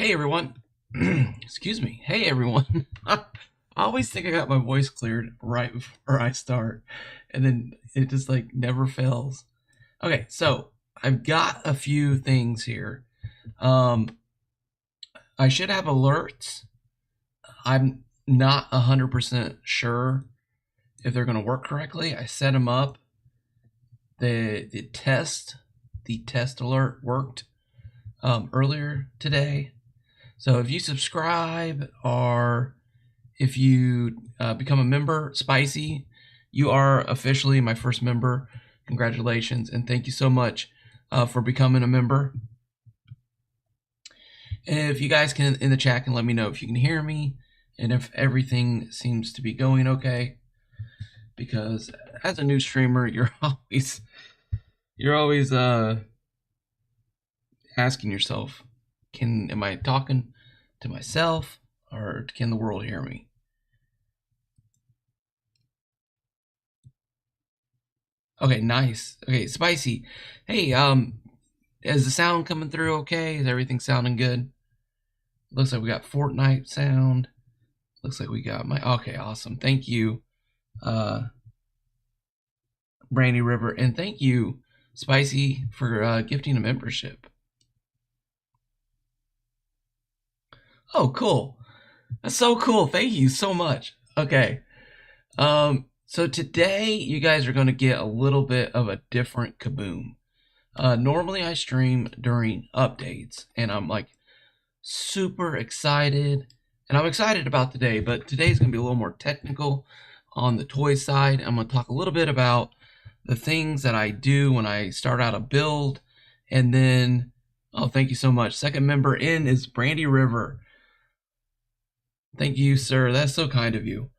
Hey everyone. Excuse me. Hey everyone. I always think I got my voice cleared right before I start, and then it just like never fails. Okay, so I've got a few things here. Um, I should have alerts. I'm not 100% sure if they're going to work correctly. I set them up. The test alert worked earlier today. So if you subscribe or if you become a member, Spicy, you are officially my first member. Congratulations, and thank you so much for becoming a member. And if you guys can, in the chat, can let me know if you can hear me and if everything seems to be going okay. Because as a new streamer, you're always asking yourself, am I talking to myself or can the world hear me? Okay, nice. Okay, Spicy. Hey, is the sound coming through okay? Is everything sounding good? Looks like we got Fortnite sound. Looks like we got okay, awesome. Thank you, Brandy River, and thank you, Spicy, for gifting a membership. Oh, cool. That's so cool. Thank you so much. Okay. So today you guys are going to get a little bit of a different kaboom. Normally I stream during updates and I'm like super excited, and I'm excited about today, but today's going to be a little more technical on the toy side. I'm going to talk a little bit about the things that I do when I start out a build, and then, oh, thank you so much. Second member in is Brandy River. Thank you, sir. That's so kind of you.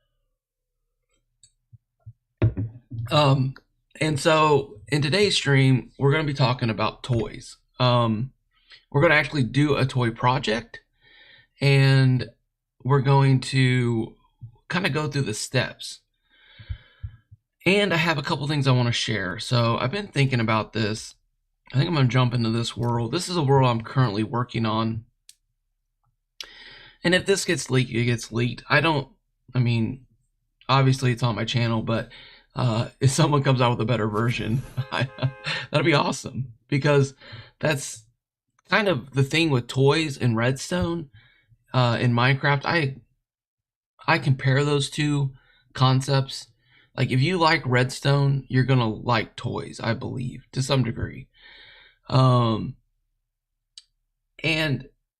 And so in today's stream, we're going to be talking about toys. We're going to actually do a toy project, and we're going to kind of go through the steps. And I have a couple things I want to share. So I've been thinking about this. I think I'm going to jump into this world. This is a world I'm currently working on. And if this gets leaked, it gets leaked. I mean, obviously it's on my channel, but if someone comes out with a better version, that'd be awesome, because that's kind of the thing with toys and Redstone in Minecraft. I compare those two concepts. Like, if you like Redstone, you're gonna like toys, I believe, to some degree. And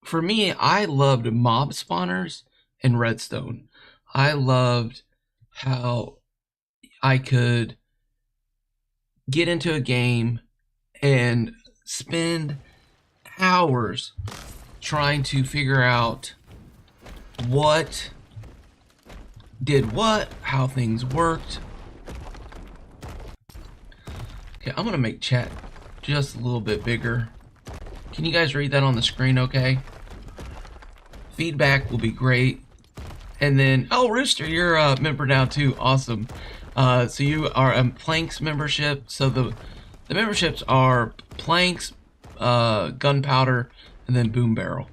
for me, I loved mob spawners in Redstone. I loved how I could get into a game and spend hours trying to figure out what did what, how things worked. Okay, I'm gonna make chat just a little bit bigger. Can you guys read that on the screen okay? Feedback will be great. And then, oh, Rooster, you're a member now too. Awesome. So you are a Planks membership. So the memberships are Planks, Gunpowder, and then Boom Barrel.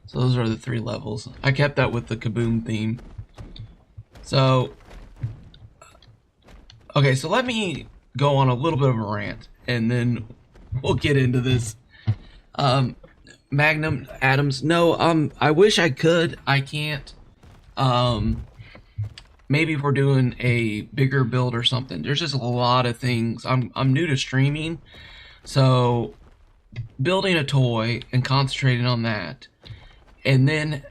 So those are the 3 levels. I kept that with the Kaboom theme. So, okay, so let me go on a little bit of a rant, and then we'll get into this. Magnum Adams, no, I wish I could. I can't. Maybe if we're doing a bigger build or something. There's just a lot of things. I'm new to streaming, so building a toy and concentrating on that, and then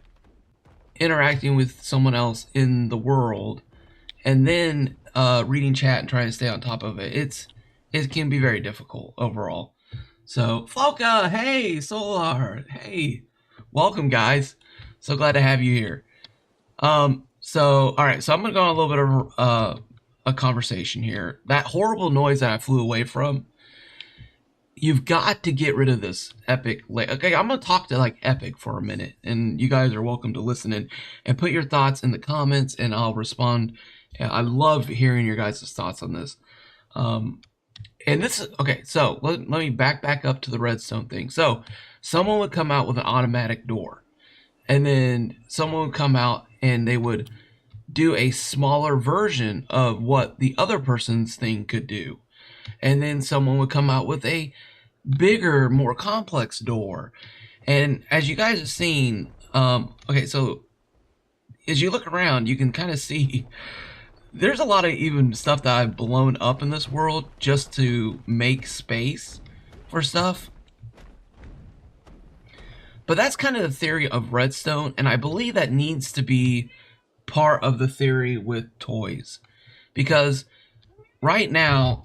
interacting with someone else in the world, and then reading chat and trying to stay on top of it. It can be very difficult overall. So, Floka, hey, Solar, hey, welcome, guys. So glad to have you here. So, all right, so I'm gonna go on a little bit of a conversation here. That horrible noise that I flew away from, you've got to get rid of this Epic. Okay, I'm gonna talk to like Epic for a minute, and you guys are welcome to listen in and put your thoughts in the comments, and I'll respond. I love hearing your guys' thoughts on this. And this is okay. So let me back up to the Redstone thing. So someone would come out with an automatic door. and then someone would come out and they would do a smaller version of what the other person's thing could do. And then someone would come out with a bigger, more complex door. And as you guys have seen, okay, so as you look around, you can kind of see there's a lot of even stuff that I've blown up in this world just to make space for stuff. But that's kind of the theory of Redstone, and I believe that needs to be part of the theory with toys. Because right now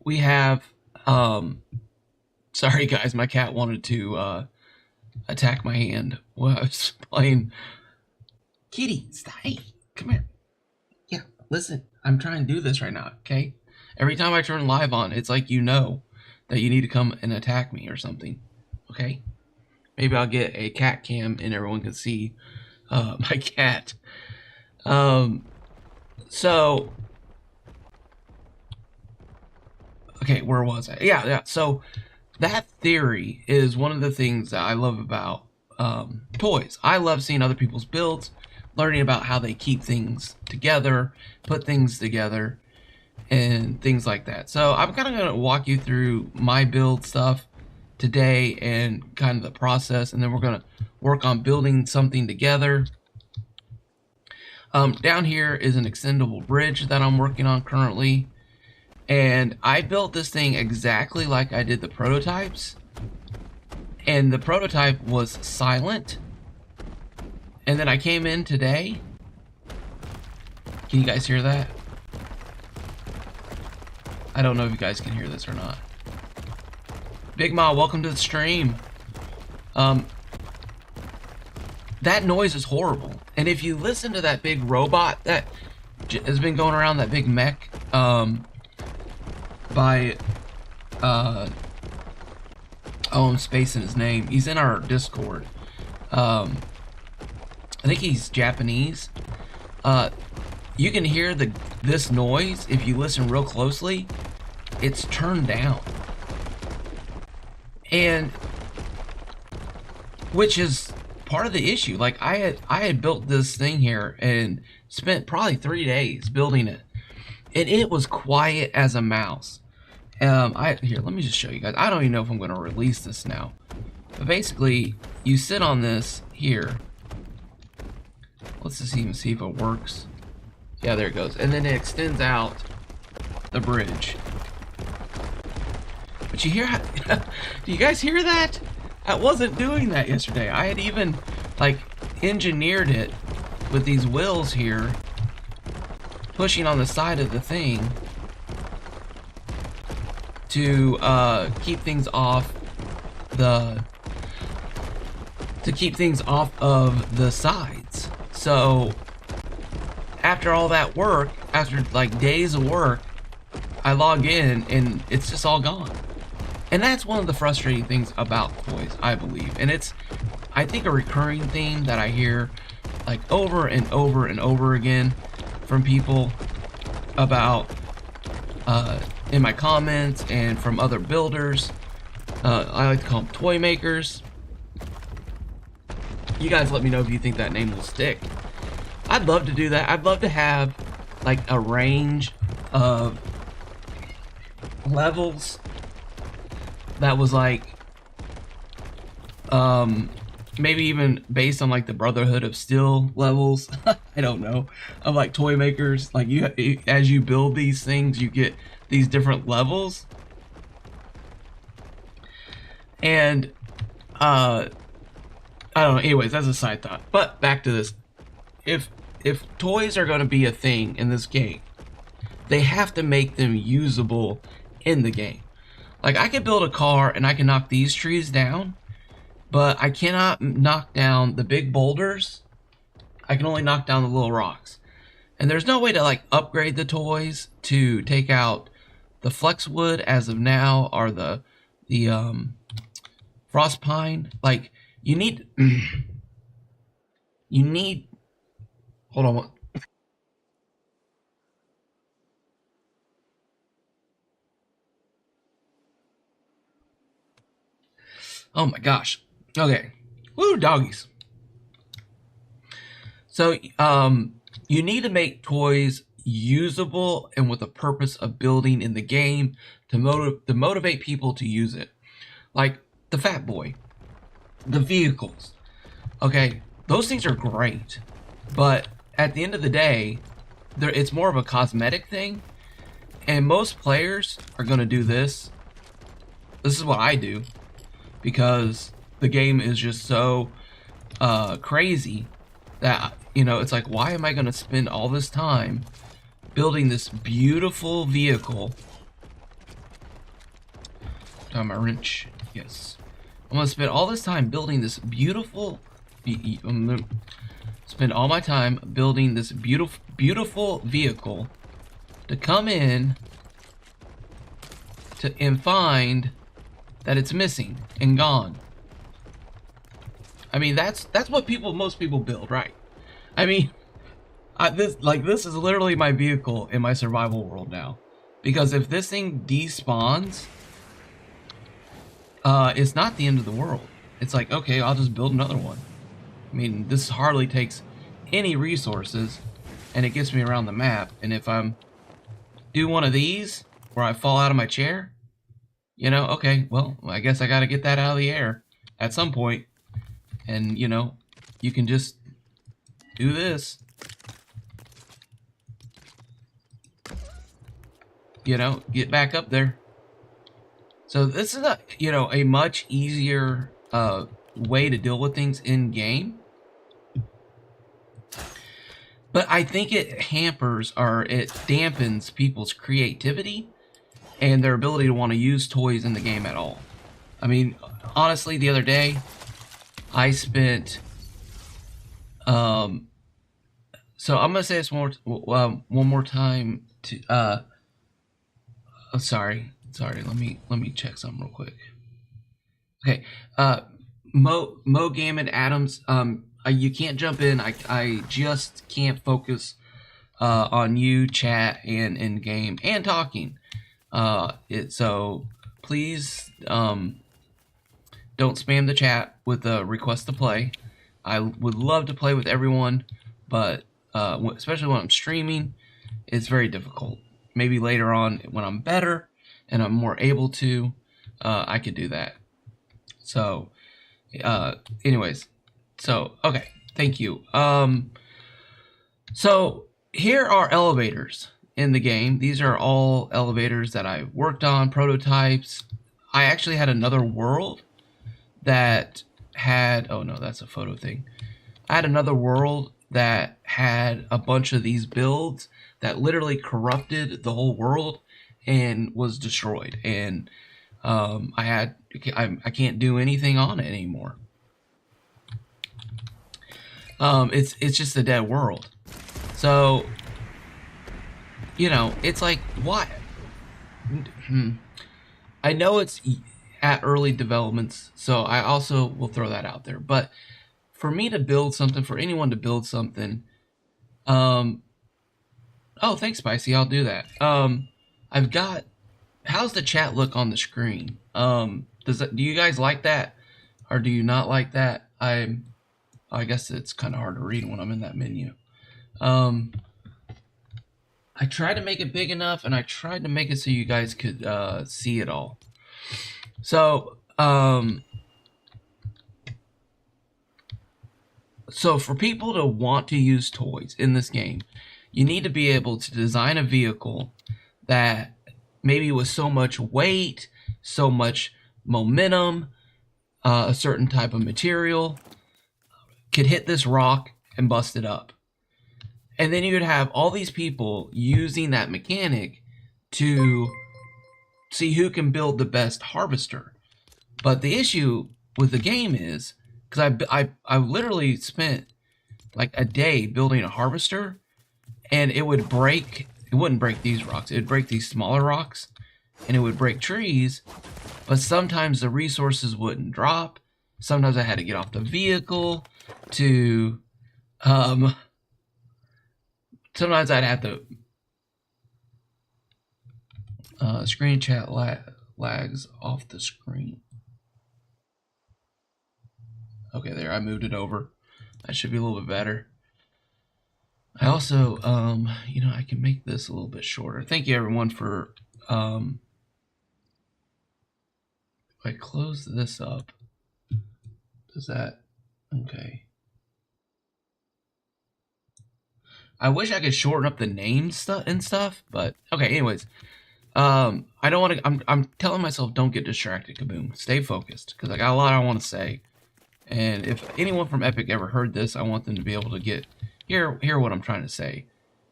we have sorry guys, my cat wanted to attack my hand while I was playing. Kitty, stay. Come here. Yeah, listen, I'm trying to do this right now, okay? Every time I turn live on, it's like you know that you need to come and attack me or something, okay? Maybe I'll get a cat cam and everyone can see my cat. So, okay, where was I? Yeah. So that theory is one of the things that I love about toys. I love seeing other people's builds, learning about how they keep things together, put things together, and things like that. So I'm kind of going to walk you through my build stuff today and kind of the process, and then we're going to work on building something together. Down here is an extendable bridge that I'm working on currently, and I built this thing exactly like I did the prototypes, and the prototype was silent. And then I came in today. Can you guys hear that? I don't know if you guys can hear this or not. Big Ma, welcome to the stream. That noise is horrible. And if you listen to that big robot that has been going around, that big mech, by, oh, I'm spacing his name. He's in our Discord. I think he's Japanese. You can hear this noise if you listen real closely. It's turned down. And which is part of the issue. Like I had built this thing here and spent probably 3 days building it, and it was quiet as a mouse. Here, let me just show you guys. I don't even know if I'm going to release this now, but basically you sit on this here. Let's just even see if it works. Yeah, there it goes. And then it extends out the bridge. But you hear how, do you guys hear that? I wasn't doing that yesterday. I had even like engineered it with these wheels here pushing on the side of the thing to keep things off of the sides. So after all that work, after like days of work, I log in and it's just all gone. And that's one of the frustrating things about toys, I believe. And it's, I think, a recurring theme that I hear like over and over and over again from people about in my comments and from other builders. I like to call them toy makers. You guys let me know if you think that name will stick. I'd love to do that. I'd love to have like a range of levels that was like maybe even based on like the Brotherhood of Steel levels. I don't know, of like toy makers. Like you, as you build these things, you get these different levels. And I don't know, anyways, that's a side thought. But back to this. If toys are going to be a thing in this game, they have to make them usable in the game. Like I could build a car and I can knock these trees down, but I cannot knock down the big boulders. I can only knock down the little rocks. And there's no way to like upgrade the toys to take out the flex wood as of now, or the frost pine. Like you need hold on. Oh my gosh. Okay. Woo, doggies. So, you need to make toys usable and with a purpose of building in the game to motivate people to use it. Like the Fat Boy, the vehicles. Okay, those things are great, but at the end of the day, it's more of a cosmetic thing, and most players are going to do this. This is what I do because the game is just so crazy that, you know, it's like, why am I going to spend all this time building this beautiful vehicle? Time my wrench. Yes. I'm going to spend all this time building this beautiful... spend all my time building this beautiful vehicle to come in and find that it's missing and gone. I mean, that's what most people build, right? I mean, this is literally my vehicle in my survival world now, because if this thing despawns, it's not the end of the world. It's like, okay, I'll just build another one. I mean, this hardly takes any resources, and it gets me around the map. And if I'm do one of these where I fall out of my chair, you know, okay, well, I guess I got to get that out of the air at some point. And, you know, you can just do this. You know, get back up there. So this is a much easier way to deal with things in game. But I think it hampers or it dampens people's creativity and their ability to want to use toys in the game at all. I mean, honestly, the other day, I spent... so I'm gonna say this one more time. Oh, sorry. Let me check something real quick. Okay. Mo Gammon Adams. You can't jump in. I just can't focus on you, chat, and in game and talking. So please don't spam the chat with a request to play. I would love to play with everyone, but especially when I'm streaming, it's very difficult. Maybe later on when I'm better and I'm more able to, I could do that. So, anyways, so okay, thank you. So here are elevators in the game. These are all elevators that I worked on, prototypes. I actually had another world that had, oh no, that's a photo thing. I had another world that had a bunch of these builds that literally corrupted the whole world and was destroyed. And I can't do anything on it anymore. It's just a dead world. So, you know, it's like, what? I know it's at early developments, so I also will throw that out there. But for me to build something, for anyone to build something, oh, thanks, Spicy. I'll do that. I've got. How's the chat look on the screen? Do you guys like that, or do you not like that? I guess it's kind of hard to read when I'm in that menu. I tried to make it big enough, and I tried to make it so you guys could see it all. So, so for people to want to use toys in this game, you need to be able to design a vehicle that maybe with so much weight, so much momentum, a certain type of material, could hit this rock and bust it up. And then you would have all these people using that mechanic to see who can build the best harvester. But the issue with the game is, because I literally spent like a day building a harvester, and it would break. It wouldn't break these rocks. It would break these smaller rocks, and it would break trees. But sometimes the resources wouldn't drop. Sometimes I had to get off the vehicle to, sometimes I'd have to, screen chat lags off the screen. Okay, there, I moved it over. That should be a little bit better. I also, you know, I can make this a little bit shorter. Thank you everyone for, if I close this up, does that, okay. I wish I could shorten up the names and stuff, but okay, anyways. I don't want to, I'm telling myself don't get distracted, Kaboom. Stay focused, because I got a lot I want to say. And if anyone from Epic ever heard this, I want them to be able to hear what I'm trying to say.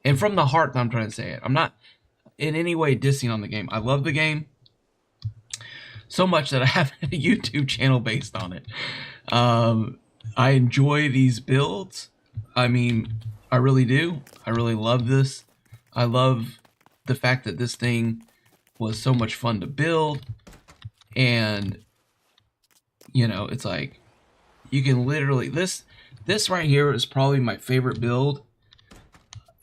And from the heart that I'm trying to say it. I'm not in any way dissing on the game. I love the game so much that I have a YouTube channel based on it. I enjoy these builds. I mean, I really do. I really love this. I love the fact that this thing was so much fun to build. And, you know, it's like, you can literally, this right here is probably my favorite build,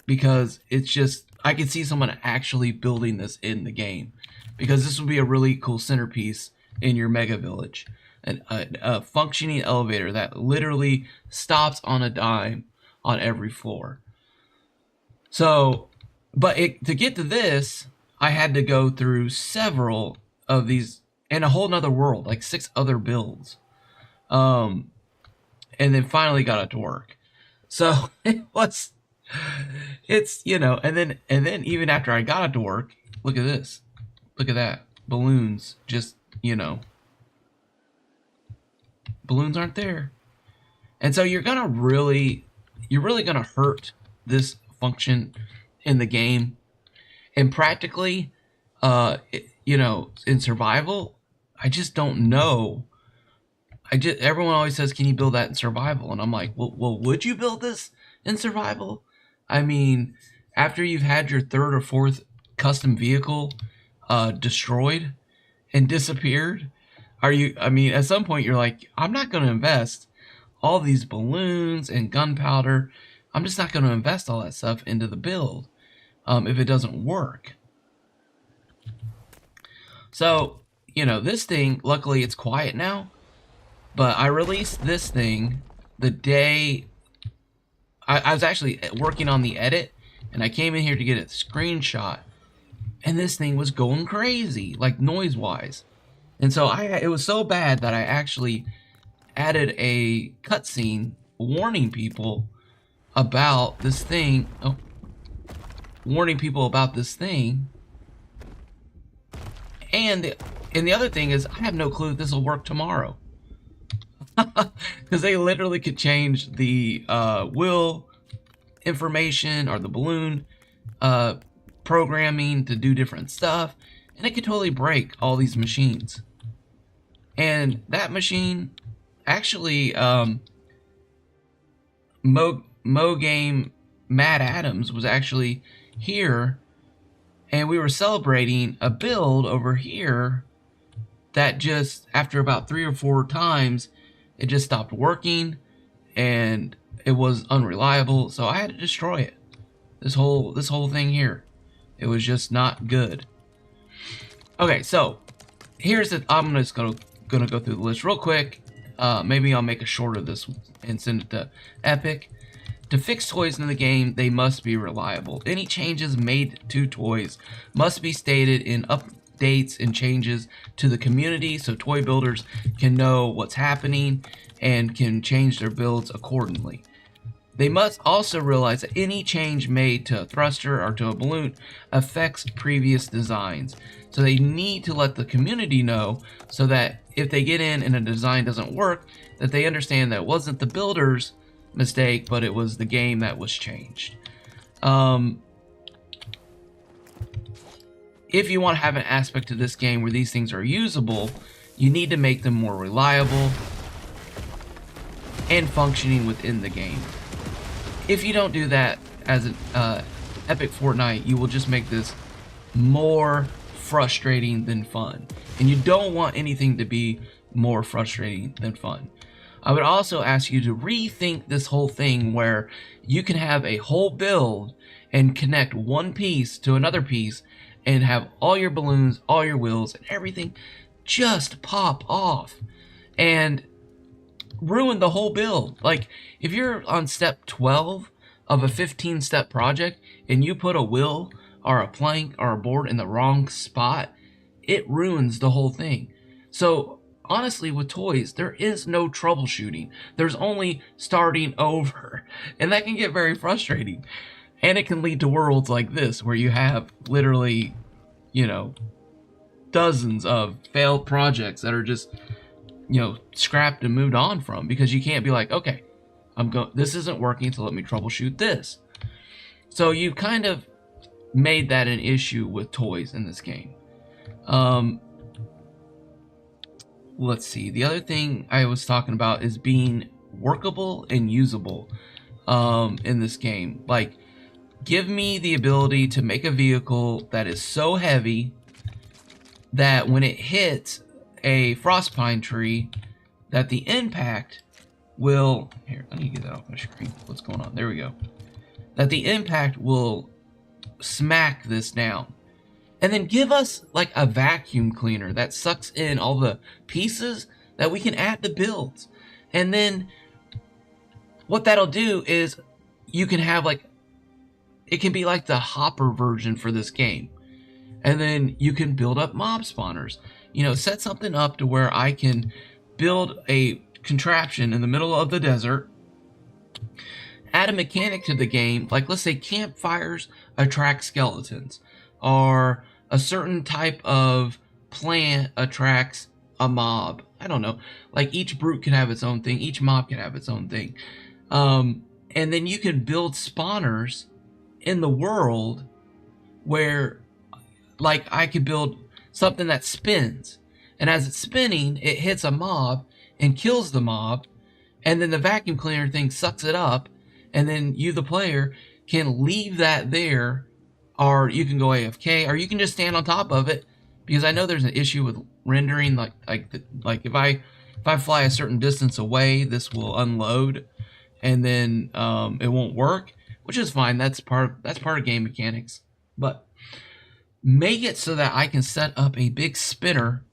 because it's just, I can see someone actually building this in the game, because this would be a really cool centerpiece in your mega village. A functioning elevator that literally stops on a dime on every floor. So, but to get to this, I had to go through several of these in a whole nother world, like 6 other builds. And then finally got it to work. So it's, you know, and then even after I got it to work, look at this. Look at that. Balloons, just, you know, balloons aren't there. And so you're really gonna hurt this function in the game. And practically, you know, in survival, I just don't know. Everyone always says, can you build that in survival? And I'm like, well, would you build this in survival? I mean, after you've had your 3rd or 4th custom vehicle destroyed and disappeared, I mean, at some point you're like, I'm not going to invest all these balloons and gunpowder. I'm just not going to invest all that stuff into the build if it doesn't work. So, you know, this thing, luckily it's quiet now. But I released this thing the day I was actually working on the edit, and I came in here to get a screenshot, and this thing was going crazy, like noise-wise. And so it was so bad that I actually added a cutscene warning people about this thing. Oh, warning people about this thing. And the other thing is, I have no clue if this will work tomorrow. Because they literally could change the wheel information or the balloon programming to do different stuff, and it could totally break all these machines. And that machine, actually, Mo Game Matt Adams was actually here, and we were celebrating a build over here that just, after about 3 or 4 times, it just stopped working, and it was unreliable, so I had to destroy it. This whole thing here. It was just not good. Okay, so here's the, I'm just gonna go through the list real quick. Maybe I'll make a short of this and send it to Epic. To fix toys in the game, they must be reliable. Any changes made to toys must be stated in updates and changes to the community so toy builders can know what's happening and can change their builds accordingly. They must also realize that any change made to a thruster or to a balloon affects previous designs. So they need to let the community know so that if they get in and a design doesn't work, that they understand that it wasn't the builder's mistake, but it was the game that was changed. If you want to have an aspect to this game where these things are usable, you need to make them more reliable and functioning within the game. If you don't do that as an Epic Fortnite, you will just make this more frustrating than fun. And you don't want anything to be more frustrating than fun. I would also ask you to rethink this whole thing where you can have a whole build and connect one piece to another piece and have all your balloons, all your wheels, and everything just pop off. And ruin the whole build. Like, if you're on step 12 of a 15-step project and you put a wheel or a plank or a board in the wrong spot, it ruins the whole thing. So honestly, with toys, there is no troubleshooting. There's only starting over, and that can get very frustrating. And it can lead to worlds like this where you have literally, you know, dozens of failed projects that are just, you know, scrapped and moved on from, because you can't be like, okay, this isn't working, so let me troubleshoot this. So you kind of made that an issue with toys in this game. Let's see. The other thing I was talking about is being workable and usable in this game. Like, give me the ability to make a vehicle that is so heavy that when it hits a frostpine tree, that the impact will... Here, I need to get that off my screen. What's going on? There we go. That the impact will smack this down. And then give us like a vacuum cleaner that sucks in all the pieces that we can add to builds. And then what that'll do is you can have like, it can be like the hopper version for this game. And then you can build up mob spawners. You know, set something up to where I can build a contraption in the middle of the desert, add a mechanic to the game, like let's say campfires attract skeletons, or a certain type of plant attracts a mob. I don't know. Like each brute can have its own thing. Each mob can have its own thing. And then you can build spawners in the world where, like, I could build something that spins. And as it's spinning, it hits a mob and kills the mob. And then the vacuum cleaner thing sucks it up. And then you, the player, can leave that there, or you can go AFK, or you can just stand on top of it, because I know there's an issue with rendering. Like if I fly a certain distance away, this will unload, and then it won't work, which is fine. That's part of game mechanics. But make it so that I can set up a big spinner,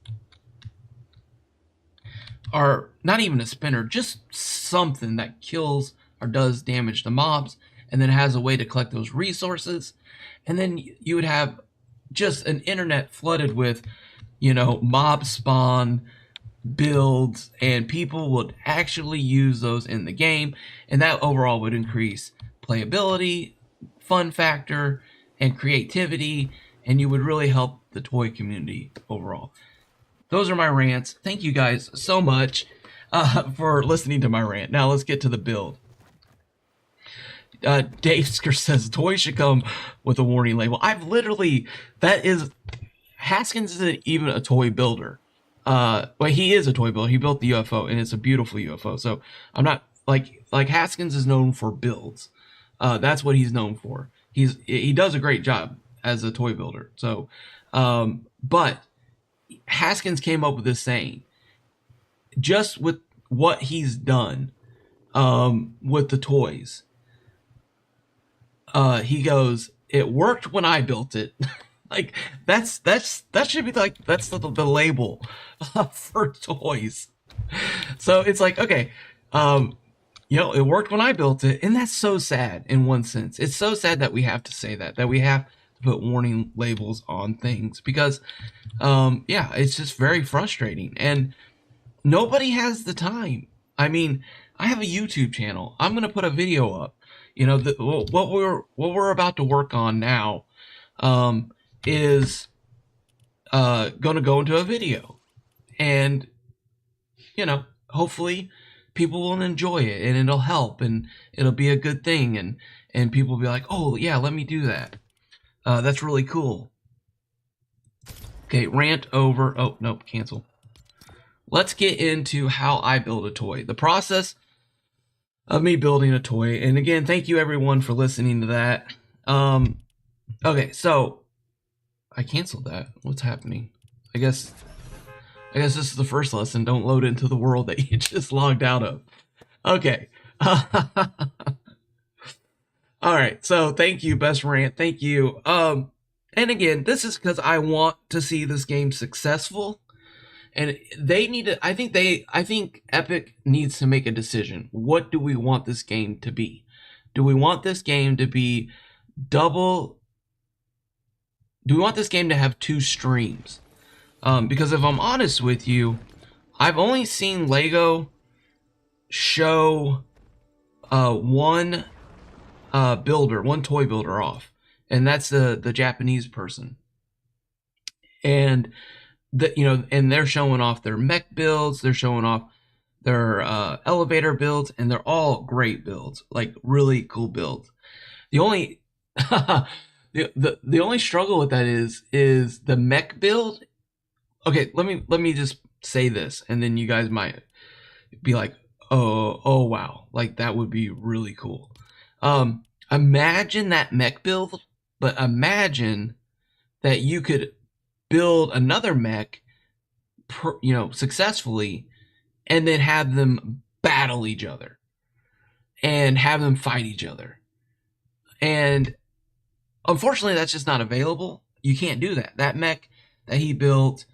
or not even a spinner, just something that kills or does damage to mobs, and then has a way to collect those resources. And then you would have just an internet flooded with, you know, mob spawn builds, and people would actually use those in the game, and that overall would increase playability, fun factor, and creativity, and you would really help the toy community overall. Those are my rants. Thank you guys so much for listening to my rant. Now let's get to the build. Dave says toys should come with a warning label. Haskins isn't even a toy builder. Well, he is a toy builder. He built the UFO, and it's a beautiful UFO. So I'm not like Haskins is known for builds. That's what he's known for. He does a great job as a toy builder. So, but Haskins came up with this saying, just with what he's done, with the toys. He goes, it worked when I built it. Like that should be like, that's the label for toys. So it's like, okay, you know, it worked when I built it, and that's so sad in one sense. It's so sad that we have to say that we have to put warning labels on things, because yeah, it's just very frustrating, and nobody has the time. I mean, I have a YouTube channel. I'm gonna put a video up. You know, what we're about to work on now is going to go into a video, and you know, hopefully people will enjoy it, and it'll help, and it'll be a good thing, and people will be like, oh yeah, let me do that. That's really cool. Okay, rant over. Oh nope, cancel. Let's get into how I build a toy. The process of me building a toy. And again, thank you everyone for listening to that. Okay, so I canceled that. What's happening? I guess this is the first lesson. Don't load into the world that you just logged out of. Okay. All right. So thank you, Best Rant. Thank you. And again, this is because I want to see this game successful. And they need to. I think Epic needs to make a decision. What do we want this game to be? Do we want this game to be double? Do we want this game to have two streams? Because if I'm honest with you, I've only seen Lego show one one toy builder off, and that's the Japanese person. And and they're showing off their mech builds, they're showing off their elevator builds, and they're all great builds, like really cool builds. The only the only struggle with that is the mech build. Okay, let me just say this, and then you guys might be like, oh wow, like that would be really cool. Imagine that mech build, but imagine that you could build another mech, successfully, and then have them battle each other and have them fight each other. And unfortunately, that's just not available. You can't do that. That mech that he built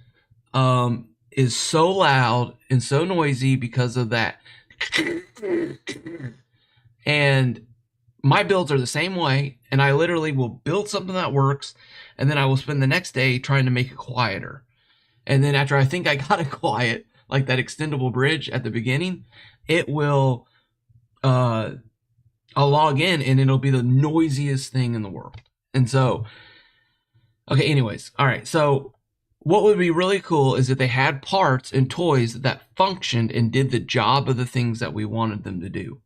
is so loud and so noisy because of that. And my builds are the same way, and I literally will build something that works, and then I will spend the next day trying to make it quieter. And then after I think I got it quiet, like that extendable bridge at the beginning, it will I'll log in and it'll be the noisiest thing in the world. And so, okay, anyways, all right. So what would be really cool is if they had parts and toys that functioned and did the job of the things that we wanted them to do.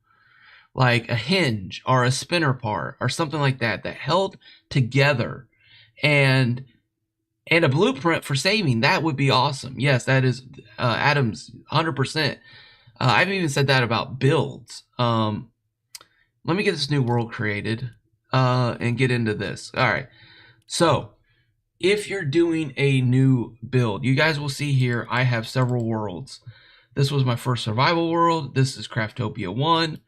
Like a hinge or a spinner part or something like that held together, and a blueprint for saving. That would be awesome. Yes, that is Adam's 100%. I've even said that about builds. Let me get this new world created and get into this. All right. So if you're doing a new build, you guys will see here I have several worlds. This was my first survival world. This is Craftopia 1.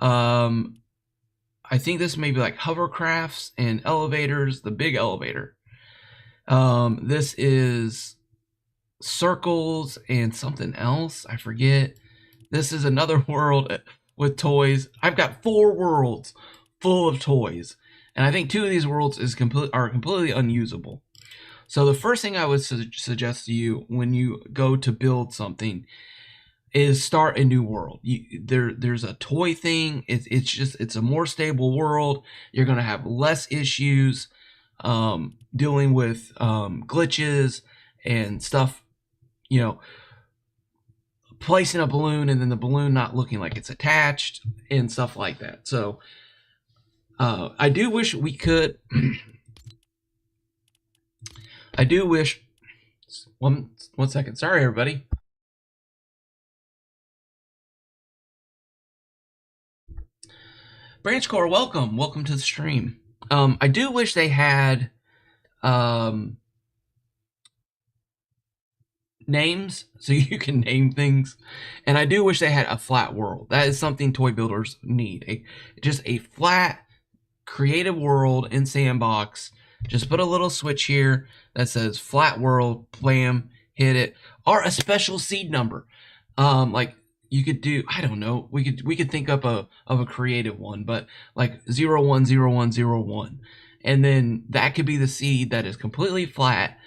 I think this may be like hovercrafts and elevators, the big elevator. This is circles and something else, I forget. This is another world with toys. I've got 4 worlds full of toys, and I think 2 of these worlds are completely unusable. So the first thing I would suggest to you when you go to build something is start a new world. There's a toy thing. It's a more stable world. You're gonna have less issues dealing with glitches and stuff. Placing a balloon and then the balloon not looking like it's attached and stuff like that. So I do wish we could. I do wish. One second. Sorry, everybody. Branch Core, welcome to the stream. I do wish they had names so you can name things, and I do wish they had a flat world. That is something toy builders need. Just a flat, creative world in Sandbox. Just put a little switch here that says flat world, blam, hit it, or a special seed number. Like you could do, I don't know, we could think up of a creative one, but like 010101, and then that could be the seed that is completely flat.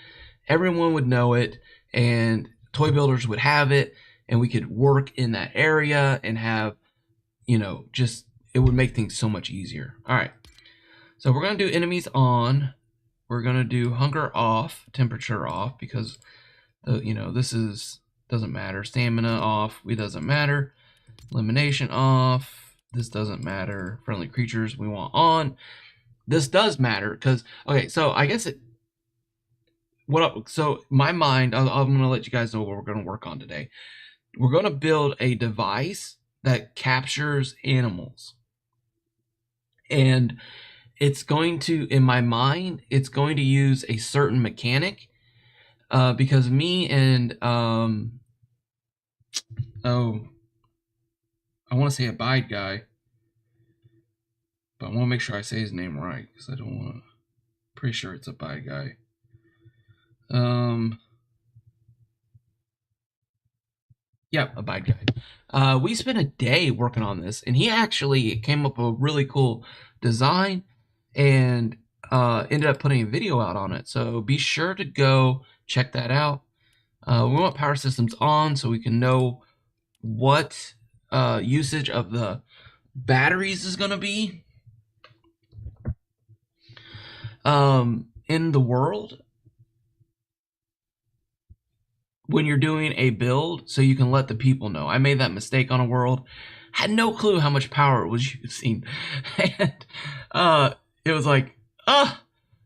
Everyone would know it, and toy builders would have it, and we could work in that area and have, just, it would make things so much easier. All right, so we're gonna do enemies on. We're gonna do hunger off, temperature off, because this doesn't matter. Stamina off, it doesn't matter. Elimination off, this doesn't matter. Friendly creatures we want on. This does matter because, okay, so I guess so my mind, I'm gonna let you guys know what we're gonna work on today. We're gonna build a device that captures animals, and it's going to, in my mind, it's going to use a certain mechanic, because me and I want to say Abide guy, but I want to make sure I say his name right because I don't want to. Pretty sure it's Abide guy. Yep, a bad guy. We spent a day working on this, and he actually came up with a really cool design and ended up putting a video out on it. So be sure to go check that out. We want power systems on so we can know what usage of the batteries is going to be in the world when you're doing a build, so you can let the people know. I made that mistake on a world, had no clue how much power it was using, and it was like,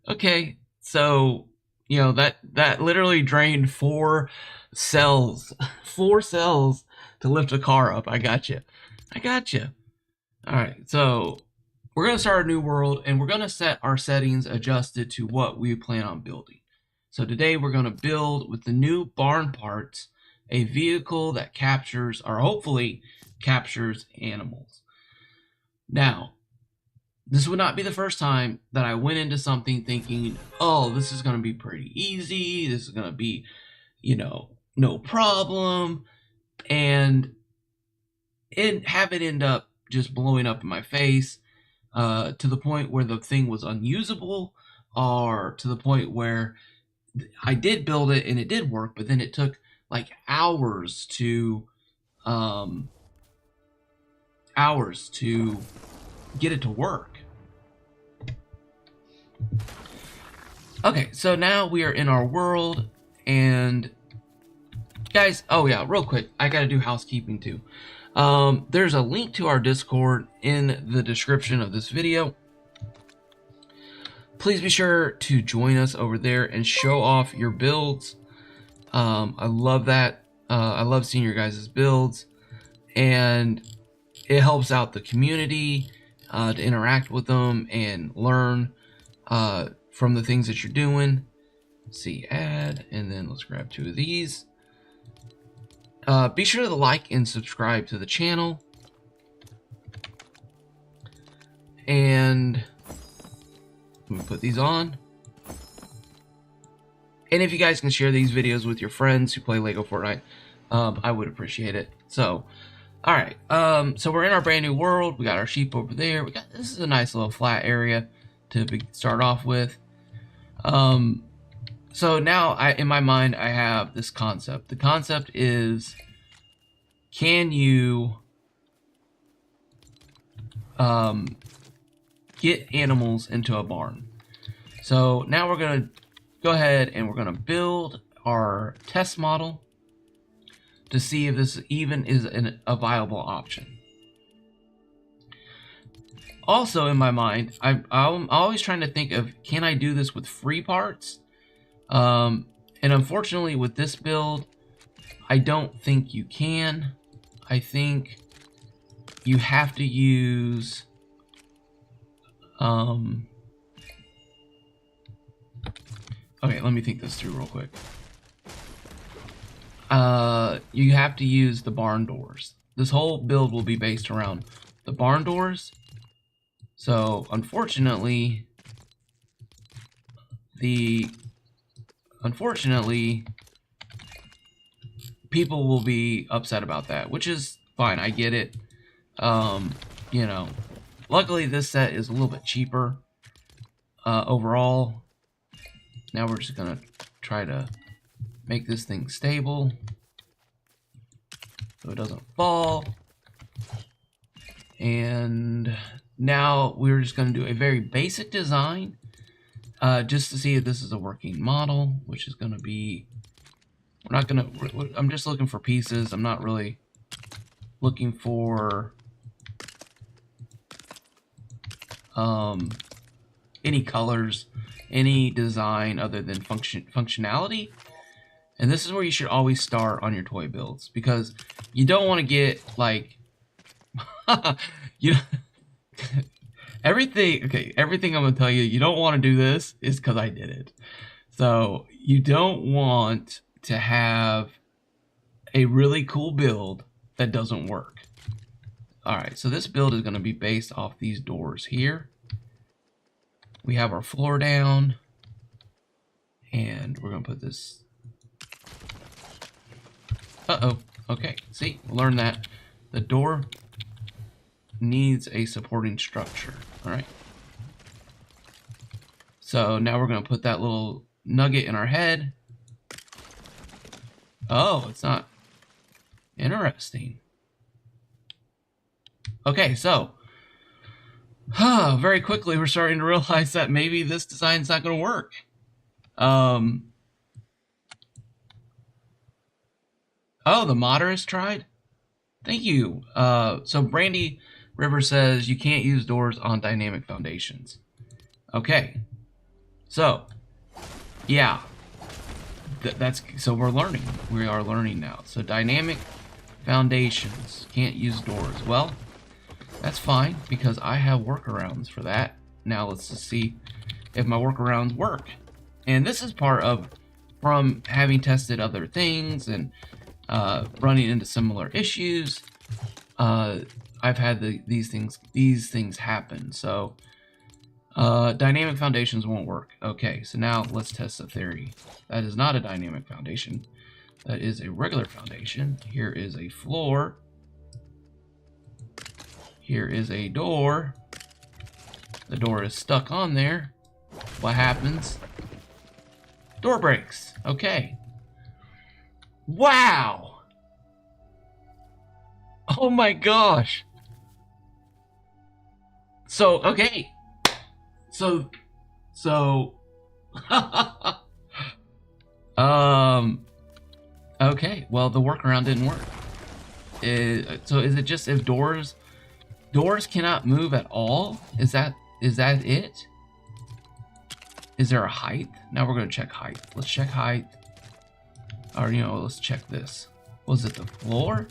okay, so you know that literally drained 4 cells, 4 cells to lift a car up. I got you. All right, so we're gonna start a new world, and we're gonna set our settings adjusted to what we plan on building. So today we're gonna build with the new barn parts a vehicle that captures, or hopefully captures, animals. Now, this would not be the first time that I went into something thinking, oh, this is gonna be pretty easy, this is gonna be, no problem, and have it end up just blowing up in my face, to the point where the thing was unusable, or to the point where I did build it and it did work, but then it took like hours to get it to work. Okay, so now we are in our world, and guys, oh yeah, real quick, I gotta do housekeeping too. There's a link to our Discord in the description of this video. Please be sure to join us over there and show off your builds. I love that. I love seeing your guys' builds, and it helps out the community to interact with them and learn from the things that you're doing. Let's see, add, and then let's grab 2 of these. Be sure to like and subscribe to the channel. And I'm gonna put these on. And if you guys can share these videos with your friends who play Lego Fortnite, I would appreciate it. So, all right. So we're in our brand new world. We got our sheep over there. This is a nice little flat area to start off with. So now in my mind, I have this concept. The concept is, can you get animals into a barn? So now we're going to go ahead and we're going to build our test model to see if this even is a viable option. Also in my mind, I'm always trying to think of, can I do this with free parts? And unfortunately with this build, I don't think you can. I think you have to use okay, let me think this through real quick. You have to use the barn doors. This whole build will be based around the barn doors. So unfortunately, people will be upset about that, which is fine. I get it. Luckily this set is a little bit cheaper overall. Now we're just gonna try to make this thing stable so it doesn't fall. And now we're just gonna do a very basic design just to see if this is a working model, which is gonna be, I'm just looking for pieces. I'm not really looking for any colors, any design other than functionality. And this is where you should always start on your toy builds, because you don't want to get like everything I'm gonna tell you, you don't want to do this is because I did it. So you don't want to have a really cool build that doesn't work. All right, so this build is going to be based off these doors here. We have our floor down, and we're going to put this. Uh-oh, Okay, see, learn that. The door needs a supporting structure. All right. So now we're going to put that little nugget in our head. Oh, it's not. Interesting. Okay, so very quickly we're starting to realize that maybe this design's not going to work. Oh, the modder has tried? Thank you. So Brandy River says you can't use doors on dynamic foundations. Okay. So, yeah. So we're learning. We are learning now. So dynamic foundations can't use doors. Well, that's fine because I have workarounds for that. Now let's just see if my workarounds work. And this is part of from having tested other things and running into similar issues. I've had these things happen. So dynamic foundations won't work. Okay, so now let's test the theory. That is not a dynamic foundation. That is a regular foundation. Here is a floor. Here is a door. The door is stuck on there. What happens? Door breaks. Okay. Wow! Oh my gosh! So, okay. So, okay, well, the workaround didn't work. So is it just if doors cannot move at all? Is that it? Is there a height? Now we're gonna check height. Let's check height. Or, let's check this. Was it the floor?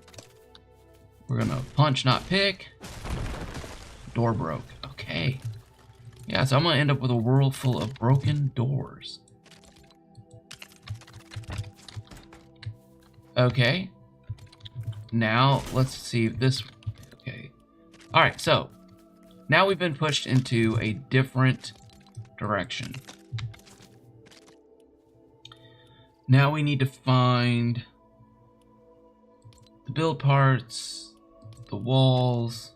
We're gonna punch, not pick. Door broke. Okay. Yeah, so I'm gonna end up with a world full of broken doors. Okay. Now, let's see if this... Okay. Alright, so... Now we've been pushed into a different direction. Now we need to find... the build parts, the walls.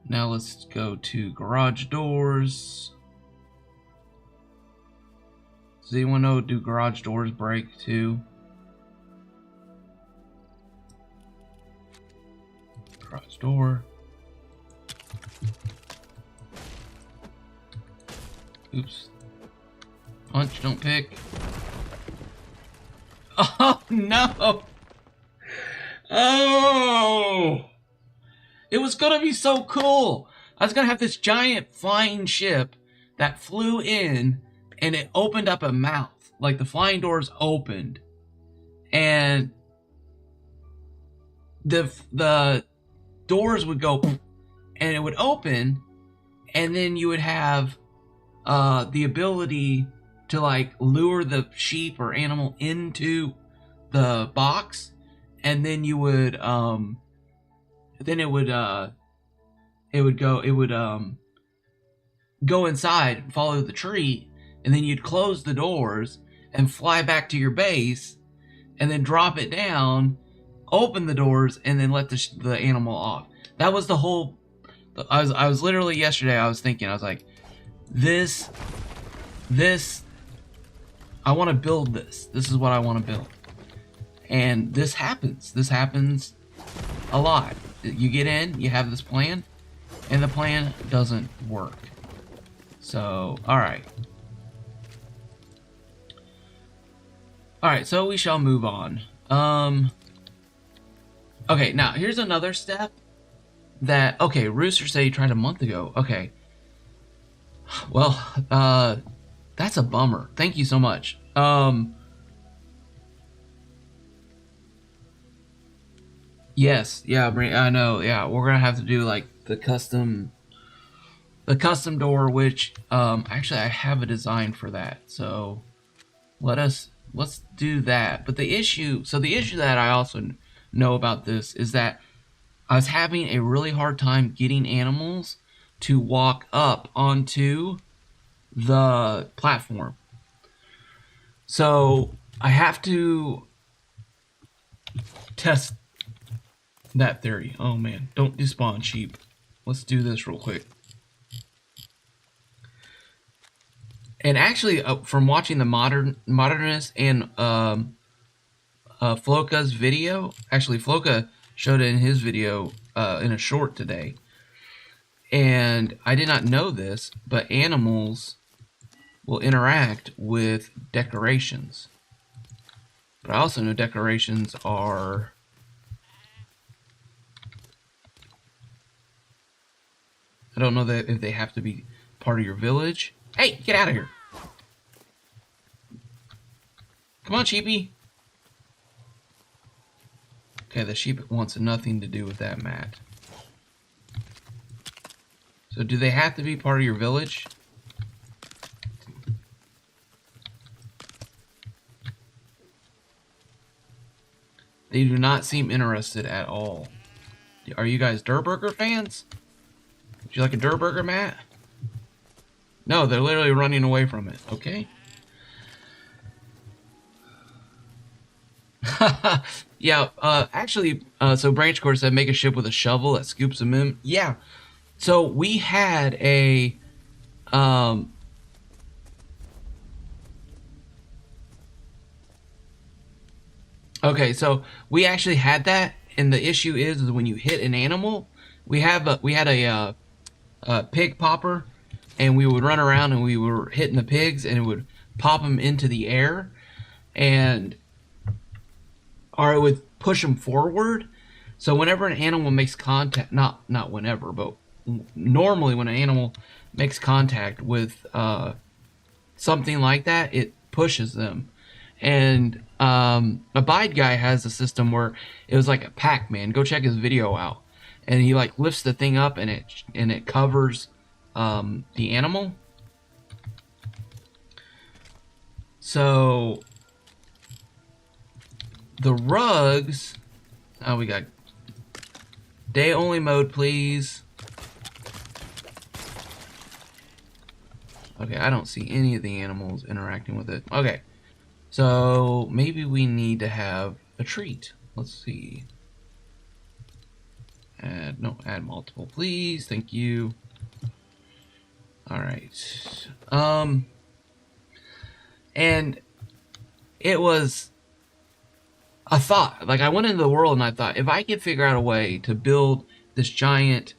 Now let's go to garage doors. Does anyone know, do garage doors break too? Garage door. Oops. Punch, don't pick. Oh no! Oh! It was gonna be so cool! I was gonna have this giant flying ship that flew in and it opened up a mouth. Like the flying doors opened. And the doors would go and it would open, and then you would have the ability to like lure the sheep or animal into the box, and then you would it would go inside, follow the tree, and then you'd close the doors and fly back to your base, and then drop it down, open the doors, and then let the animal off. That was the whole. I was literally yesterday. I was thinking. I was like, this. I want to build this. This is what I want to build, and this happens. This happens a lot. You get in, you have this plan, and the plan doesn't work. So, alright. Alright, so we shall move on. Okay, now, here's another step that... Okay, Rooster said he tried a month ago. Okay. Well, that's a bummer. Thank you so much. Yes, yeah, I know, yeah, we're gonna have to do, like, the custom door, which, actually, I have a design for that, so let's do that. But the issue that I also know about this is that I was having a really hard time getting animals to walk up onto the platform. So I have to test that theory. Oh man, don't despawn sheep. Let's do this real quick. And actually, from watching the modernist and Floka's video, actually Floka showed it in his video in a short today. And I did not know this, but animals will interact with decorations. But I also know decorations are... I don't know that if they have to be part of your village. Hey, get out of here. Come on, sheepy. Okay, the sheep wants nothing to do with that mat. So do they have to be part of your village? They do not seem interested at all. Are you guys Durburger fans? Would you like a Durburger, Matt? No, they're literally running away from it. Okay. Yeah, actually, so Branch Core said make a ship with a shovel that scoops them in. Yeah. So we had a, okay, so we actually had that, and the issue is when you hit an animal, we had a pig popper, and we would run around and we were hitting the pigs, and it would pop them into the air, and or it would push them forward. So whenever an animal makes contact, not whenever, but normally when an animal makes contact with something like that, it pushes them. And Abide Guy has a system where it was like a Pac-Man. Go check his video out. And he like lifts the thing up and it covers the animal. So the rugs. Oh, we got day only mode, please. Okay, I don't see any of the animals interacting with it. Okay, so maybe we need to have a treat. Let's see. Add multiple, please. Thank you. All right. And it was a thought. Like I went into the world and I thought, if I could figure out a way to build this giant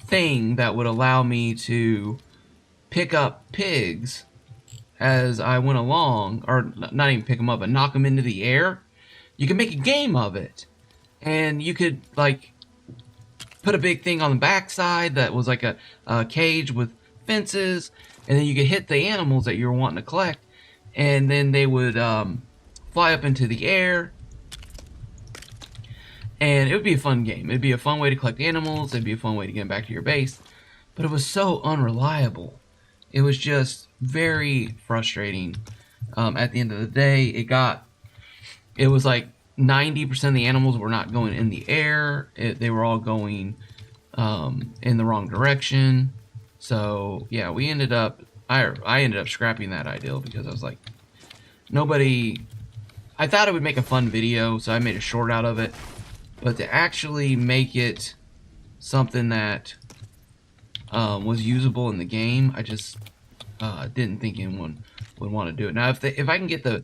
thing that would allow me to pick up pigs as I went along, or not even pick them up, but knock them into the air, you could make a game of it. And you could like put a big thing on the backside that was like a cage with fences, and then you could hit the animals that you're wanting to collect, and then they would fly up into the air, and it would be a fun game. It'd be a fun way to collect animals. It'd be a fun way to get back to your base, but it was so unreliable. It was just very frustrating. At the end of the day, it was like 90% of the animals were not going in the air. They were all going in the wrong direction. So yeah, I ended up scrapping that idea because I was like, I thought it would make a fun video, so I made a short out of it. But to actually make it something that was usable in the game, I just didn't think anyone would want to do it. Now, if I can get the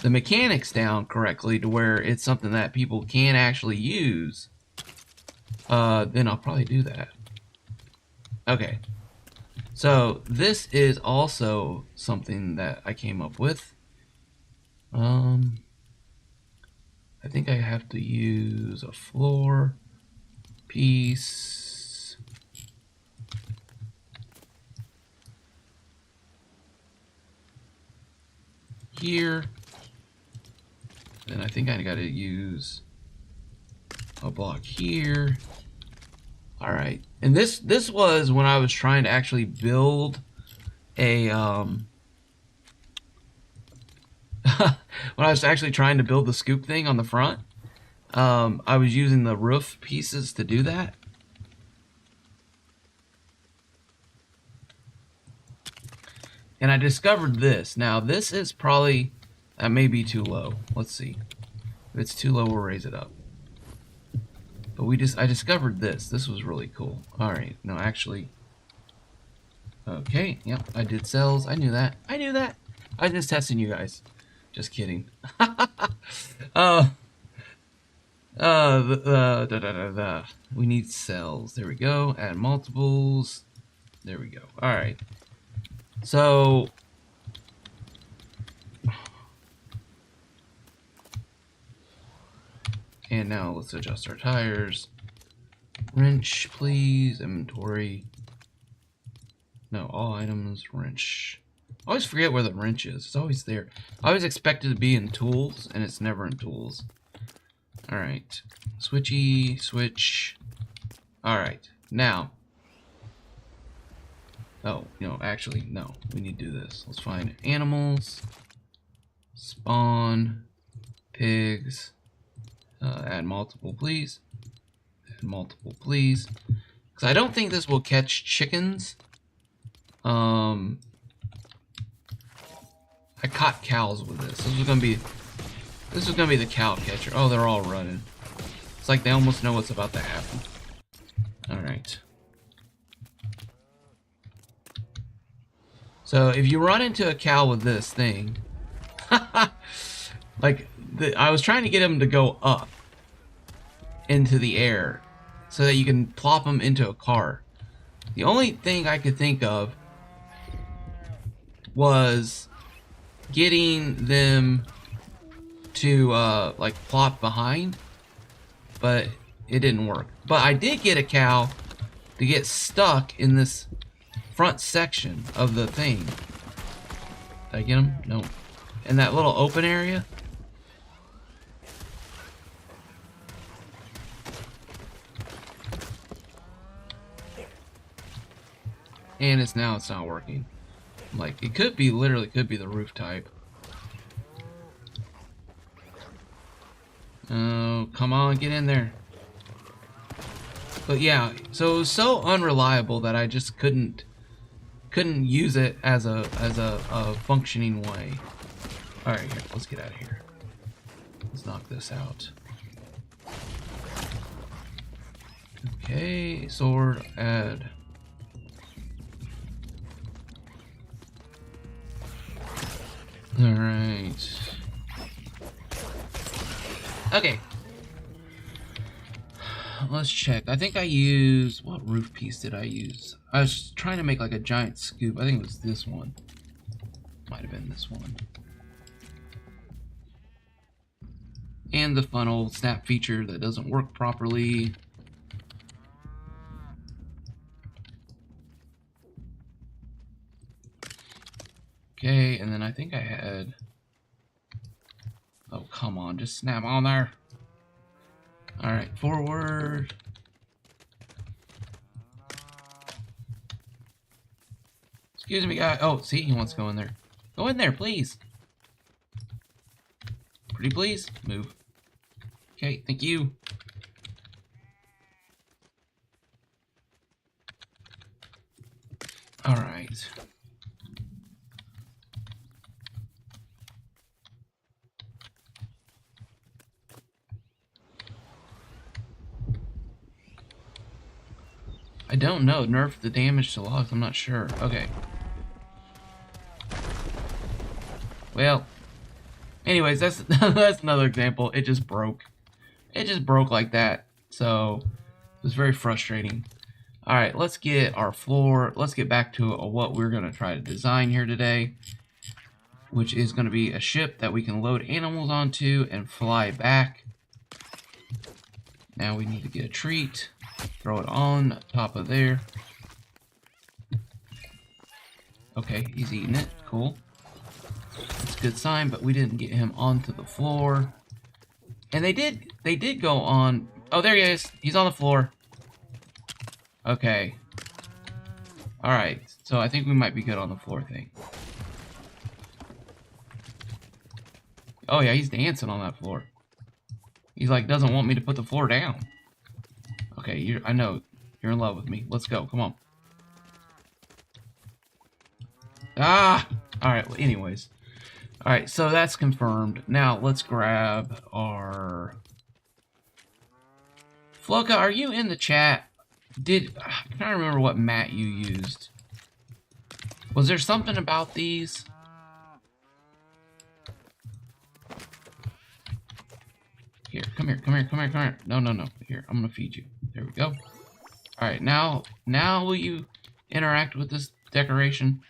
mechanics down correctly to where it's something that people can actually use, then I'll probably do that. Okay. So this is also something that I came up with. I think I have to use a floor piece. Here. Then I think I gotta use a block here. Alright. And this was when I was trying to actually build a when I was actually trying to build the scoop thing on the front. I was using the roof pieces to do that. And I discovered this. Now this is probably That may be too low. Let's see. If it's too low, we'll raise it up. But I discovered this. This was really cool. Alright, no, actually. Okay, yep, I did cells. I knew that. I knew that. I was just testing you guys. Just kidding. We need cells. There we go. Add multiples. There we go. Alright. So... And now let's adjust our tires. Wrench, please. Inventory. No, all items, wrench. I always forget where the wrench is. It's always there. I always expect it to be in tools, and it's never in tools. Alright. Switchy, switch. Alright. Now. Oh, no, actually, no. We need to do this. Let's find animals. Spawn. Pigs. Add multiple, please. Add multiple, please. Because I don't think this will catch chickens. I caught cows with this. This is gonna be the cow catcher. Oh, they're all running. It's like they almost know what's about to happen. Alright. So if you run into a cow with this thing, like I was trying to get him to go up into the air so that you can plop him into a car. The only thing I could think of was getting them to like plop behind, but it didn't work. But I did get a cow to get stuck in this front section of the thing. Did I get him? No. In that little open area. And it's not working. Like, it could be, literally could be the roof type. Oh, come on, get in there. But yeah, so it was so unreliable that I just couldn't use it as a functioning way. All right, here, let's get out of here. Let's knock this out. Okay, sword, add. All right. Okay. Let's check. I think I used... What roof piece did I use? I was trying to make like a giant scoop. I think it was this one. Might have been this one. And the funnel snap feature that doesn't work properly. Okay, and then I think I had... Oh, come on, just snap on there. Alright, forward. Excuse me, guy. Oh, see, he wants to go in there. Go in there, please. Pretty please. Move. Okay, thank you. Alright. I don't know. Nerf the damage to logs. I'm not sure. Okay. Well. Anyways, that's that's another example. It just broke. It just broke like that. So it was very frustrating. All right, let's get our floor. Let's get back to what we're gonna try to design here today, which is gonna be a ship that we can load animals onto and fly back. Now we need to get a treat. Throw it on top of there. Okay, he's eating it. Cool. That's a good sign, but we didn't get him onto the floor. And they did go on. Oh, there he is. He's on the floor. Okay. Alright, so I think we might be good on the floor thing. Oh yeah, he's dancing on that floor. He's like, doesn't want me to put the floor down. Okay, I know. You're in love with me. Let's go. Come on. Ah! Alright, well, anyways. Alright, so that's confirmed. Now, let's grab our... Floka, are you in the chat? I'm trying to remember what mat you used. Was there something about these? Here, come here, come here, come here, come here. No, no, no. Here, I'm gonna feed you. There we go. Alright, now will you interact with this decoration?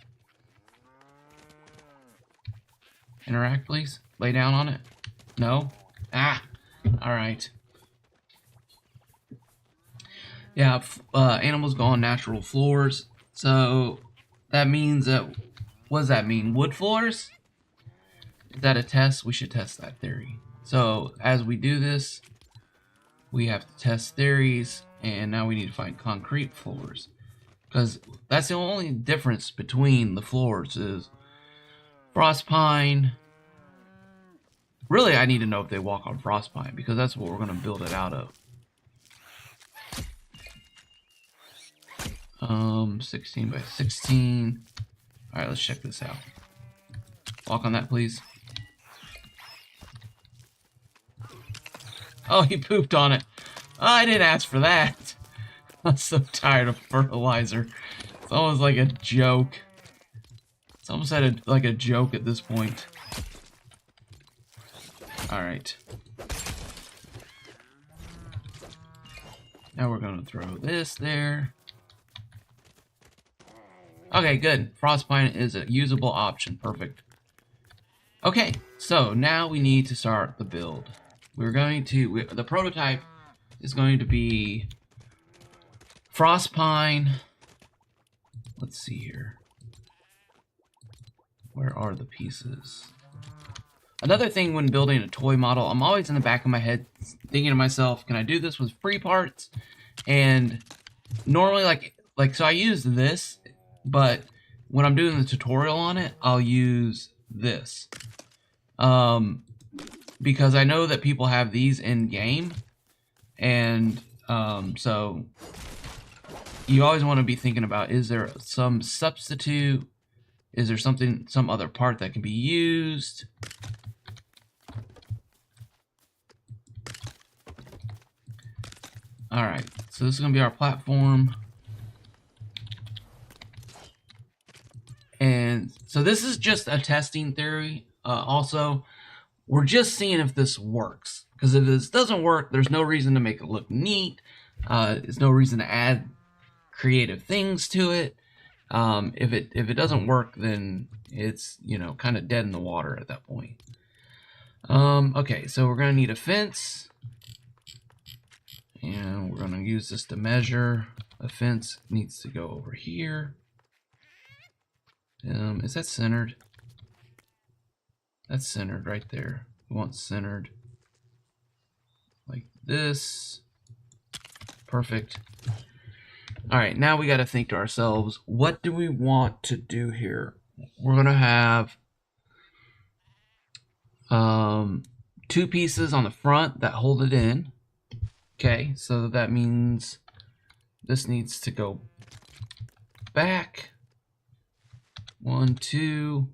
Interact, please. Lay down on it. No? Ah! Alright. Yeah, animals go on natural floors. So, that means that... What does that mean? Wood floors? Is that a test? We should test that theory. So, as we do this, we have to test theories, and now we need to find concrete floors. Because that's the only difference between the floors is frost pine. Really, I need to know if they walk on frost pine, because that's what we're going to build it out of. 16 by 16. Alright, let's check this out. Walk on that, please. Oh, he pooped on it. Oh, I didn't ask for that. I'm so tired of fertilizer. It's almost like a joke. It's almost like a joke at this point. Alright. Now we're going to throw this there. Okay, good. Frostpine is a usable option. Perfect. Okay, so now we need to start the build. The prototype is going to be Frostpine. Let's see here. Where are the pieces? Another thing when building a toy model, I'm always in the back of my head thinking to myself, can I do this with free parts? And normally, so I use this, but when I'm doing the tutorial on it, I'll use this. Because I know that people have these in game, and so you always want to be thinking about, is there some substitute? Is there some other part that can be used? Alright, so this is going to be our platform. And so this is just a testing theory. Also, we're just seeing if this works. Because if this doesn't work, there's no reason to make it look neat. There's no reason to add creative things to it. If it doesn't work, then it's, kind of dead in the water at that point. Okay, so we're going to need a fence. And we're going to use this to measure. A fence needs to go over here. Is that centered? That's centered right there. We want centered. Like this. Perfect. Alright, now we got to think to ourselves, what do we want to do here? We're going to have two pieces on the front that hold it in. Okay, so that means this needs to go back. 1, 2,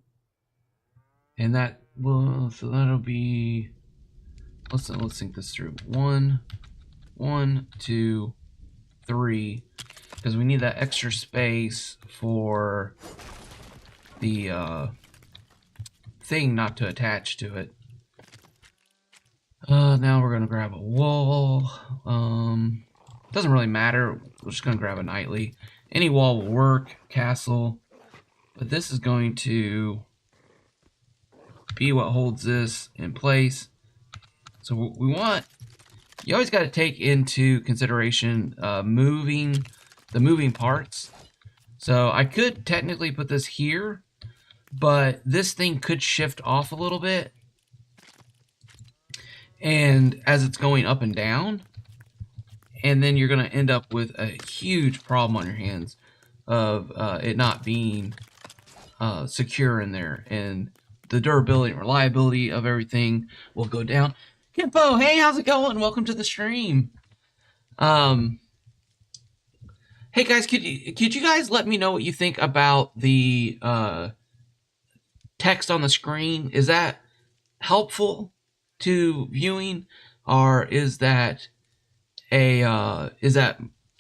and that will, so that'll be, let's think this through. 1, 2, 3, because we need that extra space for the thing not to attach to it. Now we're gonna grab a wall. Doesn't really matter. We're just gonna grab a nightly. Any wall will work. Castle. But this is going to be what holds this in place. So we want, you always got to take into consideration the moving parts. So I could technically put this here, but this thing could shift off a little bit. And as it's going up and down, and then you're going to end up with a huge problem on your hands of it not being secure in there, and the durability and reliability of everything will go down. Kimpo, hey, how's it going? Welcome to the stream. Hey guys, could you guys let me know what you think about the text on the screen, is that helpful to viewing, or is that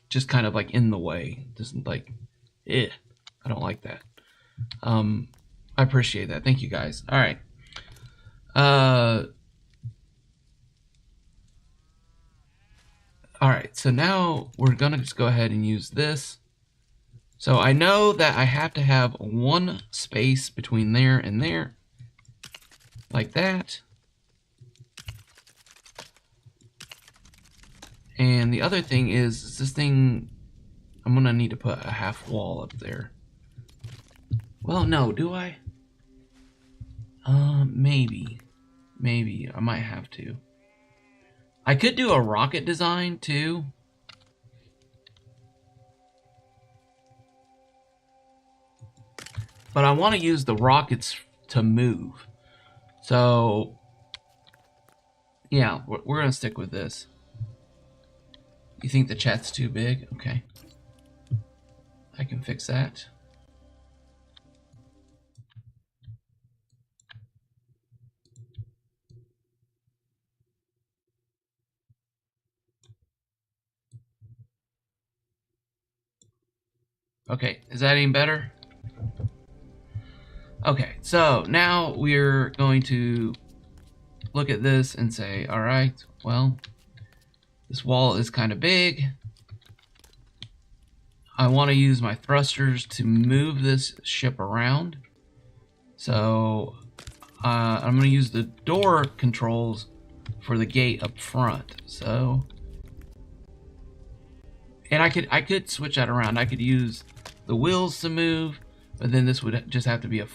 just kind of like in the way? Just like, I don't like that. I appreciate that. Thank you guys. All right. All right, so now we're gonna just go ahead and use this. So I know that I have to have one space between there and there, like that. And the other thing is this thing, I'm gonna need to put a half wall up there. Well, no, do I? Maybe I might have to. I could do a rocket design too. But I want to use the rockets to move. So, yeah, we're going to stick with this. You think the chat's too big? Okay. I can fix that. Okay, is that any better? Okay, so now we're going to look at this and say, all right, well, this wall is kind of big. I want to use my thrusters to move this ship around. So I'm going to use the door controls for the gate up front. So, and I could switch that around. I could use the wheels to move, but then this would just have to be a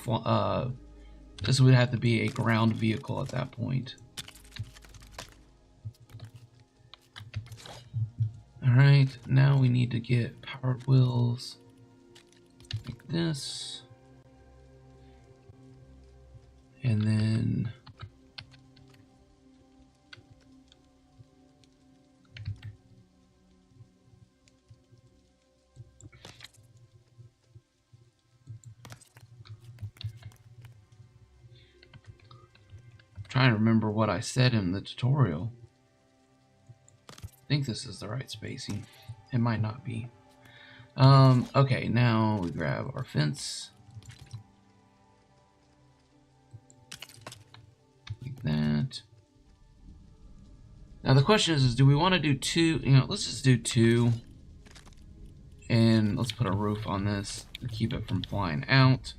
ground vehicle at that point. All right, now we need to get powered wheels like this, and then trying to remember what I said in the tutorial. I think this is the right spacing. It might not be. Okay, now we grab our fence. Like that. Now the question is do we want to do two? Let's just do two. And let's put a roof on this to keep it from flying out.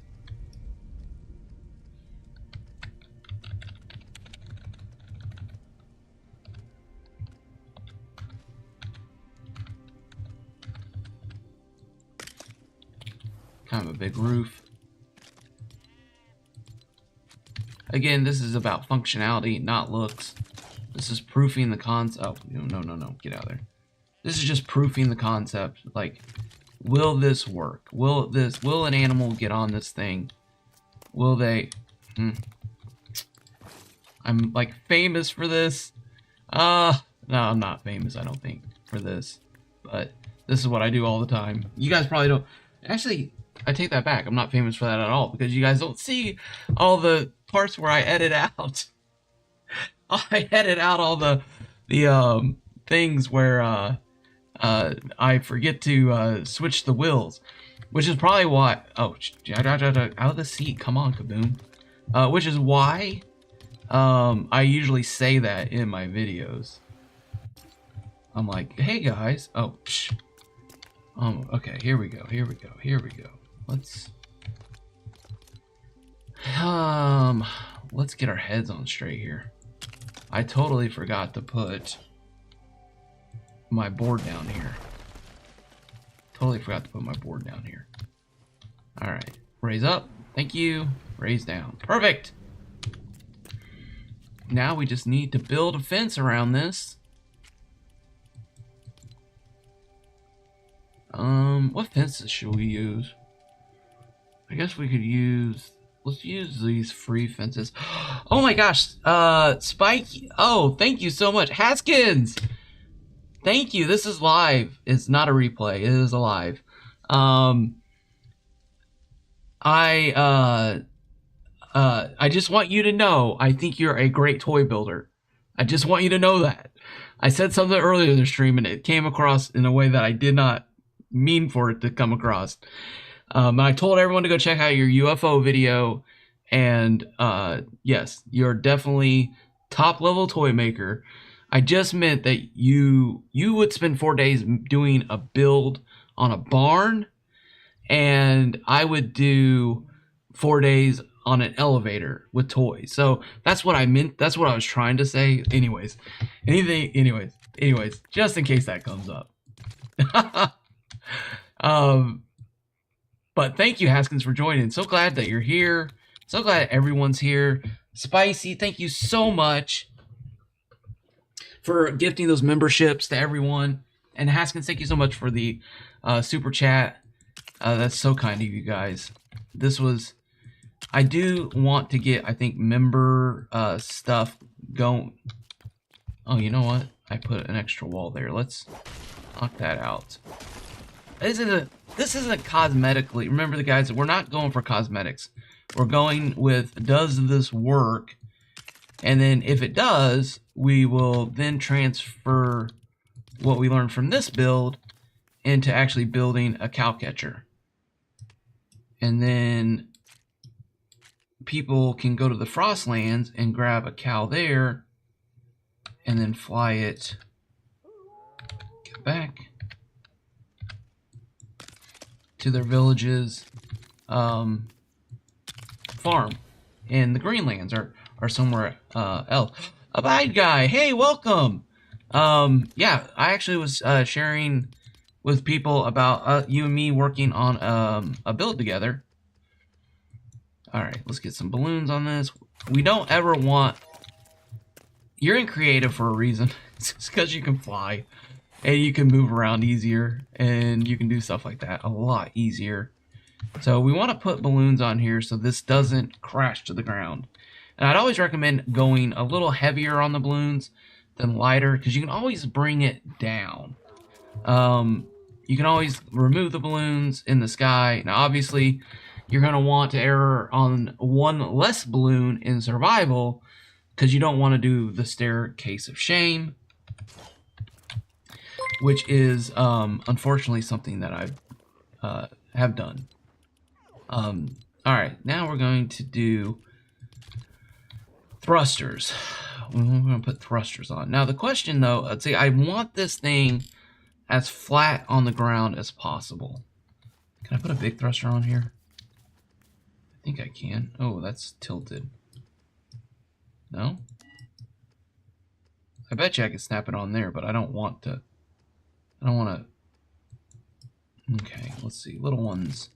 Kind of a big roof. Again, this is about functionality, not looks. This is proofing the concept. Oh, no, get out of there. This is just proofing the concept. Like, will this work? Will an animal get on this thing? Will they? I'm like famous for this. No, I'm not famous, I don't think, for this. But this is what I do all the time. You guys probably don't. Actually, I take that back. I'm not famous for that at all because you guys don't see all the parts where I edit out. I edit out all the things where I forget to switch the wheels, which is probably why. Oh, out of the seat! Come on, Kaboom. Which is why I usually say that in my videos. I'm like, hey guys. Oh, psh. Okay, here we go. Let's get our heads on straight here. I totally forgot to put my board down here. All right, raise up. Thank you. Raise down. Perfect. Now we just need to build a fence around this. What fences should we use? I guess we could use, let's use these free fences. Oh my gosh, Spike, oh, thank you so much. Haskins, thank you, this is live. It's not a replay, it is a live. I just want you to know, I think you're a great toy builder. I just want you to know that. I said something earlier in the stream, and it came across in a way that I did not mean for it to come across. I told everyone to go check out your UFO video, and yes, you're definitely top level toy maker. I just meant that you would spend 4 days doing a build on a barn, and I would do 4 days on an elevator with toys. So that's what I meant. That's what I was trying to say. Anyways, just in case that comes up. But thank you, Haskins, for joining. So glad that you're here. So glad everyone's here. Spicy, thank you so much for gifting those memberships to everyone. And Haskins, thank you so much for the super chat. That's so kind of you guys. This was... I do want to get, I think, member stuff going. Oh, you know what? I put an extra wall there. Let's knock that out. This isn't cosmetically. Remember, the guys, we're not going for cosmetics. We're going with, does this work? And then if it does, we will then transfer what we learned from this build into actually building a cow catcher. And then people can go to the Frostlands and grab a cow there and then fly it back to their village's farm. And the Greenlands are somewhere else. Abide guy, hey, welcome. Yeah, I actually was sharing with people about you and me working on a build together. All right, let's get some balloons on this. We don't ever want... You're in creative for a reason. It's because you can fly and you can move around easier and you can do stuff like that a lot easier. So we want to put balloons on here so this doesn't crash to the ground. And I'd always recommend going a little heavier on the balloons than lighter, because you can always bring it down. You can always remove the balloons in the sky. Now, obviously, you're going to want to err on one less balloon in survival, because you don't want to do the staircase of shame, which is unfortunately something that I have done. All right, now we're going to do thrusters. We're going to put thrusters on. Now the question though, let's see, I want this thing as flat on the ground as possible. Can I put a big thruster on here? I think I can. Oh, that's tilted. No? I bet you I could snap it on there, but I don't want to. I don't want to. Okay, let's see. Little ones.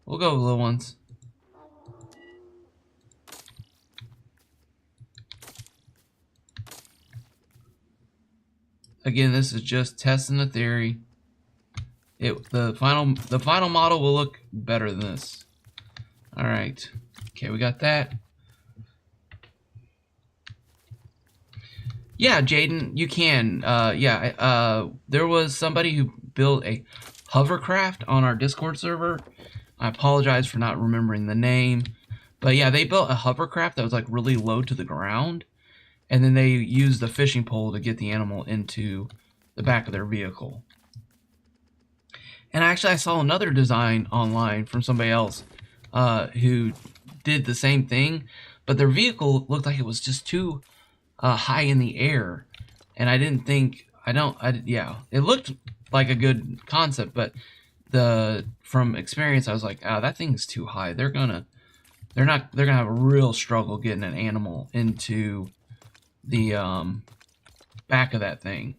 We'll go with little ones. Again, this is just testing the theory. The final model will look better than this. All right. Okay, we got that. Yeah, Jaden, you can. There was somebody who built a hovercraft on our Discord server. I apologize for not remembering the name. But yeah, they built a hovercraft that was like really low to the ground. And then they used the fishing pole to get the animal into the back of their vehicle. And actually, I saw another design online from somebody else who did the same thing. But their vehicle looked like it was just too high in the air. And I didn't think... it looked like a good concept. But from experience, I was like, oh, that thing's too high. They're gonna have a real struggle getting an animal into the back of that thing.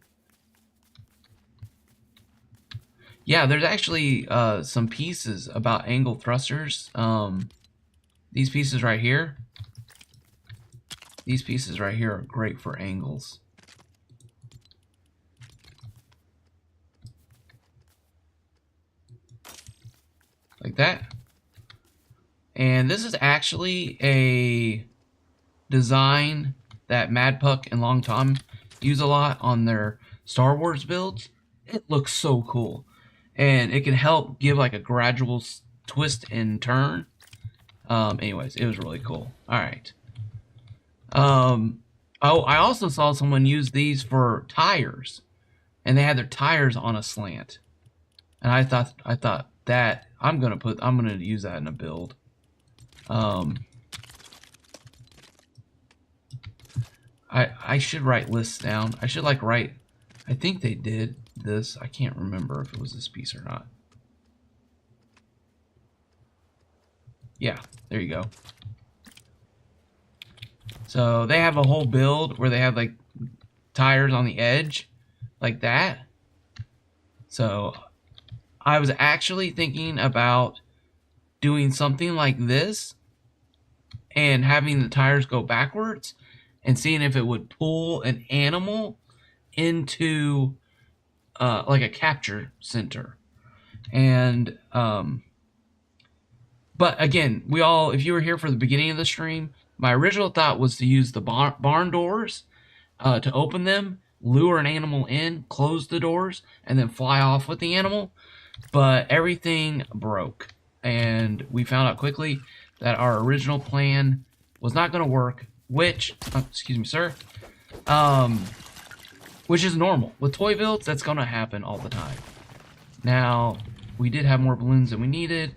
Yeah, there's actually some pieces about angle thrusters. These pieces right here. These pieces right here are great for angles. Like that. And this is actually a design that Mad Puck and Long Tom use a lot on their Star Wars builds. It looks so cool. And it can help give like a gradual twist and turn. Anyways, it was really cool. All right. Oh, I also saw someone use these for tires, and they had their tires on a slant. And I thought that I'm gonna use that in a build. I should write lists down. I should like write. I think they did this. I can't remember if it was this piece or not. Yeah, there you go. So they have a whole build where they have like tires on the edge, like that. So I was actually thinking about doing something like this and having the tires go backwards and seeing if it would pull an animal into like a capture center. And but again, if you were here for the beginning of the stream, my original thought was to use the barn doors to open them, lure an animal in, close the doors, and then fly off with the animal. But everything broke, and we found out quickly that our original plan was not going to work, which, excuse me, sir, which is normal. With toy builds, that's going to happen all the time. Now, we did have more balloons than we needed.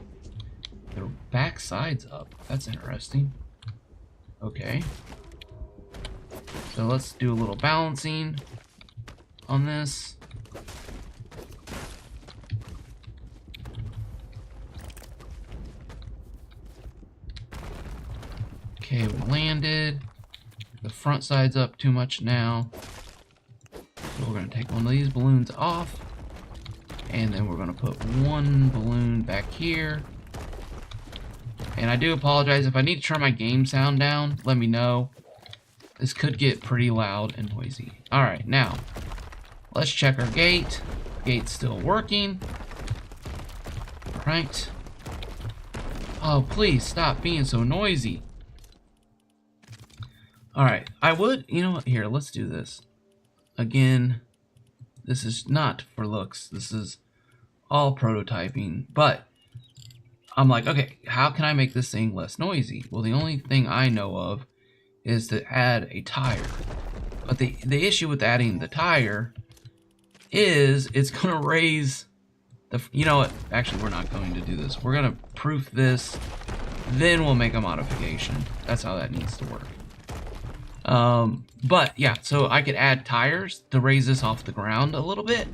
Their back side's up. That's interesting. Okay. So let's do a little balancing on this. Okay, we landed. The front side's up too much now. So we're going to take one of these balloons off. And then we're going to put one balloon back here. And I do apologize. If I need to turn my game sound down, let me know. This could get pretty loud and noisy. Alright, now, let's check our gate. Gate's still working. Alright. Oh, please stop being so noisy. Alright, you know what, here, let's do this. Again, this is not for looks. This is all prototyping, but I'm like, okay, how can I make this thing less noisy? Well, the only thing I know of is to add a tire. But the issue with adding the tire is it's going to raise the... You know what? Actually, we're not going to do this. We're going to proof this, then we'll make a modification. That's how that needs to work. But, yeah, so I could add tires to raise this off the ground a little bit.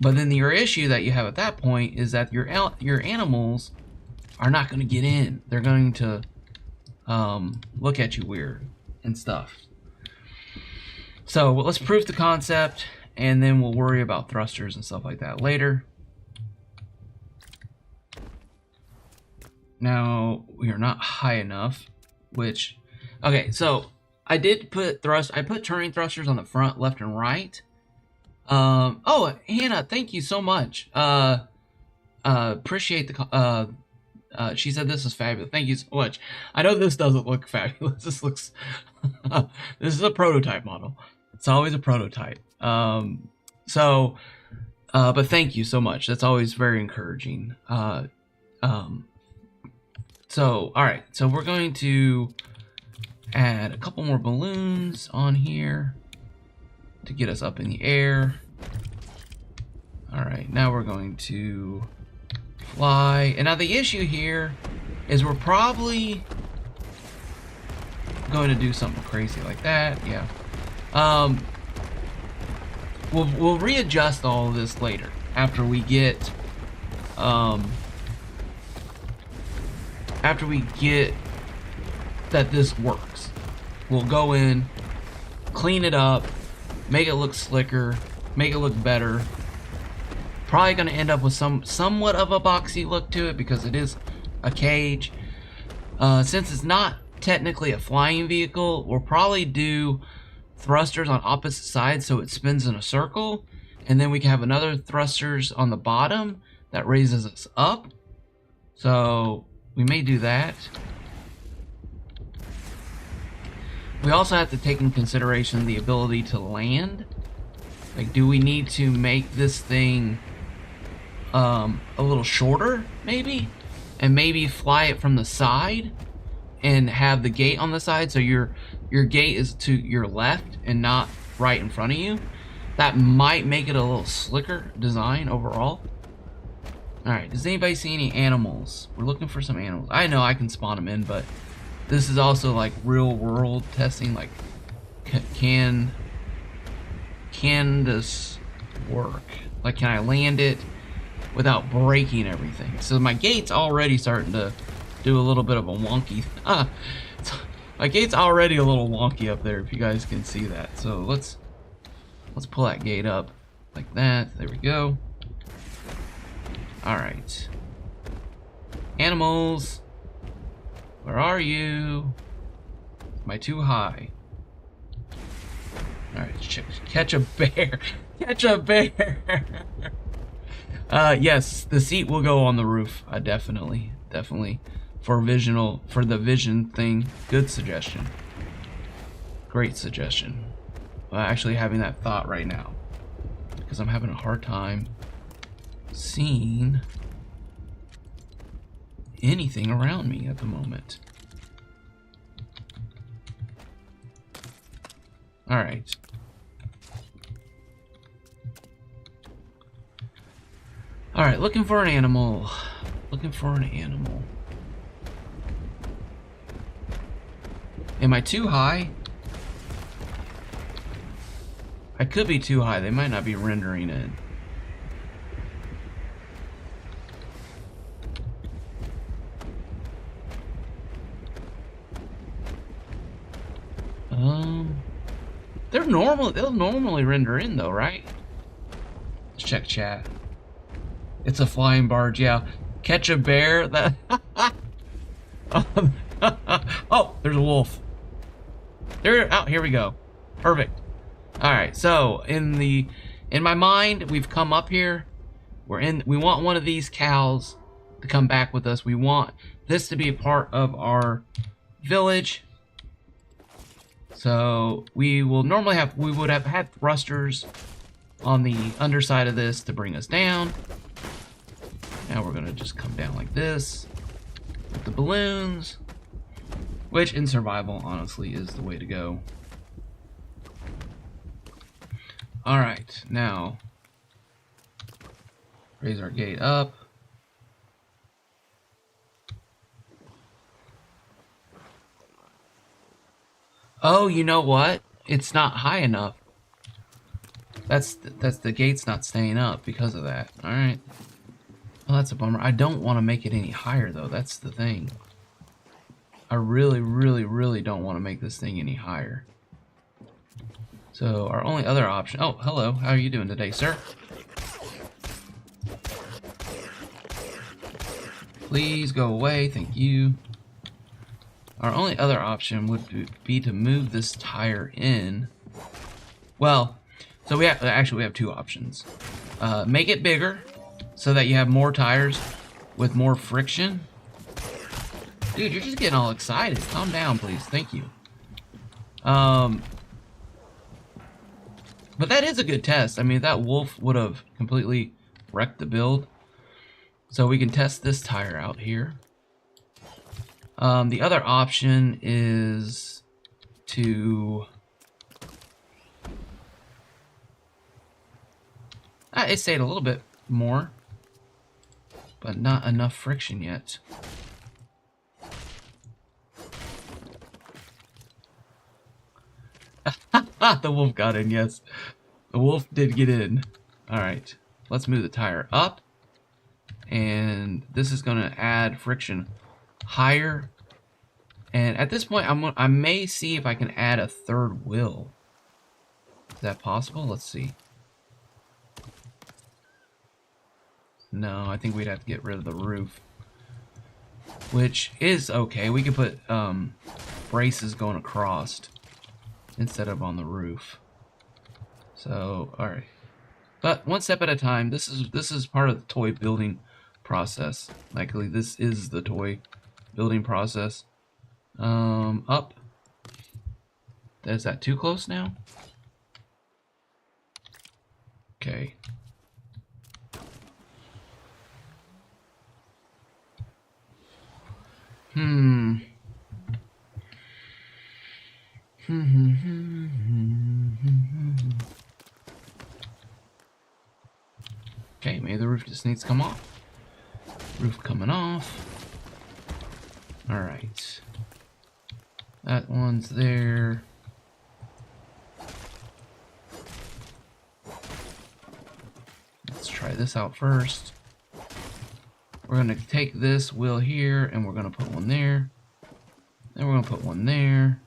But then your issue that you have at that point is that your animals are not going to get in. They're going to look at you weird and stuff. So let's proof the concept, and then we'll worry about thrusters and stuff like that later. Now we are not high enough, which, okay, so I did put I put turning thrusters on the front, left, and right. Oh, Hannah, thank you so much. Appreciate the, she said this is fabulous. Thank you so much. I know this doesn't look fabulous. This looks, this is a prototype model. It's always a prototype. But thank you so much. That's always very encouraging. So, all right. So we're going to add a couple more balloons on here to get us up in the air. All right, now we're going to fly. And now the issue here is we're probably going to do something crazy like that. Yeah. We'll readjust all of this later after we get that this works. We'll go in, clean it up, make it look slicker, make it look better. Probably going to end up with somewhat of a boxy look to it because it is a cage. Since it's not technically a flying vehicle, we'll probably do thrusters on opposite sides so it spins in a circle, and then we can have another thrusters on the bottom that raises us up. So we may do that. We also have to take into consideration the ability to land. Like, do we need to make this thing a little shorter, maybe? and maybe fly it from the side and have the gate on the side, so your gate is to your left and not right in front of you. That might make it a little slicker design overall. Alright, does anybody see any animals? We're looking for some animals. I know I can spawn them in, but this is also like real world testing. Like, can this work? Like, can I land it without breaking everything? So my gate's already starting to do a little bit of a wonky. My gate's already a little wonky up there, if you guys can see that. So let's pull that gate up like that. There we go. All right, animals, where are you? Am I too high? All right, catch a bear. Catch a bear. Yes, the seat will go on the roof. Definitely for the vision thing. Good suggestion. Great suggestion. Actually having that thought right now because I'm having a hard time seeing anything around me at the moment. All right. All right, looking for an animal. Looking for an animal. Am I too high? I could be too high. They might not be rendering it. They'll normally render in though, right? Let's check chat. It's a flying barge, yeah. Catch a bear. That oh, there's a wolf. Here we go. Perfect. Alright, so in my mind, we've come up here. We want one of these cows to come back with us. We want this to be a part of our village. So we would have had thrusters on the underside of this to bring us down. Now we're gonna just come down like this with the balloons, which in survival honestly is the way to go. All right, now raise our gate up. Oh, you know what? It's not high enough. That's the gate's not staying up because of that. All right. Well, that's a bummer. I don't want to make it any higher though. That's the thing. I really, really, really don't want to make this thing any higher. So our only other option. Oh, hello. How are you doing today, sir? Please go away. Thank you. Our only other option would be to move this tire in. Well, so we have two options. Make it bigger so that you have more tires with more friction. Dude, you're just getting all excited. Calm down, please. Thank you. But that is a good test. I mean, that wolf would have completely wrecked the build. So we can test this tire out here. The other option is to it stayed a little bit more, but not enough friction yet. The wolf got in, yes. The wolf did get in. Alright, let's move the tire up. And this is going to add friction higher. And at this point, I may see if I can add a third wheel. Is that possible? Let's see. No, I think we'd have to get rid of the roof. Which is okay. We could put braces going across instead of on the roof. So, alright. But one step at a time. This is part of the toy building process. Likely this is the toy building process. Up. Is that too close now? Okay. Hmm. Okay, maybe the roof just needs to come off. Roof coming off. Alright. That one's there. Let's try this out first. We're going to take this wheel here and we're going to put one there. Then we're going to put one there.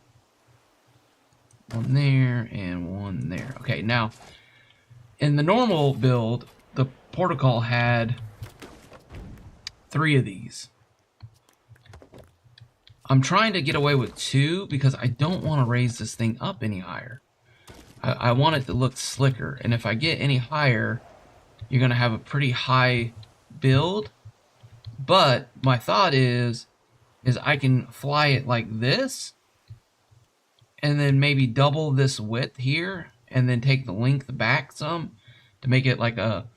One there and one there. Okay, now in the normal build, the protocol had 3 of these. I'm trying to get away with 2 because I don't want to raise this thing up any higher. I want it to look slicker, and if I get any higher, you're going to have a pretty high build. But my thought is I can fly it like this, and then maybe double this width here, and then take the length back some to make it like a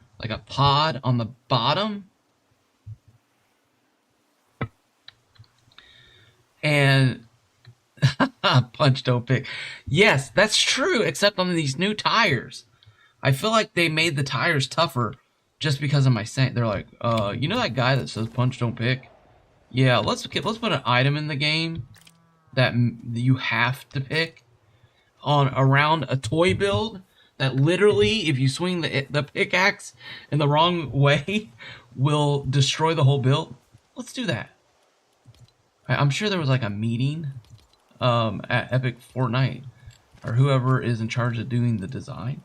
pod on the bottom. And punch don't pick. Yes, that's true, except on these new tires. I feel like they made the tires tougher just because of my saying. They're like, you know that guy that says punch don't pick? Yeah, let's put an item in the game that you have to pick on around a toy build that literally, if you swing the pickaxe in the wrong way, will destroy the whole build. Let's do that. I'm sure there was like a meeting at Epic Fortnite or whoever is in charge of doing the design.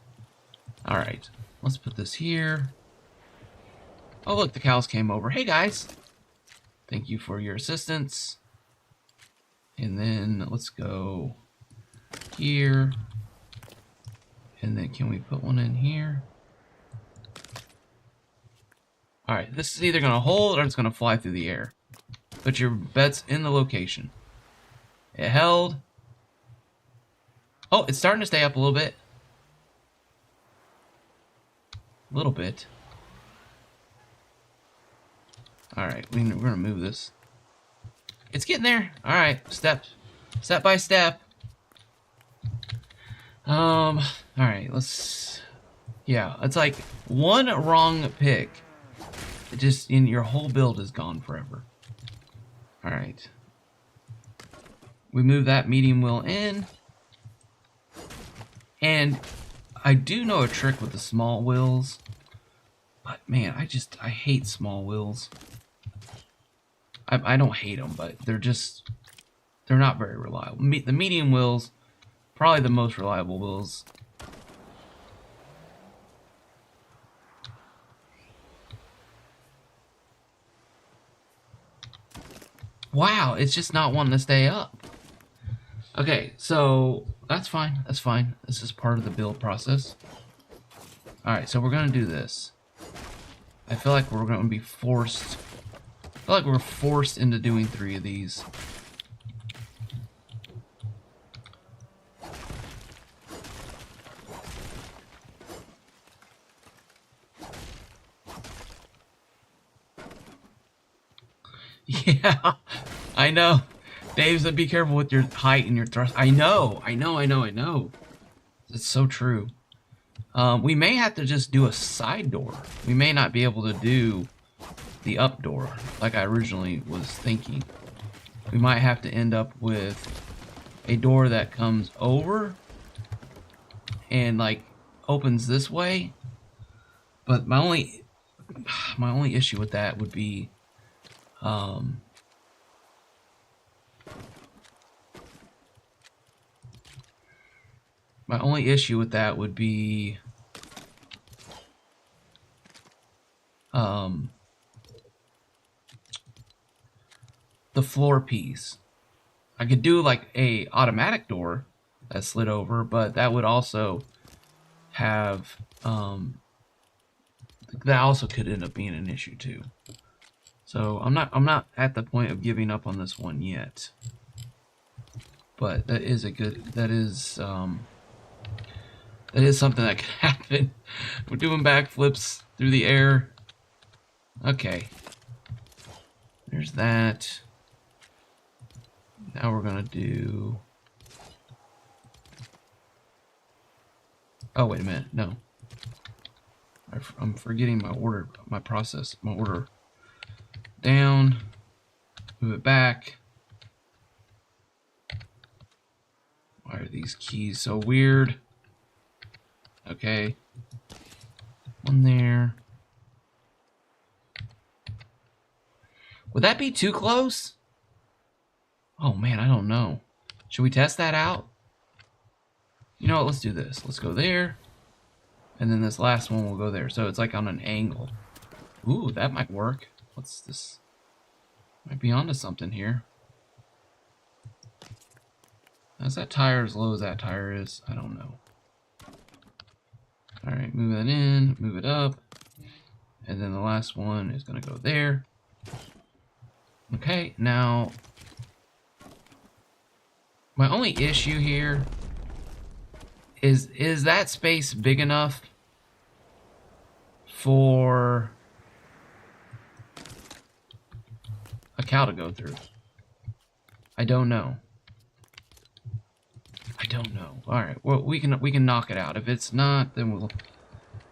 All right, let's put this here. Oh, look, the cows came over. Hey, guys. Thank you for your assistance. And then let's go here. And then can we put one in here? All right, this is either going to hold or it's going to fly through the air. Put your bets in the location. It held. Oh, it's starting to stay up a little bit. A little bit. Alright, we're going to move this. It's getting there. Alright, step by step. Alright, let's... Yeah, it's like one wrong pick. It just, your whole build is gone forever. Alright. We move that medium wheel in. And I do know a trick with the small wheels. But man, I hate small wheels. I don't hate them, but they're not very reliable. The medium wheels, probably the most reliable wheels. Wow, it's just not wanting to stay up. Okay, so that's fine. That's fine. This is part of the build process. Alright, so we're going to do this. I feel like we're going to be forced. I feel like we're forced into doing 3 of these. Yeah, I know. Dave said be careful with your height and your thrust. I know. It's so true. We may have to just do a side door. We may not be able to do the up door like I originally was thinking. We might have to end up with a door that comes over and like opens this way. But my only issue with that would be the floor piece. I could do like a automatic door that slid over, but that would also have that also could end up being an issue too. So I'm not at the point of giving up on this one yet. But that is something that could happen. We're doing backflips through the air. Okay. There's that. Now we're gonna do... Oh, wait a minute. No. I'm forgetting my order, my process, my order. Down. Move it back. Why are these keys so weird? Okay. One there. Would that be too close? Oh man, I don't know. Should we test that out? You know what, let's do this. Let's go there. And then this last one will go there. So it's like on an angle. Ooh, that might work. What's this? Might be onto something here. Is that tire as low as that tire is? I don't know. Alright, move that in, move it up. And then the last one is going to go there. Okay, now... my only issue here is that space big enough for a cow to go through? I don't know. I don't know. All right, well we can knock it out. If it's not, then we'll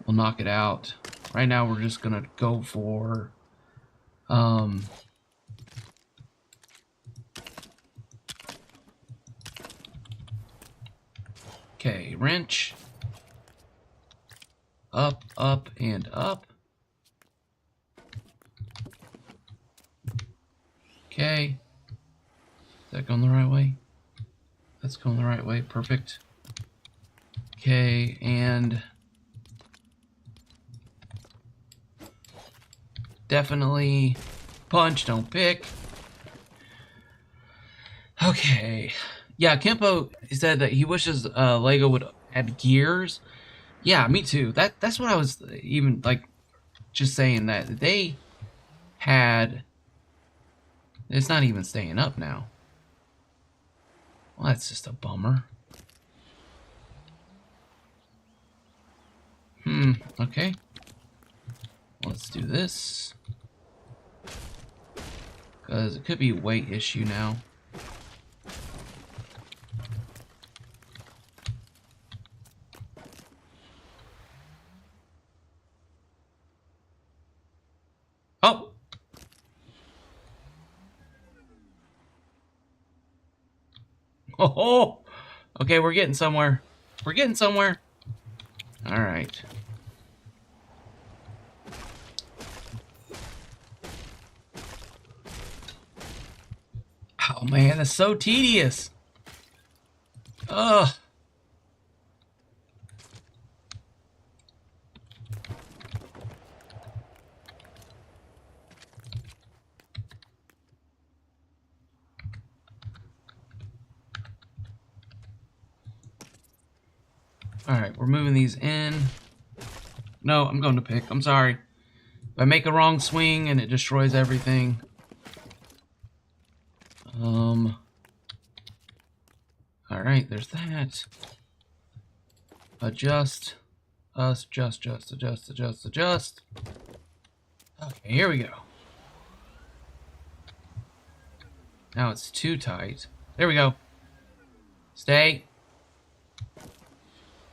knock it out. Right now we're just gonna go for okay, wrench. Up, up, and up. Okay. Is that going the right way? That's going the right way. Perfect. Okay, and definitely punch, don't pick. Okay. Yeah, Kempo said that he wishes Lego would add gears. Yeah, me too. That's what I was even like just saying, that they had... It's not even staying up now. Well, that's just a bummer. Okay. Let's do this. Because it could be a weight issue now. Oh! Oh! Okay, we're getting somewhere. We're getting somewhere. Alright. Oh man, that's so tedious. Ugh. Alright, we're moving these in. No, I'm going to pick. I'm sorry. If I make a wrong swing and it destroys everything. Alright, there's that. Adjust. Adjust. Okay, here we go. Now it's too tight. There we go. Stay.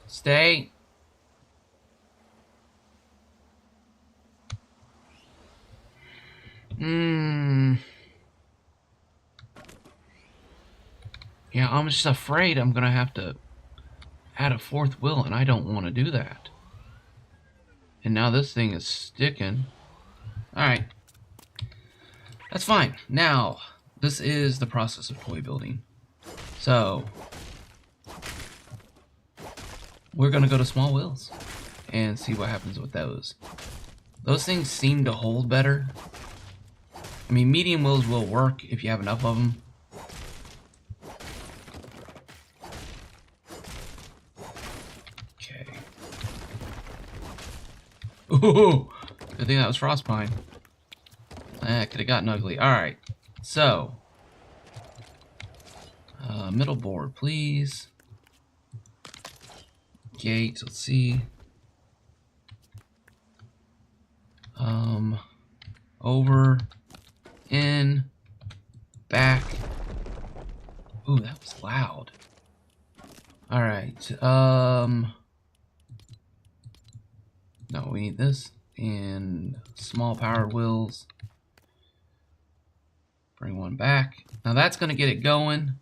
Stay. Yeah, I'm just afraid I'm gonna have to add a fourth wheel, and I don't want to do that. And now this thing is sticking. Alright. That's fine. Now, this is the process of toy building. So, we're gonna go to small wheels and see what happens with those. Those things seem to hold better. I mean, medium wheels will work if you have enough of them. Okay. Ooh, good thing that was Frostpine. That could have gotten ugly. Alright, so. Middle board, please. Gate, let's see. Over, in, back, Ooh, that was loud. All right. No, we need this and small powered wheels. Bring one back. Now that's going to get it going.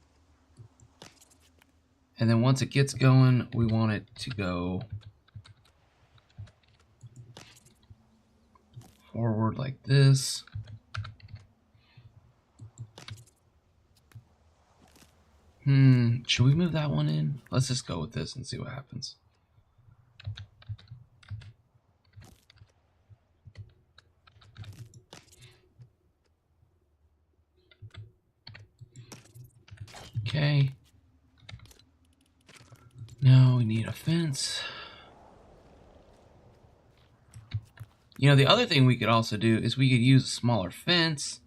And then once it gets going, we want it to go forward like this. Should we move that one in? Let's just go with this and see what happens. Okay. Now we need a fence. You know, the other thing we could also do is we could use a smaller fence.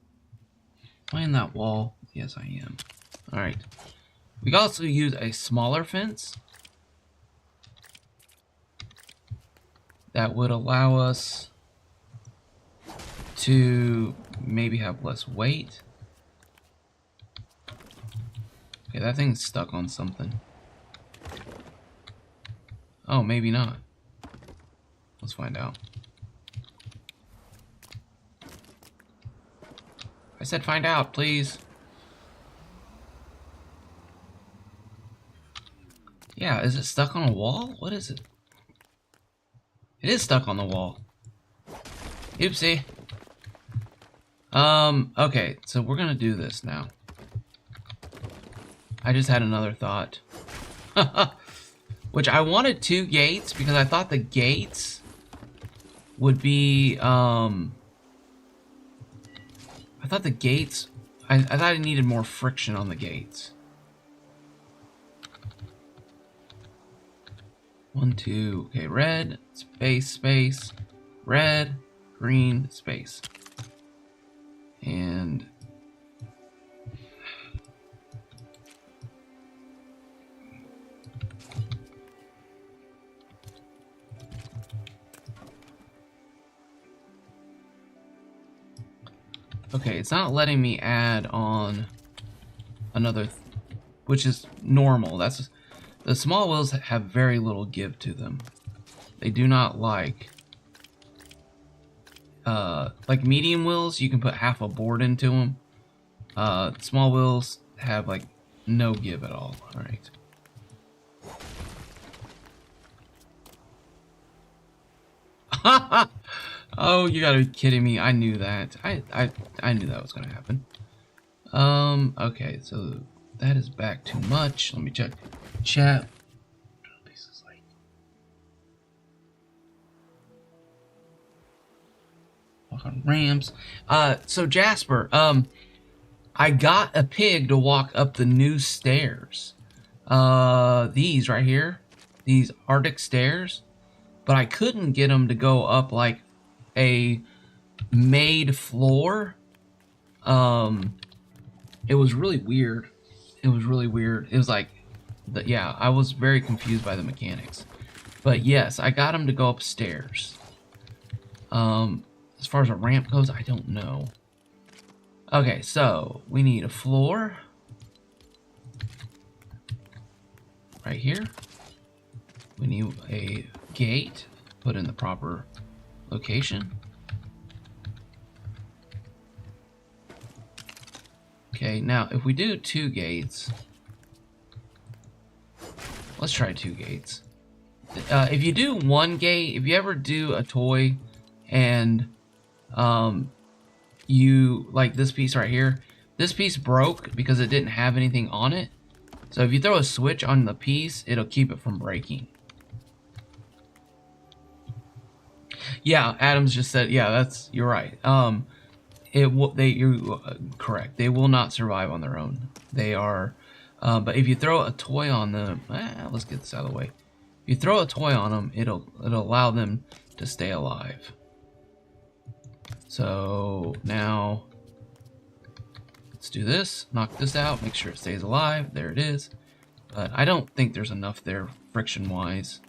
Am I in that wall? Yes, I am. All right. We could also use a smaller fence that would allow us to maybe have less weight. Okay, that thing's stuck on something. Oh, maybe not. Let's find out. I said find out, please. Yeah, is it stuck on a wall? What is it? It is stuck on the wall. Oopsie. Okay, so we're gonna do this now. I just had another thought. Which I wanted 2 gates because I thought the gates would be, I thought the gates, I thought I needed more friction on the gates. 1, 2, okay, red, space, space, red, green, space. And okay, it's not letting me add on another, which is normal. That's the small wheels have very little give to them. They do not like medium wheels. You can put half a board into them. Small wheels have like no give at all. All right. Oh, you gotta be kidding me. I knew that. I knew that was gonna happen. Okay, so that is back too much. Let me check chat. Walk on ramps. So Jasper, I got a pig to walk up the new stairs. These right here, these Arctic stairs, but I couldn't get him to go up like a made floor. It was really weird. It was really weird. It was like, yeah, I was very confused by the mechanics. But yes, I got him to go upstairs. As far as a ramp goes, I don't know. Okay, so we need a floor. Right here. We need a gate put in the proper location. Okay, now if we do 2 gates, let's try 2 gates. If you do 1 gate, if you ever do a toy and you like this piece right here, this piece broke because it didn't have anything on it. So if you throw a switch on the piece, it'll keep it from breaking. Yeah, Adams just said, yeah, you're right. You're correct. They will not survive on their own. They are, but if you throw a toy on them, let's get this out of the way. If you throw a toy on them, it'll allow them to stay alive. So now let's do this. Knock this out. Make sure it stays alive. There it is. But I don't think there's enough there friction-wise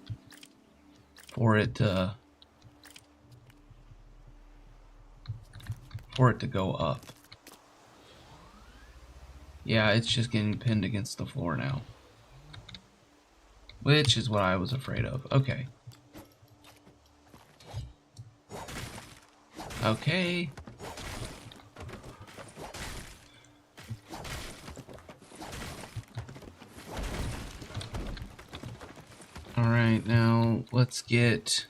for it to go up. Yeah, it's just getting pinned against the floor now. Which is what I was afraid of. Okay. Okay. Alright, now let's get...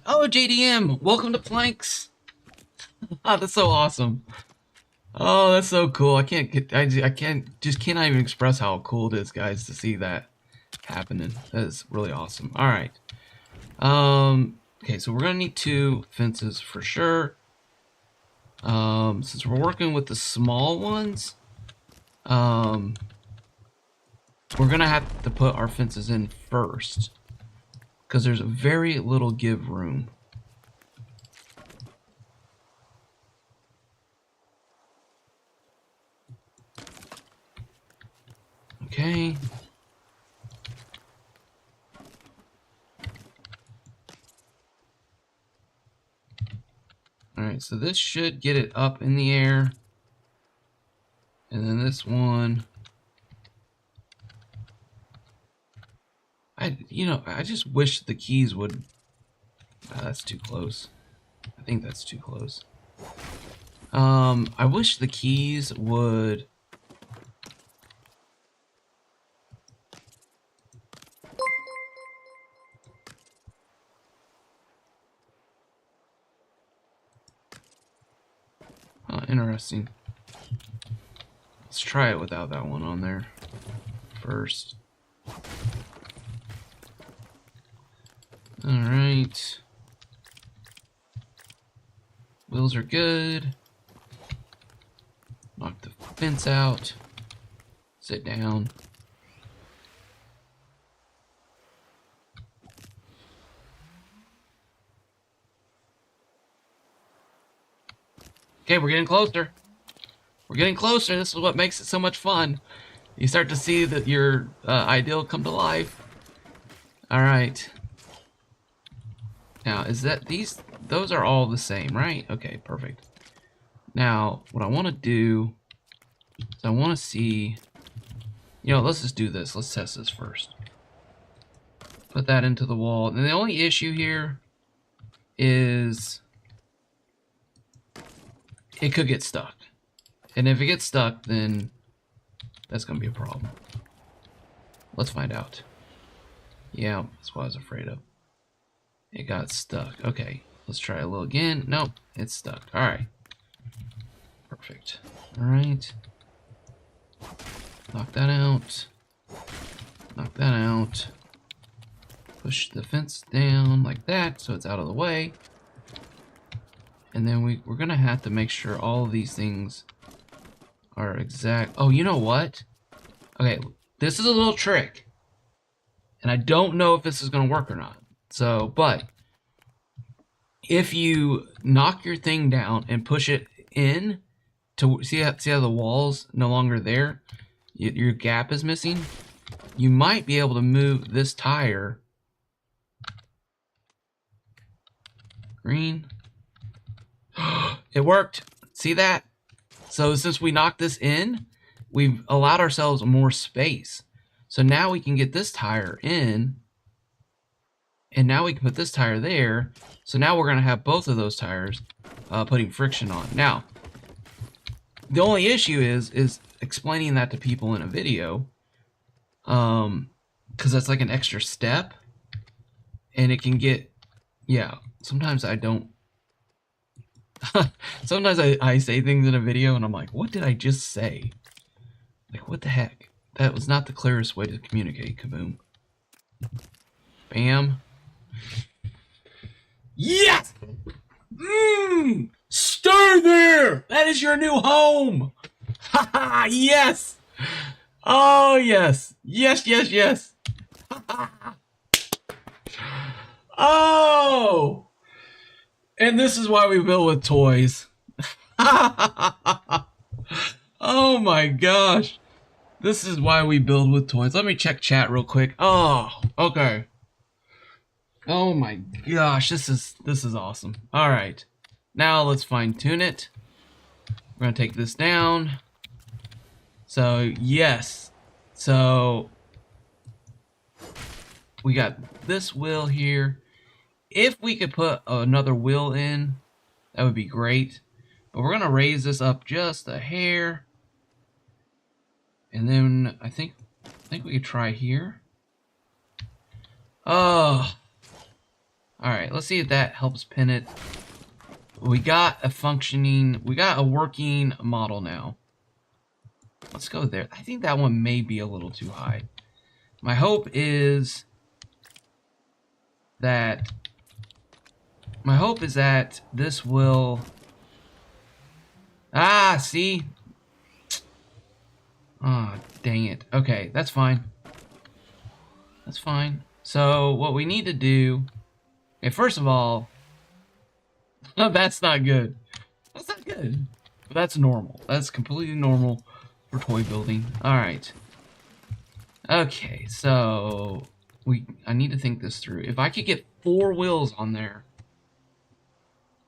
Oh, JDM! Welcome to Planks! Ah, that's so awesome. Oh, that's so cool. I can't cannot even express how cool it is, guys, to see that happening. That is really awesome. Alright. Okay, so we're gonna need 2 fences for sure. Since we're working with the small ones, we're gonna have to put our fences in first, because there's very little give room. Okay. Alright, so this should get it up in the air. And then this one... I just wish the keys would... that's too close. I think that's too close. I wish the keys would... interesting. Let's try it without that one on there first. Alright. Wheels are good. Knock the fence out. Sit down. Okay, we're getting closer. We're getting closer. This is what makes it so much fun. You start to see that your ideal come to life. All right. Now, is that those are all the same, right? Okay, perfect. Now, what I want to do is I want to see, let's just do this. Let's test this first. Put that into the wall. And the only issue here is it could get stuck. And if it gets stuck, then that's going to be a problem. Let's find out. Yeah, that's what I was afraid of. It got stuck. Okay, let's try a little again. Nope, it's stuck. All right. Perfect. All right. Knock that out. Knock that out. Push the fence down like that so it's out of the way. And then we're going to have to make sure all of these things are exact. Oh, you know what? Okay, this is a little trick. And I don't know if this is going to work or not. So, but if you knock your thing down and push it in to see how the wall's no longer there, your gap is missing, you might be able to move this tire. Green. It worked. See that? So since we knocked this in, we've allowed ourselves more space. So now we can get this tire in, and now we can put this tire there. So now we're going to have both of those tires putting friction on. Now, the only issue is explaining that to people in a video, because that's like an extra step, and it can get, yeah, sometimes I don't. Sometimes I say things in a video and I'm like, what did I just say? Like, what the heck? That was not the clearest way to communicate, Kaboom. Bam. Yes! Stay there! That is your new home! Haha, yes! Oh, yes. Yes, yes, yes. Oh! And this is why we build with toys. Oh my gosh. This is why we build with toys. Let me check chat real quick. Oh, okay. Oh my gosh, this is awesome. All right. Now let's fine tune it. We're going to take this down. So, yes. So, we got this wheel here. If we could put another wheel in, that would be great. But we're going to raise this up just a hair. And then I think we could try here. Oh. Alright, let's see if that helps pin it. We got a working model now. Let's go there. I think that one may be a little too high. My hope is that this will... Ah, see? Ah, oh, dang it. Okay, that's fine. That's fine. So, what we need to do... Okay, first of all... that's not good. That's not good. But that's normal. That's completely normal for toy building. Alright. Okay, so... I need to think this through. If I could get 4 wheels on there...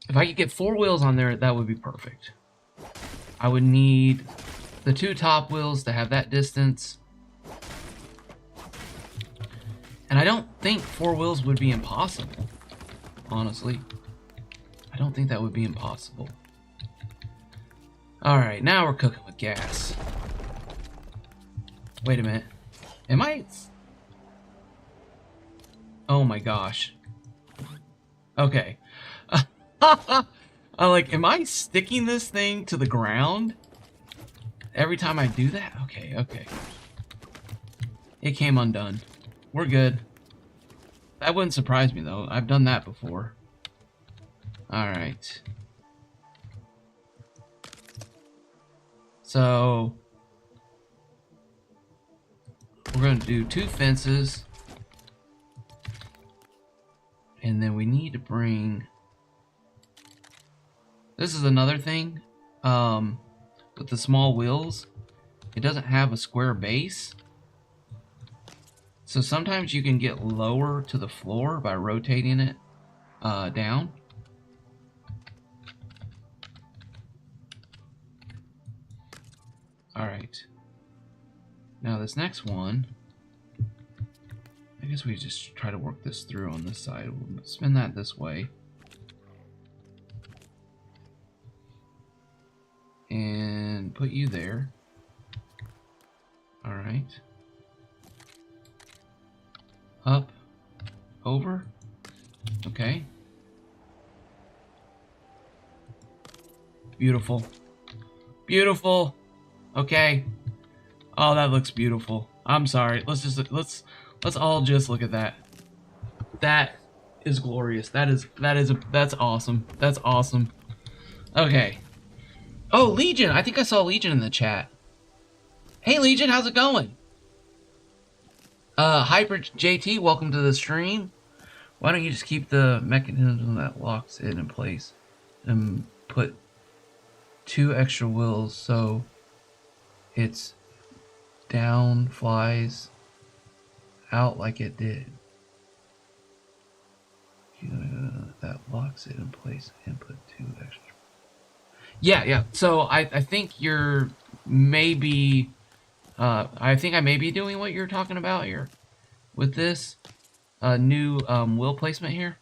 that would be perfect. I would need the 2 top wheels to have that distance. And I don't think 4 wheels would be impossible. Honestly. I don't think that would be impossible. Alright, now we're cooking with gas. Wait a minute. Am I... Oh my gosh. Okay. Am I sticking this thing to the ground every time I do that? Okay, okay. It came undone. We're good. That wouldn't surprise me, though. I've done that before. Alright. So... we're going to do 2 fences. And then we need to bring... This is another thing. With the small wheels, it doesn't have a square base. So sometimes you can get lower to the floor by rotating it down. Alright. Now this next one, I guess we just try to work this through on this side. We'll spin that this way. And put you there. Alright. Up. Over. Okay. Beautiful. Beautiful. Okay. Oh, that looks beautiful. I'm sorry. Let's all just look at that. That is glorious. That's awesome. That's awesome. Okay. Oh, Legion! I think I saw Legion in the chat. Hey, Legion, how's it going? Hyper JT, welcome to the stream. Why don't you just keep the mechanism that locks it in place and put 2 extra wheels so it's down flies out like it did. That locks it in place and put 2 extra. Yeah. So I think you're maybe... I think I may be doing what you're talking about here. With this new wheel placement here.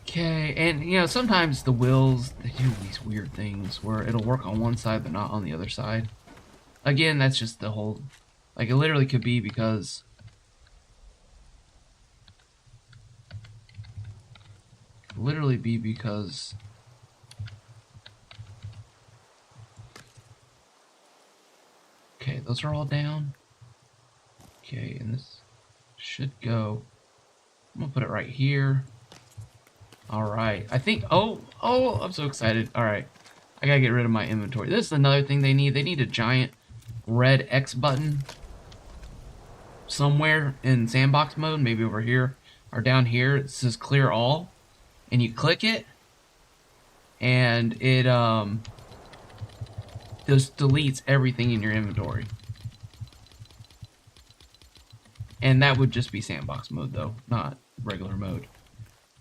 Okay, and you know, sometimes the wheels, they do these weird things where it'll work on one side but not on the other side. Again, that's just the whole... Like, it literally could be because... Okay, those are all down. Okay, and this should go... I'm gonna put it right here. Alright, I think... Oh, I'm so excited. Alright, I gotta get rid of my inventory. This is another thing they need. They need a giant red X button somewhere in sandbox mode, maybe over here or down here. It says clear all, and you click it, and it just deletes everything in your inventory. And that would just be sandbox mode, though, not regular mode.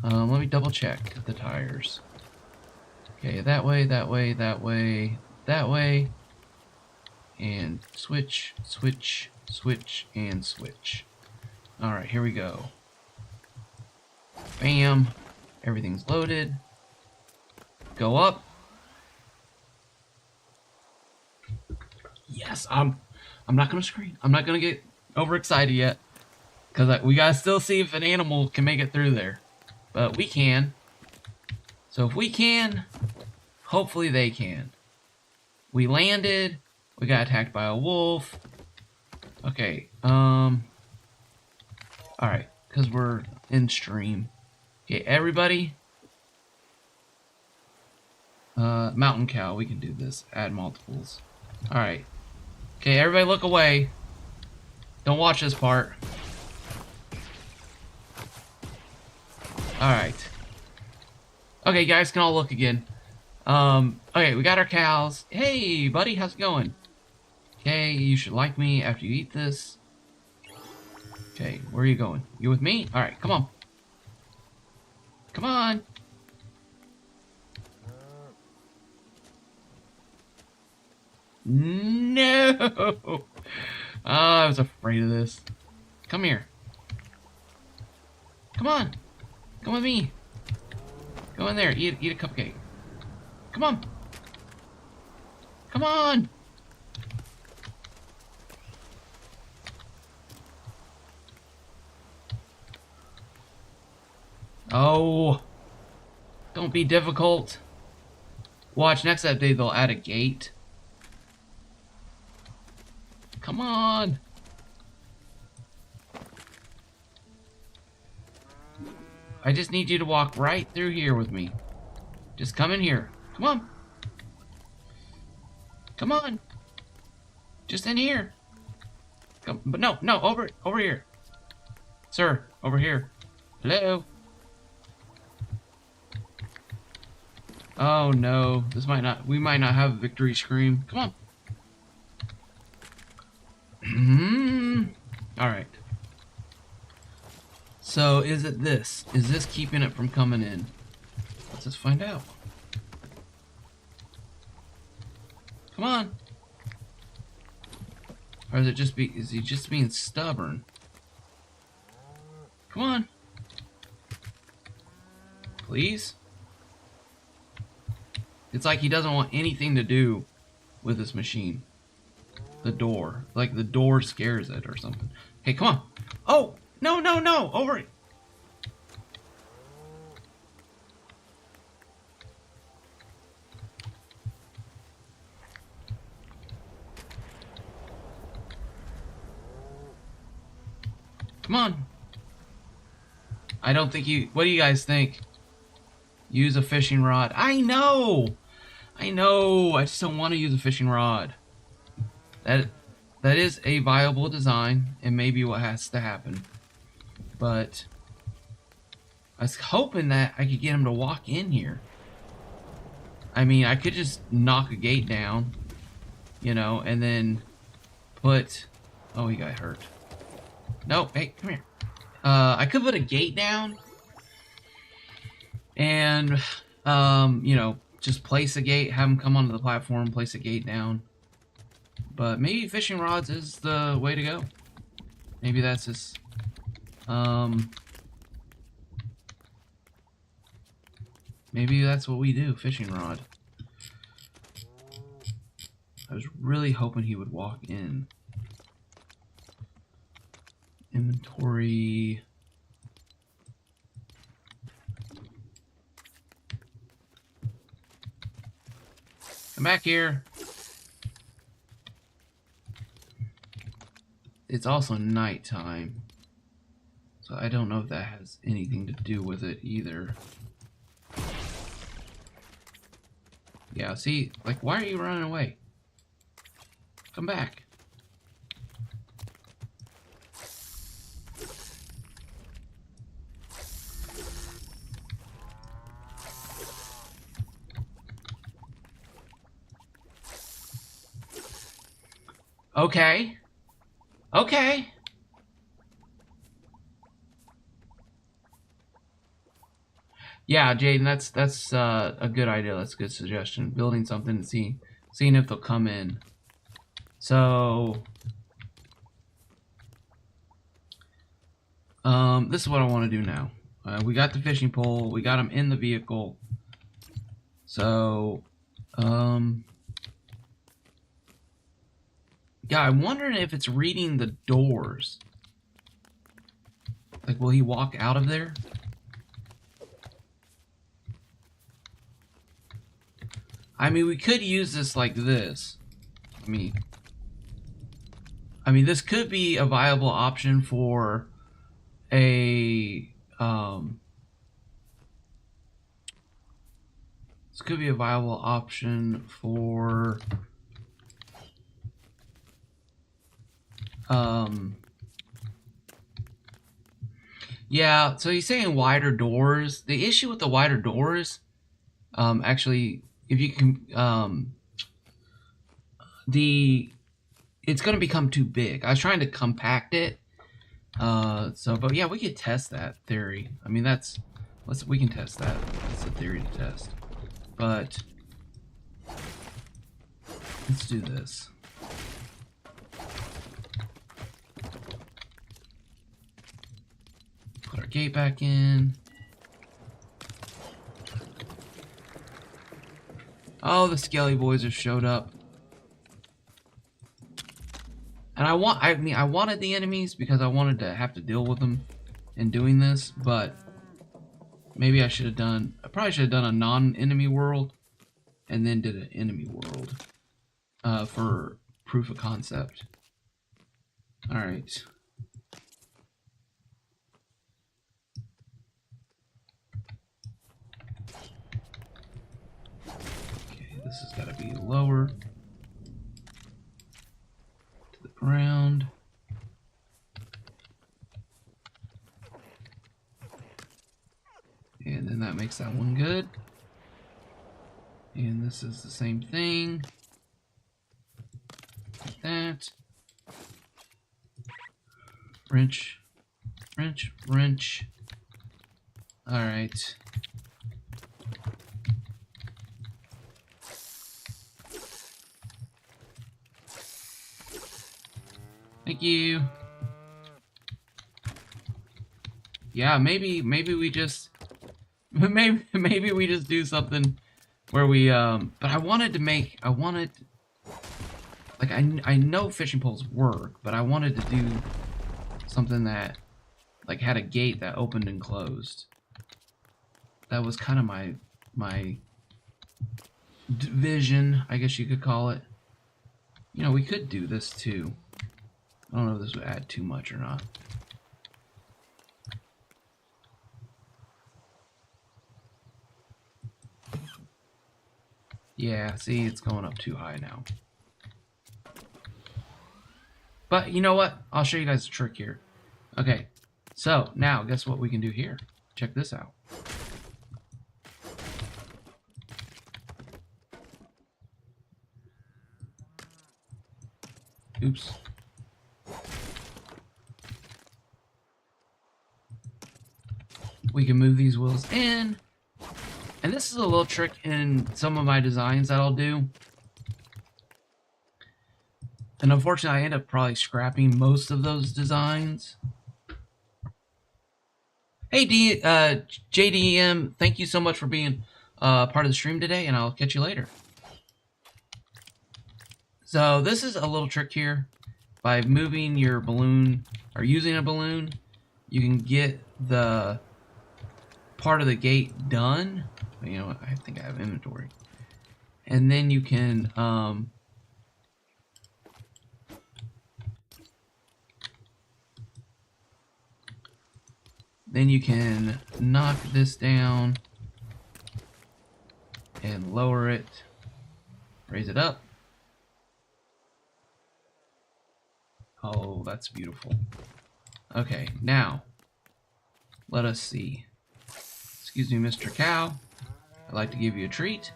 Let me double check the tires. Okay, that way, that way, that way, that way. And switch, switch, switch, and switch. Alright, here we go. Bam. Everything's loaded. Go up. Yes, I'm not gonna scream. I'm not gonna get overexcited yet. Because we gotta still see if an animal can make it through there. But we can. So if we can, hopefully they can. We landed. We got attacked by a wolf. Okay, alright, because we're in stream. Okay, everybody. Mountain cow, we can do this. Add multiples. Alright. Okay, everybody look away. Don't watch this part. Alright. Okay, you guys can all look again. Okay, we got our cows. Hey, buddy, how's it going? Okay, you should like me after you eat this. Okay, where are you going? You with me? Alright, come on. Come on. No! I was afraid of this. Come here. Come on. Come with me. Go in there. Eat a cupcake. Come on. Come on. Oh. Don't be difficult. Watch, next update they'll add a gate. Come on. I just need you to walk right through here with me. Just come in here. Come on. Come on. Just in here. Come, but no, over here. Sir, over here. Hello. Oh no, we might not have a victory scream. Come on. Alright. So, is it this? Is this keeping it from coming in? Let's just find out. Come on. Or is he just being stubborn? Come on. Please? It's like he doesn't want anything to do with this machine. The door. Like the door scares it or something. Hey, come on. Oh! No! Over it! Come on. I don't think what do you guys think? Use a fishing rod. I know! I just don't want to use a fishing rod. That is a viable design, and maybe what has to happen. But I was hoping that I could get him to walk in here. I mean, I could just knock a gate down, you know, and then put... Oh, he got hurt. No, hey, come here. I could put a gate down and, you know, just place a gate, have him come onto the platform, place a gate down. But maybe fishing rods is the way to go. Maybe that's just, maybe that's what we do, fishing rod. I was really hoping he would walk in. Inventory. Come back here. It's also nighttime, so I don't know if that has anything to do with it either. Yeah, see, like, why are you running away? Come back. Okay. Okay. Yeah, Jaden, that's a good idea. That's a good suggestion. Building something and seeing if they'll come in. So, this is what I want to do now. We got the fishing pole. We got them in the vehicle. So, yeah, I'm wondering if it's reading the doors. Like, will he walk out of there? I mean, we could use this like this. I mean, this could be a viable option for a, this could be a viable option for, yeah, so he's saying wider doors. The issue with the wider doors, actually, if you can, it's going to become too big. I was trying to compact it. But yeah, we could test that theory. I mean, we can test that. It's a theory to test. But let's do this. Put our gate back in. Oh, the Skelly boys have showed up. And I wanted the enemies because I wanted to have to deal with them in doing this, but maybe I probably should have done a non-enemy world and then did an enemy world for proof of concept. All right. Okay, this has got to be lower to the ground. And then that makes that one good. And this is the same thing. Like that. Wrench. Wrench. Wrench. Alright. Thank you. Yeah, maybe we just maybe we just do something where we but I wanted like I know fishing poles work, but I wanted to do something that like had a gate that opened and closed. That was kind of my vision, I guess you could call it. You know, we could do this too. I don't know if this would add too much or not. Yeah, see, it's going up too high now. But you know what? I'll show you guys a trick here. Okay, so now guess what we can do here? Check this out. Oops. We can move these wheels in. And this is a little trick in some of my designs that I'll do. And unfortunately, I end up probably scrapping most of those designs. Hey, JDM, thank you so much for being part of the stream today, and I'll catch you later. So this is a little trick here. By moving your balloon, or using a balloon, you can get the part of the gate done. You know what? I think I have inventory. And then you can knock this down and lower it, raise it up. Oh, that's beautiful. Okay, now let us see. Excuse me, Mr. Cow. I'd like to give you a treat.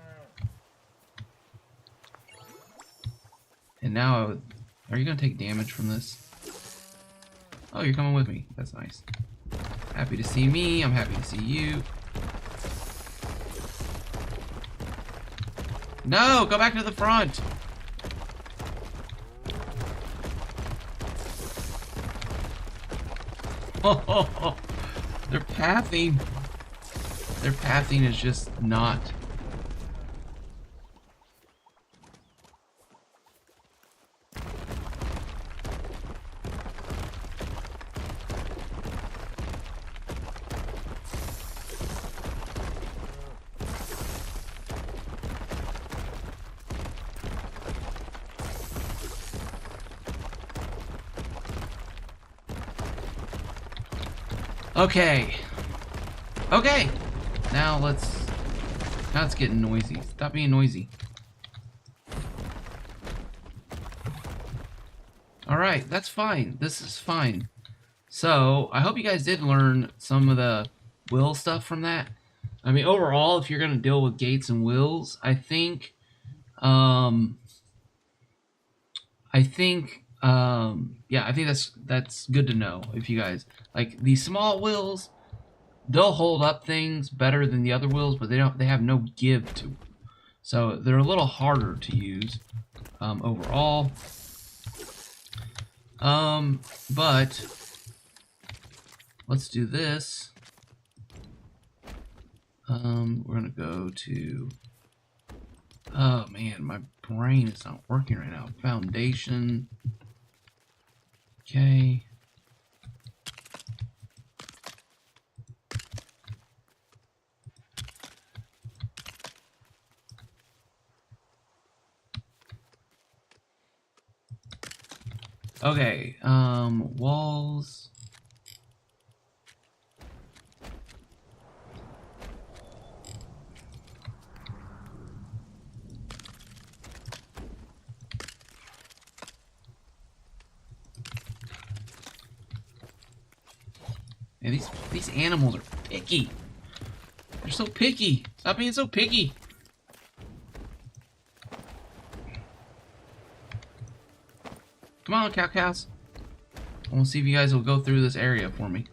And now, are you going to take damage from this? Oh, you're coming with me. That's nice. Happy to see me. I'm happy to see you. No, go back to the front. Oh, their pathing. Their pathing is just not. Okay. Okay. Now it's getting noisy. Stop being noisy. Alright, that's fine. This is fine. So, I hope you guys did learn some of the will stuff from that. I mean, overall, if you're going to deal with gates and wills, I think yeah, I think that's good to know. If you guys like these small wills, they'll hold up things better than the other wills, but they have no give to them. So they're a little harder to use overall. But let's do this. We're gonna go to, oh man, my brain is not working right now. Foundation. Okay. Okay, walls. Man, these animals are picky. They're so picky. Stop being so picky. Come on, cows. I want to see if you guys will go through this area for me.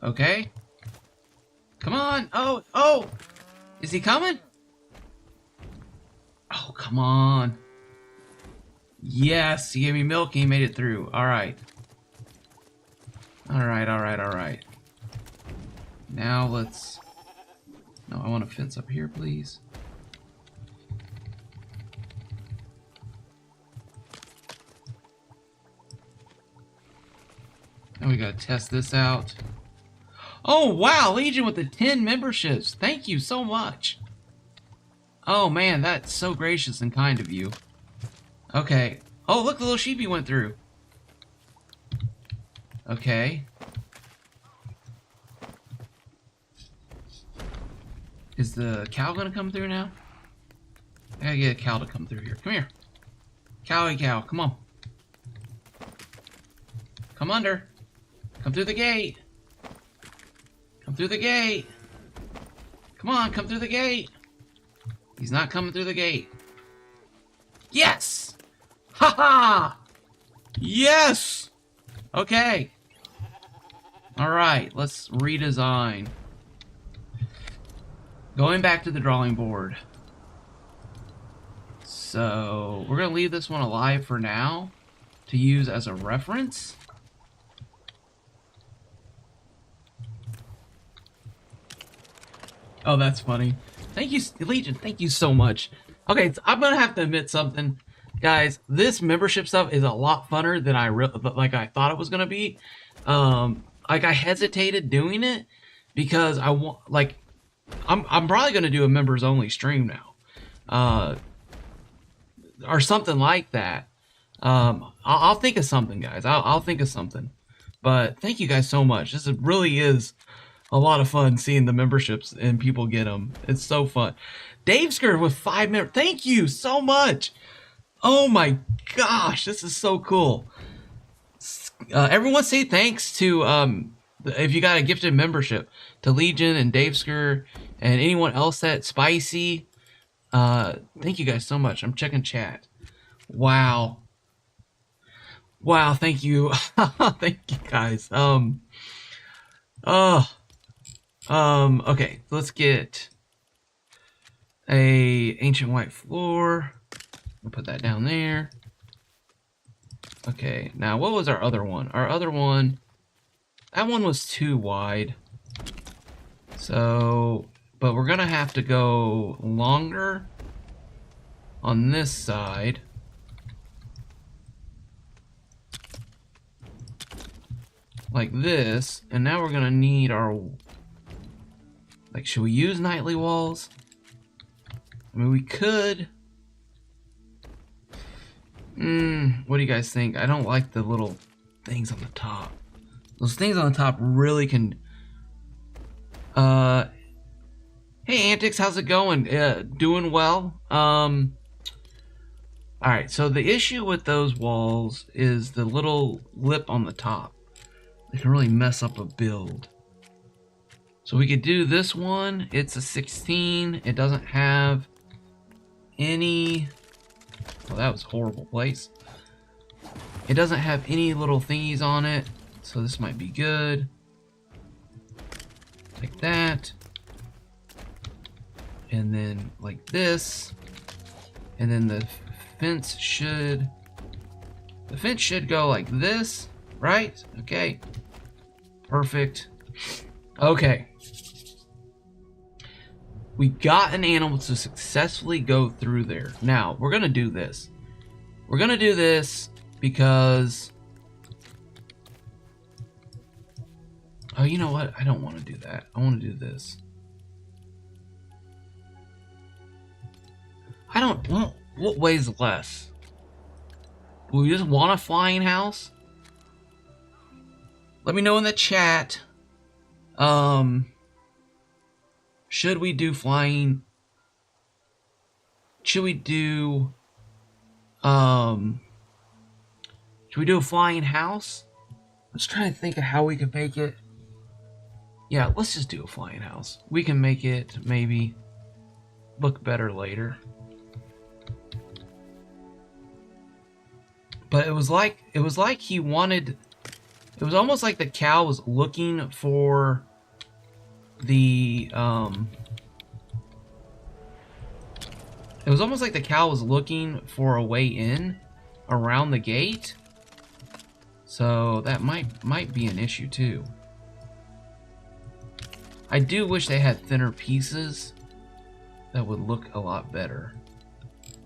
Okay. Come on. Oh. Is he coming? Oh, come on. Yes, he gave me milk and he made it through. All right. All right. Now let's... No, I want a fence up here, please. Now we gotta test this out. Oh, wow, Legion with the 10 memberships. Thank you so much. Oh, man, that's so gracious and kind of you. Okay. Oh, look, the little sheepy went through. Okay. Is the cow gonna come through now? I gotta get a cow to come through here. Come here. Cowy cow, come on. Come under. Come through the gate. Come through the gate. Come on, come through the gate. He's not coming through the gate. Yes! Ha-ha! Yes! Okay. Alright, let's redesign. Going back to the drawing board. So, we're going to leave this one alive for now to use as a reference. Oh, that's funny. Thank you, Legion. Thank you so much. Okay, so I'm gonna have to admit something, guys. This membership stuff is a lot funner than I thought it was gonna be. Like I hesitated doing it because I want I'm probably gonna do a members only stream now, or something like that. I'll think of something, guys. I'll think of something. But thank you guys so much. This really is a lot of fun seeing the memberships and people get them. It's so fun. Dave Skirt with 5 members. Thank you so much. Oh my gosh, this is so cool. Everyone say thanks to if you got a gifted membership to Legion and Davesker and anyone else that Spicy, thank you guys so much. I'm checking chat. Wow. Wow, thank you. Thank you guys. Okay, let's get a ancient white floor. We'll put that down there. Okay, now what was our other one? Our other one, that one was too wide. So, but we're gonna have to go longer on this side. Like this, and now we're gonna need our, like, should we use nightly walls? I mean, we could. What do you guys think? I don't like the little things on the top. Those things on the top really can. Hey Antics, how's it going? Doing well. Alright, so the issue with those walls is the little lip on the top. They can really mess up a build. So we could do this one. It's a 16. It doesn't have any. Well, that was a horrible place. It doesn't have any little thingies on it, so this might be good. Like that. And then like this. And then the fence should go like this, right? Okay. Perfect. Okay. We got an animal to successfully go through there. Now, we're gonna do this. We're gonna do this because... Oh, you know what? I don't want to do that. I want to do this. I don't... What weighs less? Do we just want a flying house? Let me know in the chat. Should we do flying? Should we do a flying house? Let's try to think of how we can make it. Yeah, let's just do a flying house. We can make it maybe look better later. But it was like he wanted. It was almost like the cow was looking for the it was almost like the cow was looking for a way in around the gate. So that might be an issue too. I do wish they had thinner pieces. That would look a lot better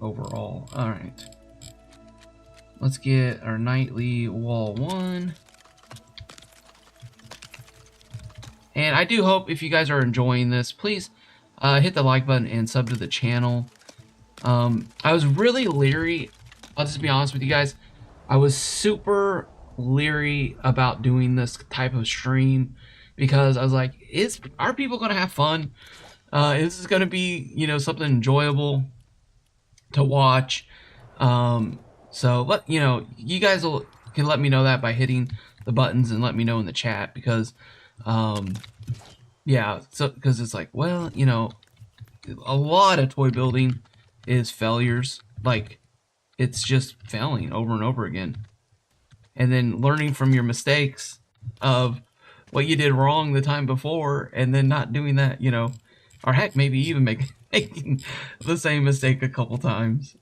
overall. All right. Let's get our nightly wall 1. And I do hope if you guys are enjoying this, please hit the like button and sub to the channel. I was really leery. I'll just be honest with you guys. I was super leery about doing this type of stream because I was like, are people going to have fun? Is this going to be, something enjoyable to watch? So you guys can let me know that by hitting the buttons and let me know in the chat because, yeah, so because it's like, well, a lot of toy building is failures. Like, it's just failing over and over again, and then learning from your mistakes of what you did wrong the time before, and then not doing that, or heck, maybe even making the same mistake a couple times.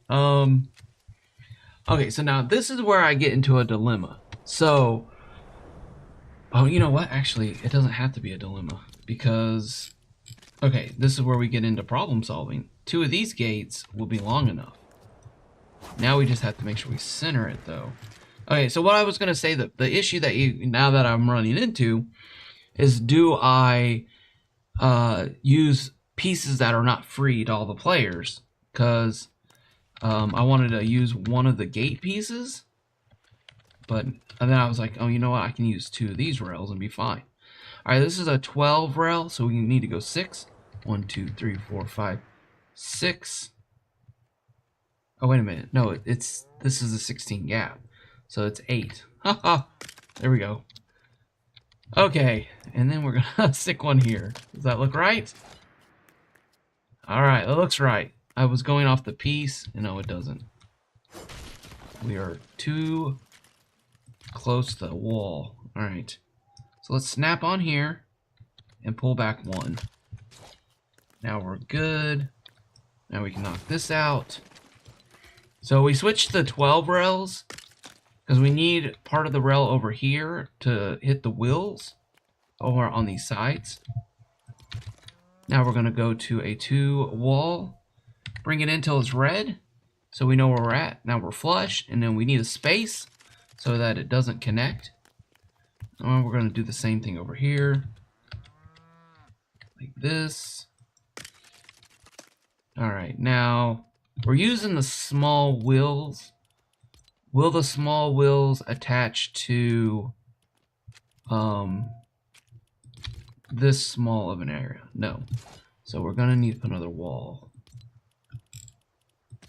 Okay, so now this is where I get into a dilemma. So, oh, you know what? Actually, it doesn't have to be a dilemma because, okay, this is where we get into problem solving. 2 of these gates will be long enough. Now we just have to make sure we center it, though. Okay, so what I was going to say, the issue that now that I'm running into is, do I use pieces that are not free to all the players? Because I wanted to use one of the gate pieces, and then I was like, oh, you know what? I can use 2 of these rails and be fine. All right, this is a 12 rail, so we need to go 6. 1, 2, 3, 4, 5, 6. Oh, wait a minute. No, this is a 16 gap, so it's 8. Haha. There we go. Okay, and then we're gonna stick one here. Does that look right? All right, that looks right. I was going off the piece, and no, it doesn't. We are too close to the wall. All right, so let's snap on here and pull back one. Now we're good. Now we can knock this out. So we switched to 12 rails because we need part of the rail over here to hit the wheels over on these sides. Now we're going to go to a 2 wall, bring it in till it's red so we know where we're at. Now we're flush, and then we need a space so that it doesn't connect. And we're going to do the same thing over here, like this. All right, now we're using the small wheels. Will the small wheels attach to this small of an area? No. So we're gonna need to put another wall.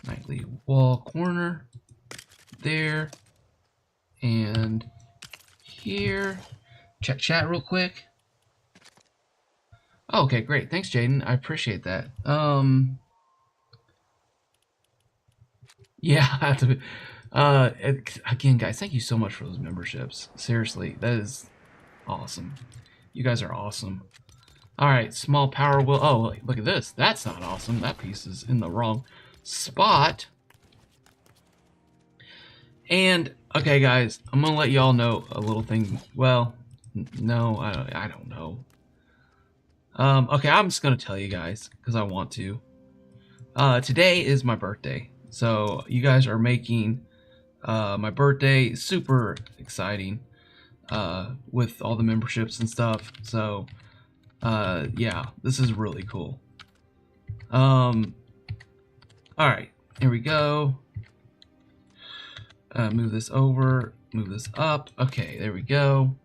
Nightly wall corner there and here. Check chat real quick. Oh, okay, great. Thanks, Jaden. I appreciate that. Yeah, I have to. Again, guys, thank you so much for those memberships. Seriously, that is awesome. You guys are awesome. All right, small power wheel. Oh, look at this. That's not awesome. That piece is in the wrong spot. And okay, guys, I'm gonna let y'all know a little thing. Well, no, I don't know. Okay, I'm just gonna tell you guys because I want to. Today is my birthday, so you guys are making my birthday super exciting with all the memberships and stuff. So yeah, this is really cool. All right, here we go. Move this over, move this up. Okay, there we go.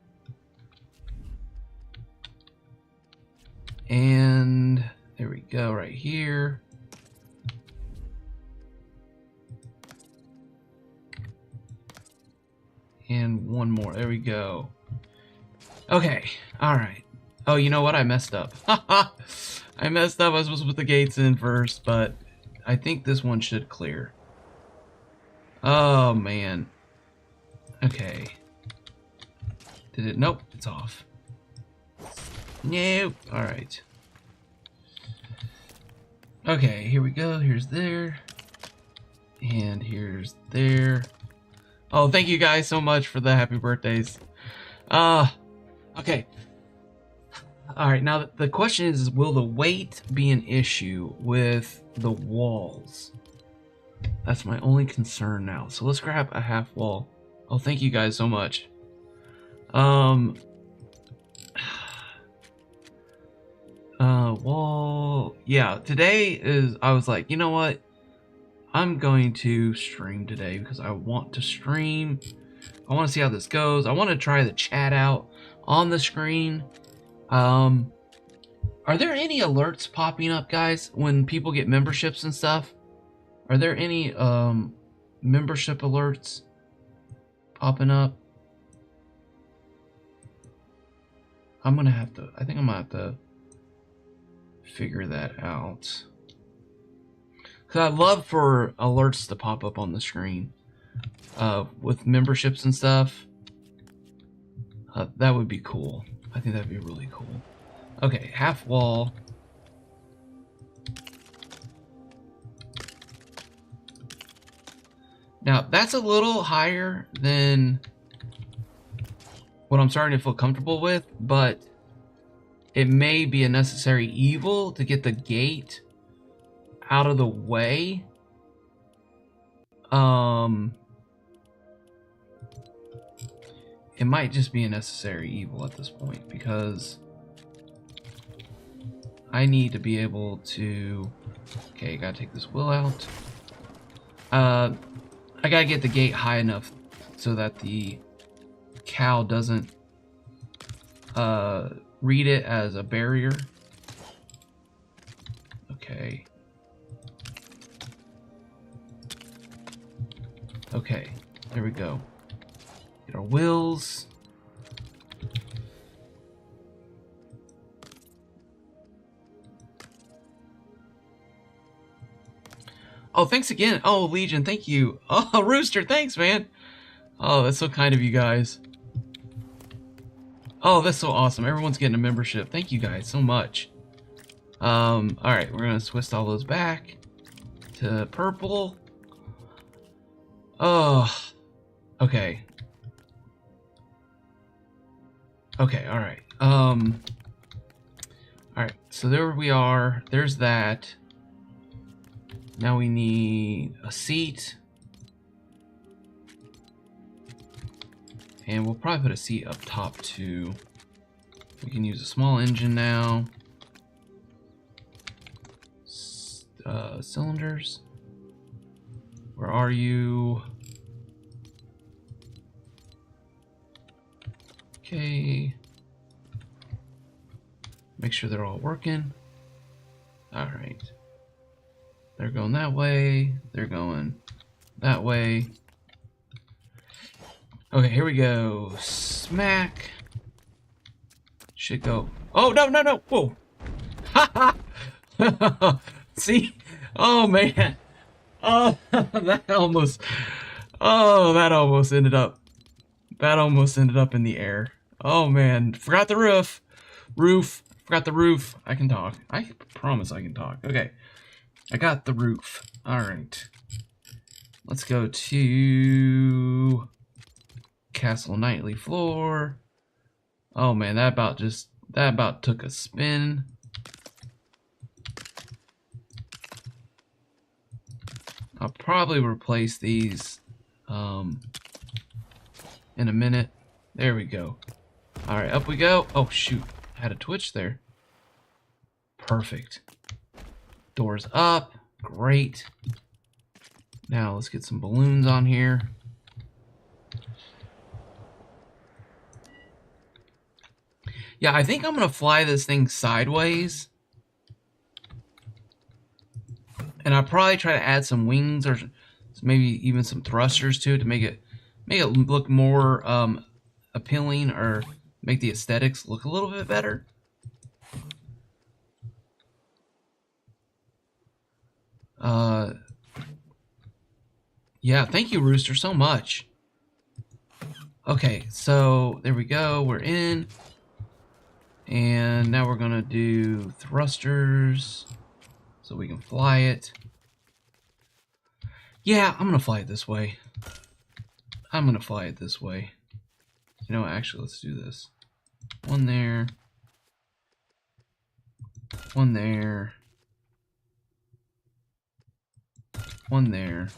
And there we go right here. And one more, there we go. Okay, all right. Oh, you know what? I messed up. I messed up. I was supposed to put the gates in first, but I think this one should clear. Oh, man. Okay. Did it? Nope, it's off. Nope. All right. Okay, here we go. Here's there. And here's there. Oh, thank you guys so much for the happy birthdays. Okay. All right, now the question is, will the weight be an issue with the walls? That's my only concern now. So let's grab a half wall. Oh, thank you guys so much. Wall. Yeah, today is, I was like, you know what? I'm going to stream today because I want to stream. I want to see how this goes. I want to try the chat out on the screen. Are there any alerts popping up, guys, when people get memberships and stuff? Are there any membership alerts popping up? I'm gonna have to, I think I'm gonna have to figure that out. Cause I'd love for alerts to pop up on the screen with memberships and stuff. That would be cool. I think that'd be really cool. Okay, half wall. Now, that's a little higher than what I'm starting to feel comfortable with, but it may be a necessary evil to get the gate out of the way. It might just be a necessary evil at this point because I need to be able to... Okay, gotta take this wheel out. I gotta get the gate high enough so that the cow doesn't read it as a barrier. Okay. Okay, there we go. Get our wheels. Oh, thanks again. Oh, Legion, thank you. Oh, Rooster, thanks, man. Oh, that's so kind of you guys. Oh, that's so awesome. Everyone's getting a membership. Thank you guys so much. Alright, we're gonna twist all those back to purple. Oh, okay. Okay, alright. Alright, so there we are. There's that. Now we need a seat. And we'll probably put a seat up top too. We can use a small engine now. Cylinders. Where are you? Okay. Make sure they're all working. Alright. They're going that way. They're going that way. Okay, here we go. Smack. Should go. Oh, no, no, no. Whoa. Ha ha. See? Oh, man. Oh, that almost. Oh, that almost ended up. That almost ended up in the air. Oh, man. Forgot the roof. Forgot the roof. I can talk. I promise I can talk. Okay. I got the roof. Alright. Let's go to Castle Nightly Floor. Oh man, that about took a spin. I'll probably replace these in a minute. There we go. Alright, up we go. Oh shoot, had a twitch there. Perfect. Doors up. Great. Now let's get some balloons on here. Yeah, I think I'm gonna fly this thing sideways. And I'll probably try to add some wings or maybe even some thrusters to it to make it look more appealing or make the aesthetics look a little bit better. Yeah, thank you, Rooster, so much. Okay, so there we go. We're in. And now we're gonna do thrusters so we can fly it. Yeah, I'm gonna fly it this way. I'm gonna fly it this way. You know, actually, let's do this. One there. One there. One there.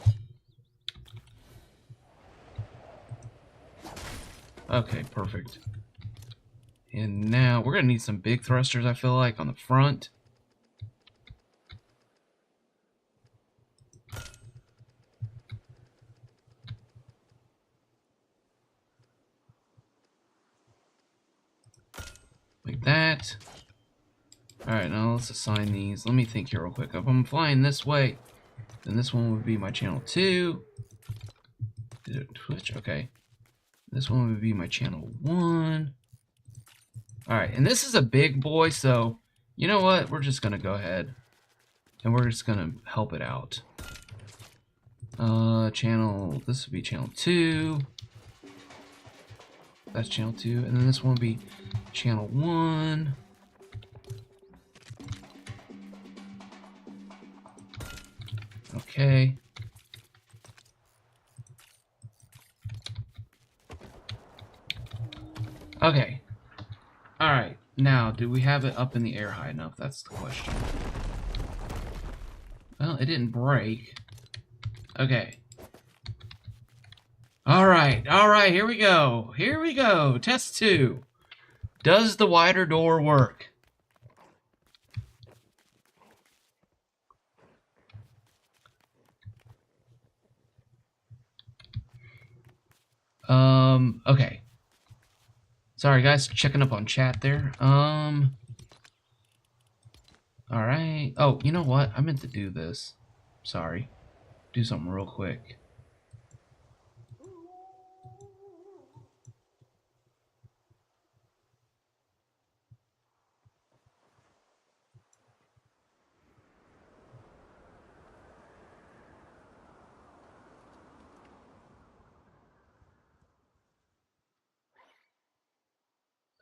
Okay, perfect. And now we're gonna need some big thrusters, I feel like, on the front. Like that. Alright, now let's assign these. Let me think here real quick. If I'm flying this way, then this one would be my channel 2. Did it twitch? Okay. This one would be my channel 1. Alright, and this is a big boy, so you know what? We're just gonna go ahead and we're just gonna help it out. This would be channel 2. That's channel 2, and then this one would be channel 1. Okay. Okay. Alright, now, do we have it up in the air high enough? That's the question. Well, it didn't break. Okay. Alright, here we go. Here we go. Test 2. Does the wider door work? Okay. Sorry guys, checking up on chat there. Alright. Oh, you know what? I meant to do this. Sorry. Do something real quick.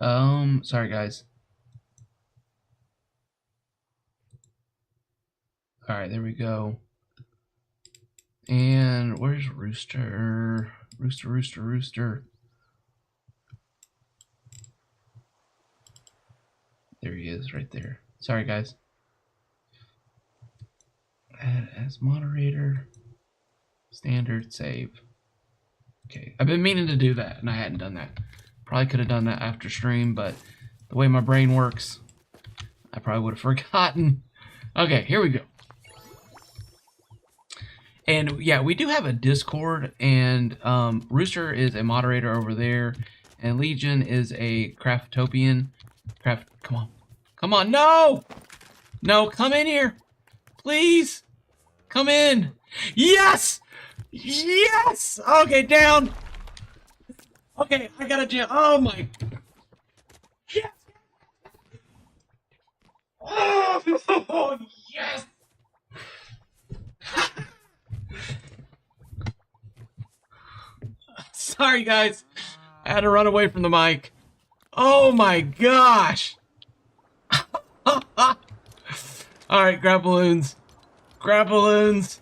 Sorry guys. All right, there we go. And where's Rooster? Rooster, Rooster, Rooster. There he is, right there. Sorry, guys. Add as moderator. Standard save. Okay, I've been meaning to do that, and I hadn't done that. Probably could have done that after stream, but the way my brain works, I probably would have forgotten. Okay, here we go. And yeah, we do have a Discord, and Rooster is a moderator over there, and Legion is a Craftopian. Come on. Come on, no! No, come in here. Please. Come in. Yes! Yes! Okay, down. Okay, I gotta jump. Oh my. Yes! Oh, yes! Sorry, guys. I had to run away from the mic. Oh my gosh! Alright, grab balloons. Grab balloons.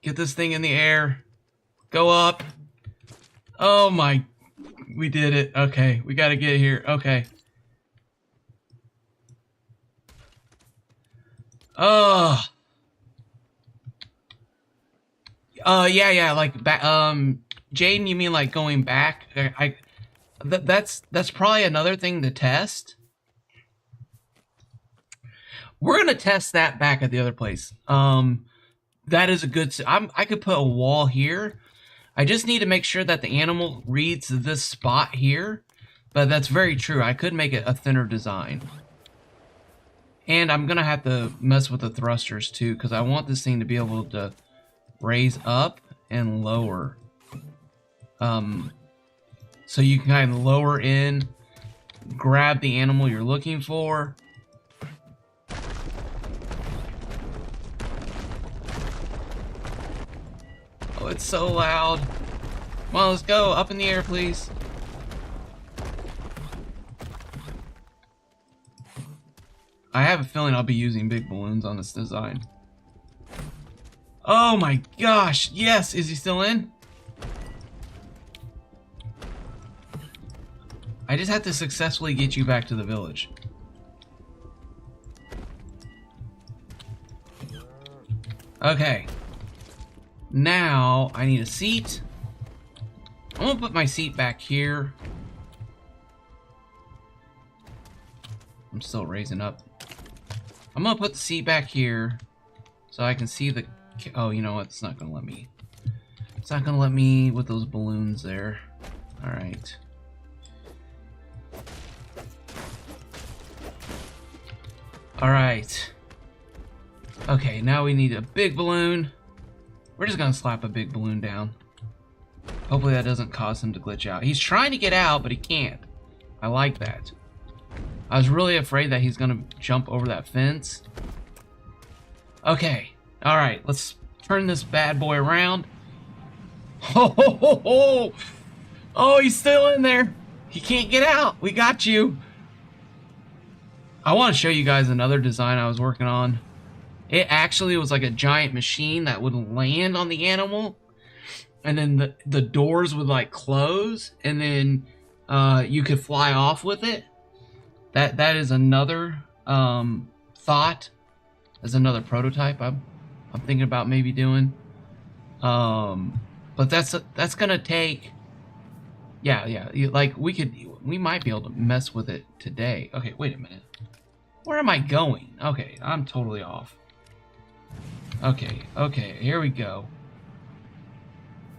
Get this thing in the air. Go up. Oh my... We did it. Okay, we gotta get here. Okay. Oh. Yeah, like back. Jaden, you mean like going back? That's probably another thing to test. We're gonna test that back at the other place. That is a good. I could put a wall here. I just need to make sure that the animal reads this spot here. But that's very true. I could make it a thinner design. And I'm gonna have to mess with the thrusters too, because I want this thing to be able to raise up and lower. So you can kind of lower in, grab the animal you're looking for. Oh, it's so loud. Come on, let's go. Up in the air, please. I have a feeling I'll be using big balloons on this design. Oh my gosh, yes! Is he still in? I just have to successfully get you back to the village. Okay. Now, I need a seat. I'm gonna put my seat back here. I'm still raising up. I'm gonna put the seat back here so I can see the... Oh, you know what? It's not gonna let me. It's not gonna let me with those balloons there. Alright. Alright. Okay, now we need a big balloon. We're just gonna slap a big balloon down. Hopefully that doesn't cause him to glitch out. He's trying to get out, but he can't. I like that. I was really afraid that he's gonna jump over that fence. Okay. Alright, let's turn this bad boy around. Ho ho ho ho! Oh, he's still in there. He can't get out. We got you. I want to show you guys another design I was working on. It actually was like a giant machine that would land on the animal, and then the doors would like close, and then you could fly off with it. That is another thought. As another prototype I'm thinking about maybe doing. But that's gonna take. Yeah. Like we might be able to mess with it today. Okay, wait a minute. Where am I going? Okay, I'm totally off. Okay, here we go.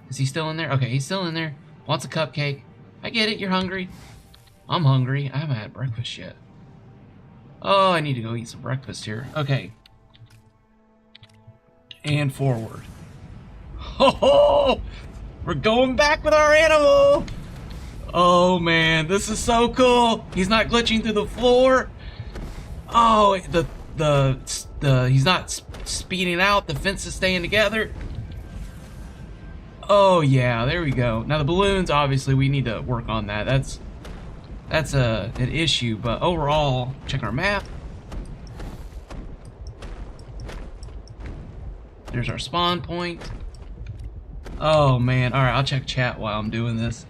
Is he still in there? Okay, he's still in there. Wants a cupcake. I get it, you're hungry. I'm hungry. I haven't had breakfast yet. Oh, I need to go eat some breakfast here. Okay. And forward. Ho ho! We're going back with our animal! Oh man, this is so cool! He's not glitching through the floor. Oh, he's not speeding out. The fence is staying together. Oh yeah, there we go. Now the balloons, obviously, we need to work on that. that's an issue. But overall, check our map. There's our spawn point. Oh man, alright, I'll check chat while I'm doing this.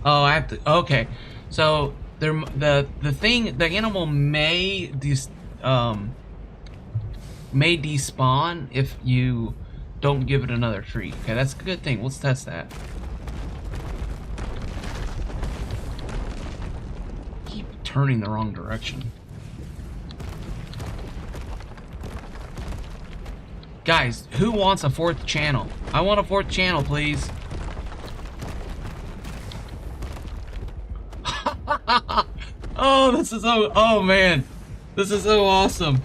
Oh, I have to, okay. So, the animal may despawn if you don't give it another treat. Okay, that's a good thing. Let's test that. Keep turning the wrong direction. Guys, who wants a 4th channel? I want a 4th channel, please. Oh, this is so... Oh, man. This is so awesome.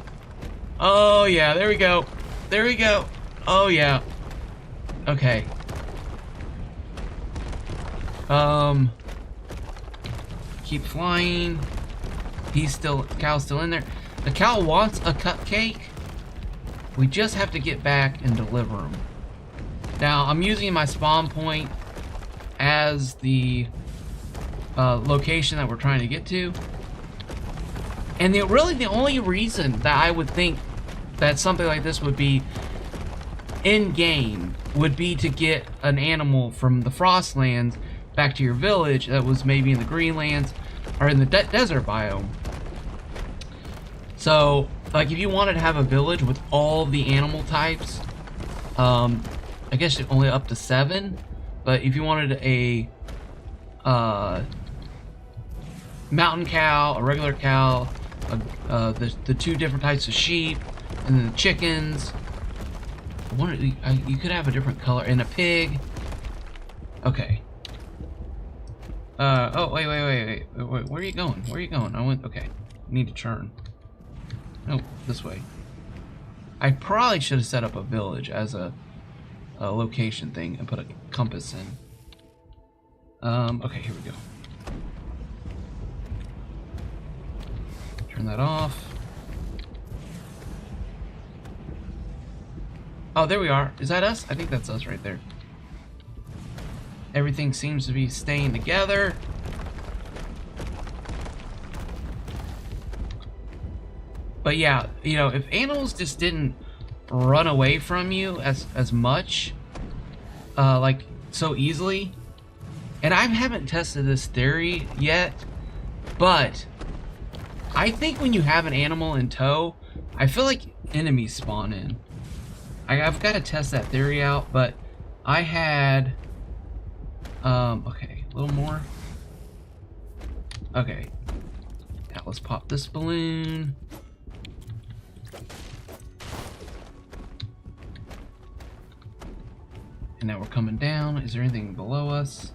Oh, yeah. There we go. There we go. Oh, yeah. Okay. Keep flying. The cow's still in there. The cow wants a cupcake. We just have to get back and deliver them. Now, I'm using my spawn point as the location that we're trying to get to. And really the only reason that I would think that something like this would be in-game would be to get an animal from the Frostlands back to your village that was maybe in the Greenlands or in the desert biome. So, like, if you wanted to have a village with all the animal types, I guess only up to 7, but if you wanted a mountain cow, a regular cow, the 2 different types of sheep, and then the chickens, you could have a different color, and a pig. Okay. Oh, wait, where are you going? Where are you going? Okay, I need to turn. No, this way. I probably should have set up a village as a location thing and put a compass in. Okay, here we go. Turn that off. Oh, there we are. Is that us? I think that's us right there. Everything seems to be staying together. But yeah, you know, if animals just didn't run away from you as much, like so easily, and I haven't tested this theory yet, but I think when you have an animal in tow, I feel like enemies spawn in. I've got to test that theory out, but I had, okay, a little more. Okay, now let's pop this balloon. And now we're coming down. Is there anything below us?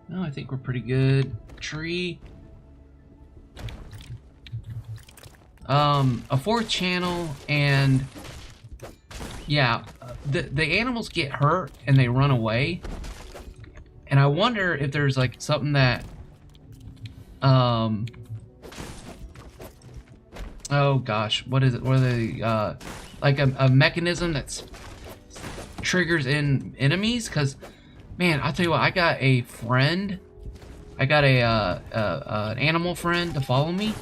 No, I think we're pretty good. Tree. A 4th channel, and yeah, the animals get hurt and they run away. And I wonder if there's like something that oh gosh, what is it? What are they, like a mechanism that's triggers in enemies? Because man, I'll tell you what, I got a friend, I got an animal friend to follow me,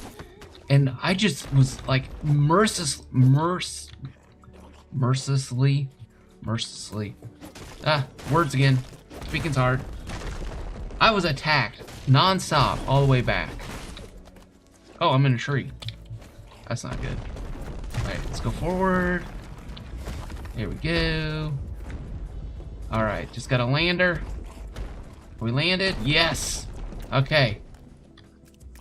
and I just was like mercilessly, words again, speaking's hard. I was attacked non-stop all the way back. Oh, I'm in a tree. That's not good. Alright, let's go forward. There we go. Alright, just got a lander. We landed? Yes! Okay.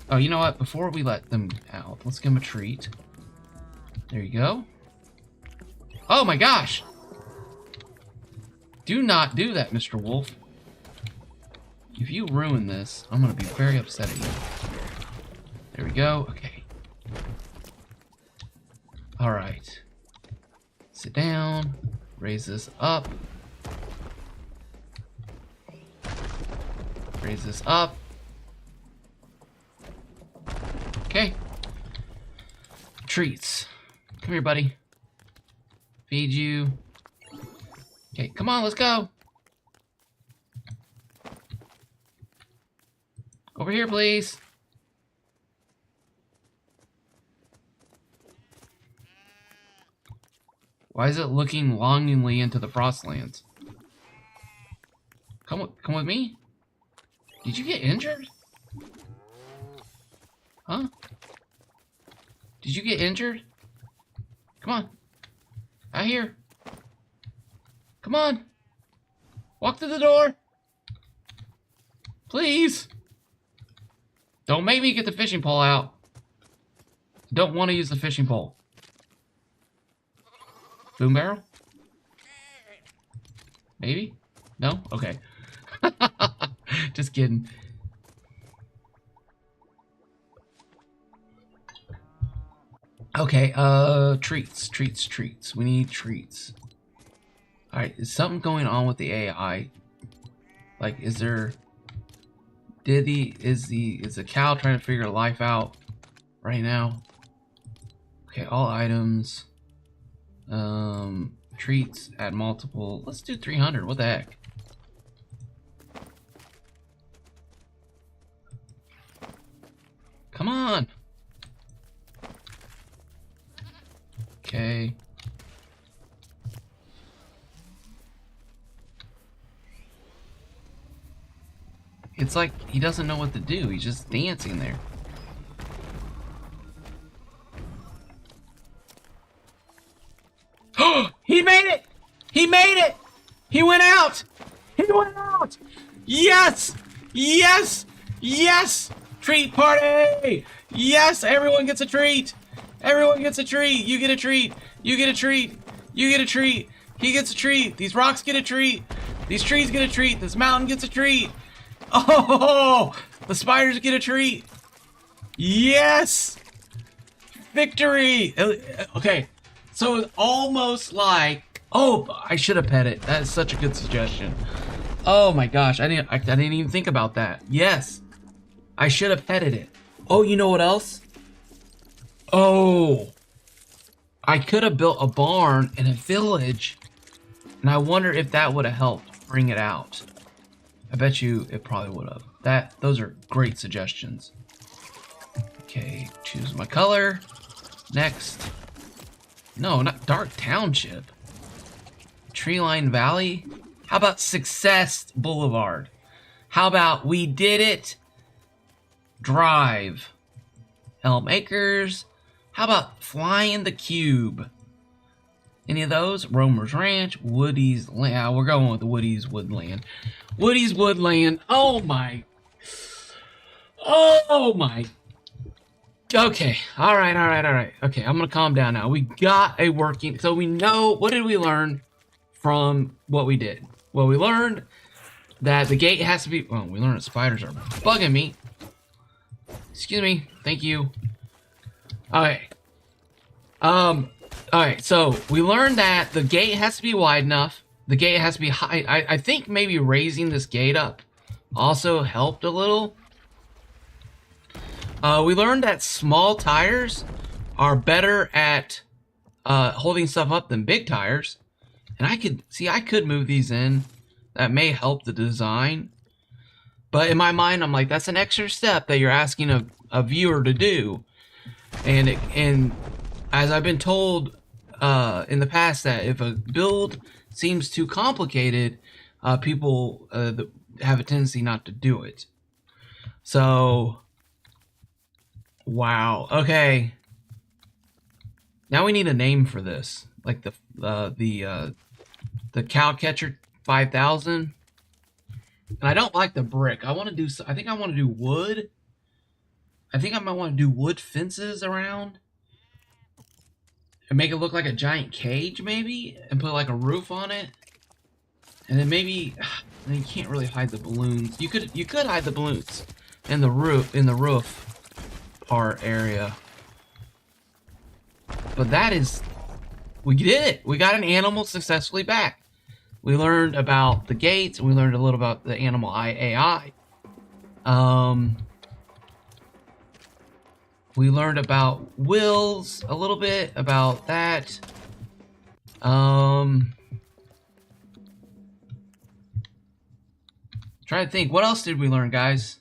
Oh, you know what? Before we let them out, let's give them a treat. There you go. Oh my gosh! Do not do that, Mr. Wolf. If you ruin this, I'm gonna be very upset at you. There we go. Okay. Alright. Sit down. Raise this up. Raise this up. Okay. Treats. Come here, buddy. Feed you. Okay, come on, let's go. Over here, please. Why is it looking longingly into the Frostlands? Come with me. Did you get injured? Huh? Did you get injured? Come on. Out here. Come on. Walk through the door. Please. Don't make me get the fishing pole out. Don't want to use the fishing pole. Boom barrel? Maybe? No? Okay. Just kidding. Okay, treats. We need treats. Alright, is something going on with the AI? Like, is there... Is the cow trying to figure life out right now? Okay, all items. Treats at multiple. Let's do 300. What the heck? Come on. Okay. It's like he doesn't know what to do. He's just dancing there. He made it! He made it! He went out! He went out! Yes! Yes! Yes! Treat party! Yes! Everyone gets a treat! Everyone gets a treat! You get a treat! You get a treat! You get a treat! He gets a treat! These rocks get a treat! These trees get a treat! This mountain gets a treat! Oh! The spiders get a treat! Yes! Victory! Okay. So it's almost like, oh, I should have pet it. That is such a good suggestion. Oh my gosh, I didn't even think about that. Yes, I should have petted it. Oh, you know what else? Oh, I could have built a barn in a village, and I wonder if that would have helped bring it out. I bet you it probably would have. Those are great suggestions. Okay, choose my color. Next. No, not Dark Township. Treeline Valley? How about Success Boulevard? How about We Did It Drive? Elm Acres? How about Flying the Cube? Any of those? Romer's Ranch? Woody's Land? We're going with the Woody's Woodland. Woody's Woodland. Oh my. Oh my. Okay, all right. Okay, I'm gonna calm down now. We got a working, so we know, what did we learn from what we did? Well, we learned that the gate has to be, well, we learned that spiders are bugging me. Excuse me, thank you. Okay. Alright, so we learned that the gate has to be wide enough. The gate has to be high. I think maybe raising this gate up also helped a little. We learned that small tires are better at holding stuff up than big tires. And I could move these in. That may help the design. But in my mind, I'm like, that's an extra step that you're asking a viewer to do. And as I've been told in the past, that if a build seems too complicated, people have a tendency not to do it. So... Wow. Okay. Now we need a name for this, like the cow catcher 5000. And I don't like the brick. I want to do. I think I want to do wood. I think I might want to do wood fences around and make it look like a giant cage, maybe, and put like a roof on it. And then maybe, and then you can't really hide the balloons. You could hide the balloons in the roof part area. But that is, we did it. We got an animal successfully back. We learned about the gates, and we learned a little about the animal AI. We learned about wills, a little bit about that. Trying to think, what else did we learn, guys?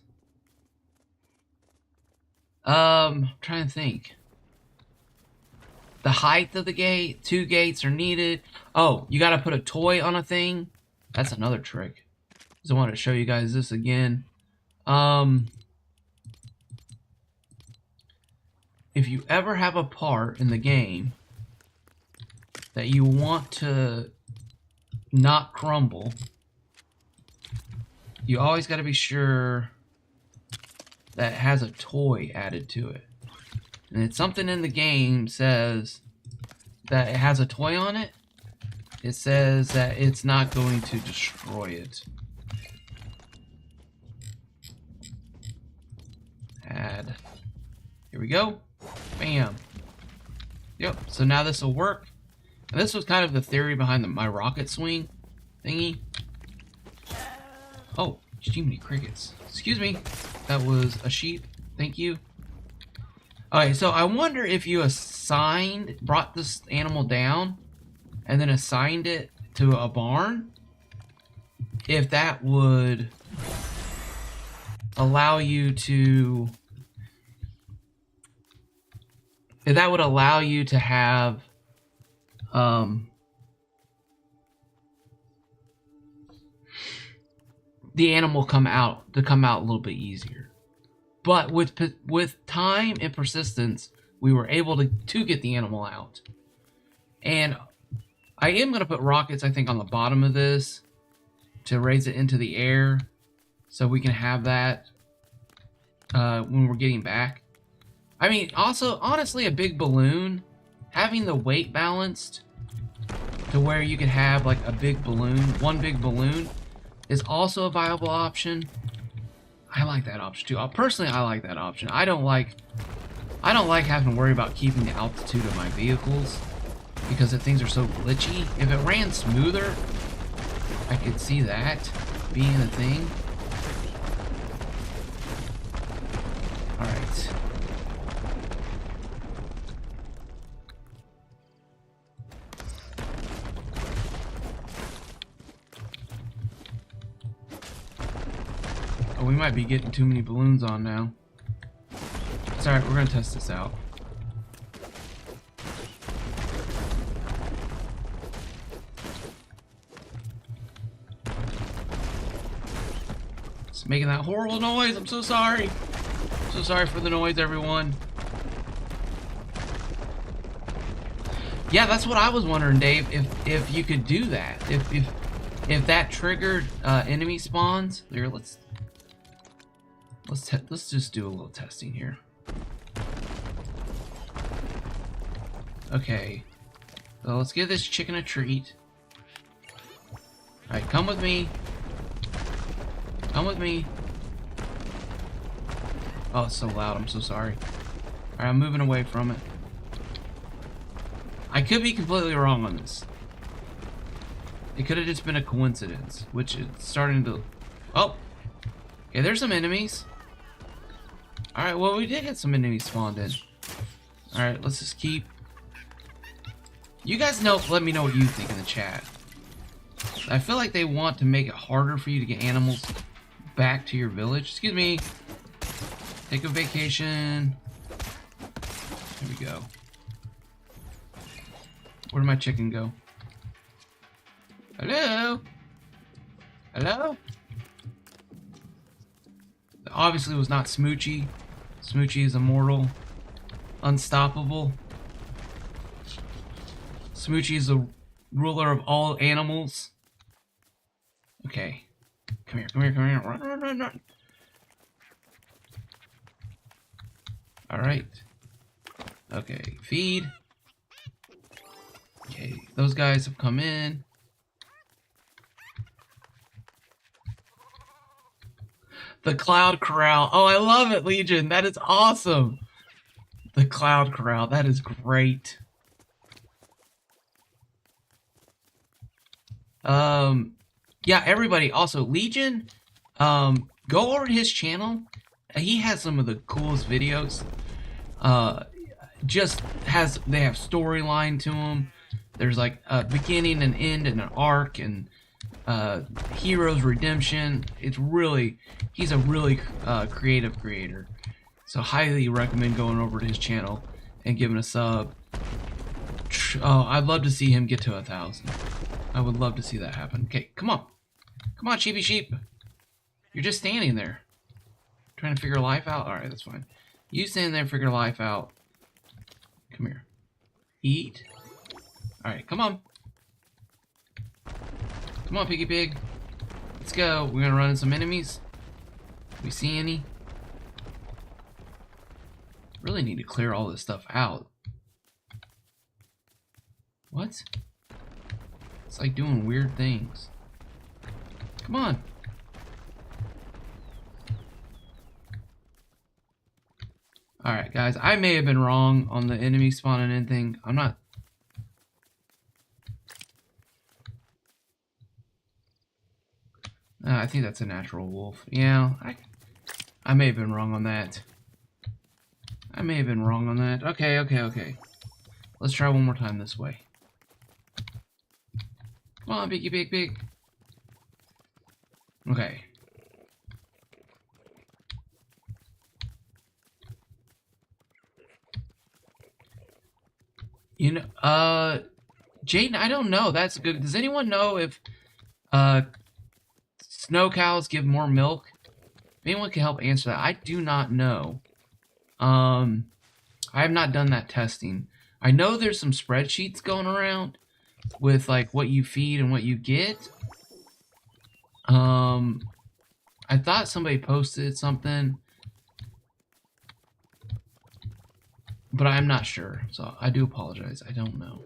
Trying to think. The height of the gate, 2 gates are needed. Oh, you gotta put a toy on a thing. That's another trick. Just wanted to show you guys this again. If you ever have a part in the game that you want to not crumble, you always got to be sure that it has a toy added to it. And it's something in the game says that it has a toy on it. It says that it's not going to destroy it. Add. Here we go. Bam. Yep, so now this will work. And this was kind of the theory behind my rocket swing thingy. Oh, too many crickets. Excuse me. That was a sheep. Thank you. Alright, so I wonder if you brought this animal down and then assigned it to a barn, if that would allow you to have the animal come out a little bit easier. But with time and persistence, we were able to get the animal out. And I am going to put rockets, I think, on the bottom of this to raise it into the air so we can have that when we're getting back. I mean, also, honestly, a big balloon, having the weight balanced to where you could have like a big balloon, one big balloon, is also a viable option. I like that option too. Personally, I like that option. I don't like having to worry about keeping the altitude of my vehicles because the things are so glitchy. If it ran smoother, I could see that being a thing. All right. We might be getting too many balloons on now. It's alright, we're gonna test this out. It's making that horrible noise. I'm so sorry. So sorry for the noise, everyone. Yeah, that's what I was wondering, Dave. If you could do that, if that triggered enemy spawns. Here, let's just do a little testing here. Okay, so let's give this chicken a treat. Alright, come with me. Come with me. Oh, it's so loud, I'm so sorry. Alright, I'm moving away from it. I could be completely wrong on this. It could have just been a coincidence, which it's starting to... Oh! Okay, there's some enemies. Alright, well, we did get some enemies spawned in. Alright, let's just keep... You guys know, let me know what you think in the chat. I feel like they want to make it harder for you to get animals back to your village. Excuse me. Take a vacation. There we go. Where did my chicken go? Hello? Hello? Obviously it was not Smoochie. Smoochie is immortal. Unstoppable. Smoochie is the ruler of all animals. Okay. Come here, come here, come here. Run, run, run, run. Alright. Okay, feed. Okay, those guys have come in. The Cloud Corral. Oh, I love it, Legion. That is awesome. The Cloud Corral. That is great. Yeah, everybody. Also, Legion, go over to his channel. He has some of the coolest videos. They have storyline to them. There's like a beginning and end and an arc and hero's redemption. He's a really creative creator. So highly recommend going over to his channel and giving a sub. Oh, I'd love to see him get to 1,000. I would love to see that happen. Okay, come on. Come on, sheepy sheep. You're just standing there. Trying to figure life out? Alright, that's fine. You stand there and figure life out. Come here. Eat. Alright, come on. Come on, piggy pig. Let's go. We're gonna run into some enemies. We see any? Really need to clear all this stuff out. What? It's like doing weird things. Come on. Alright, guys. I may have been wrong on the enemy spawning in thing. I'm not... I think that's a natural wolf. Yeah, I may have been wrong on that. I may have been wrong on that. Okay, okay, okay. Let's try one more time this way. Come on, piggy pig pig. Okay. You know, Jaden, I don't know. That's good. Does anyone know if snow cows give more milk? If anyone can help answer that. I do not know. I have not done that testing. I know there's some spreadsheets going around with like what you feed and what you get. I thought somebody posted something, but I'm not sure, so I do apologize. I don't know.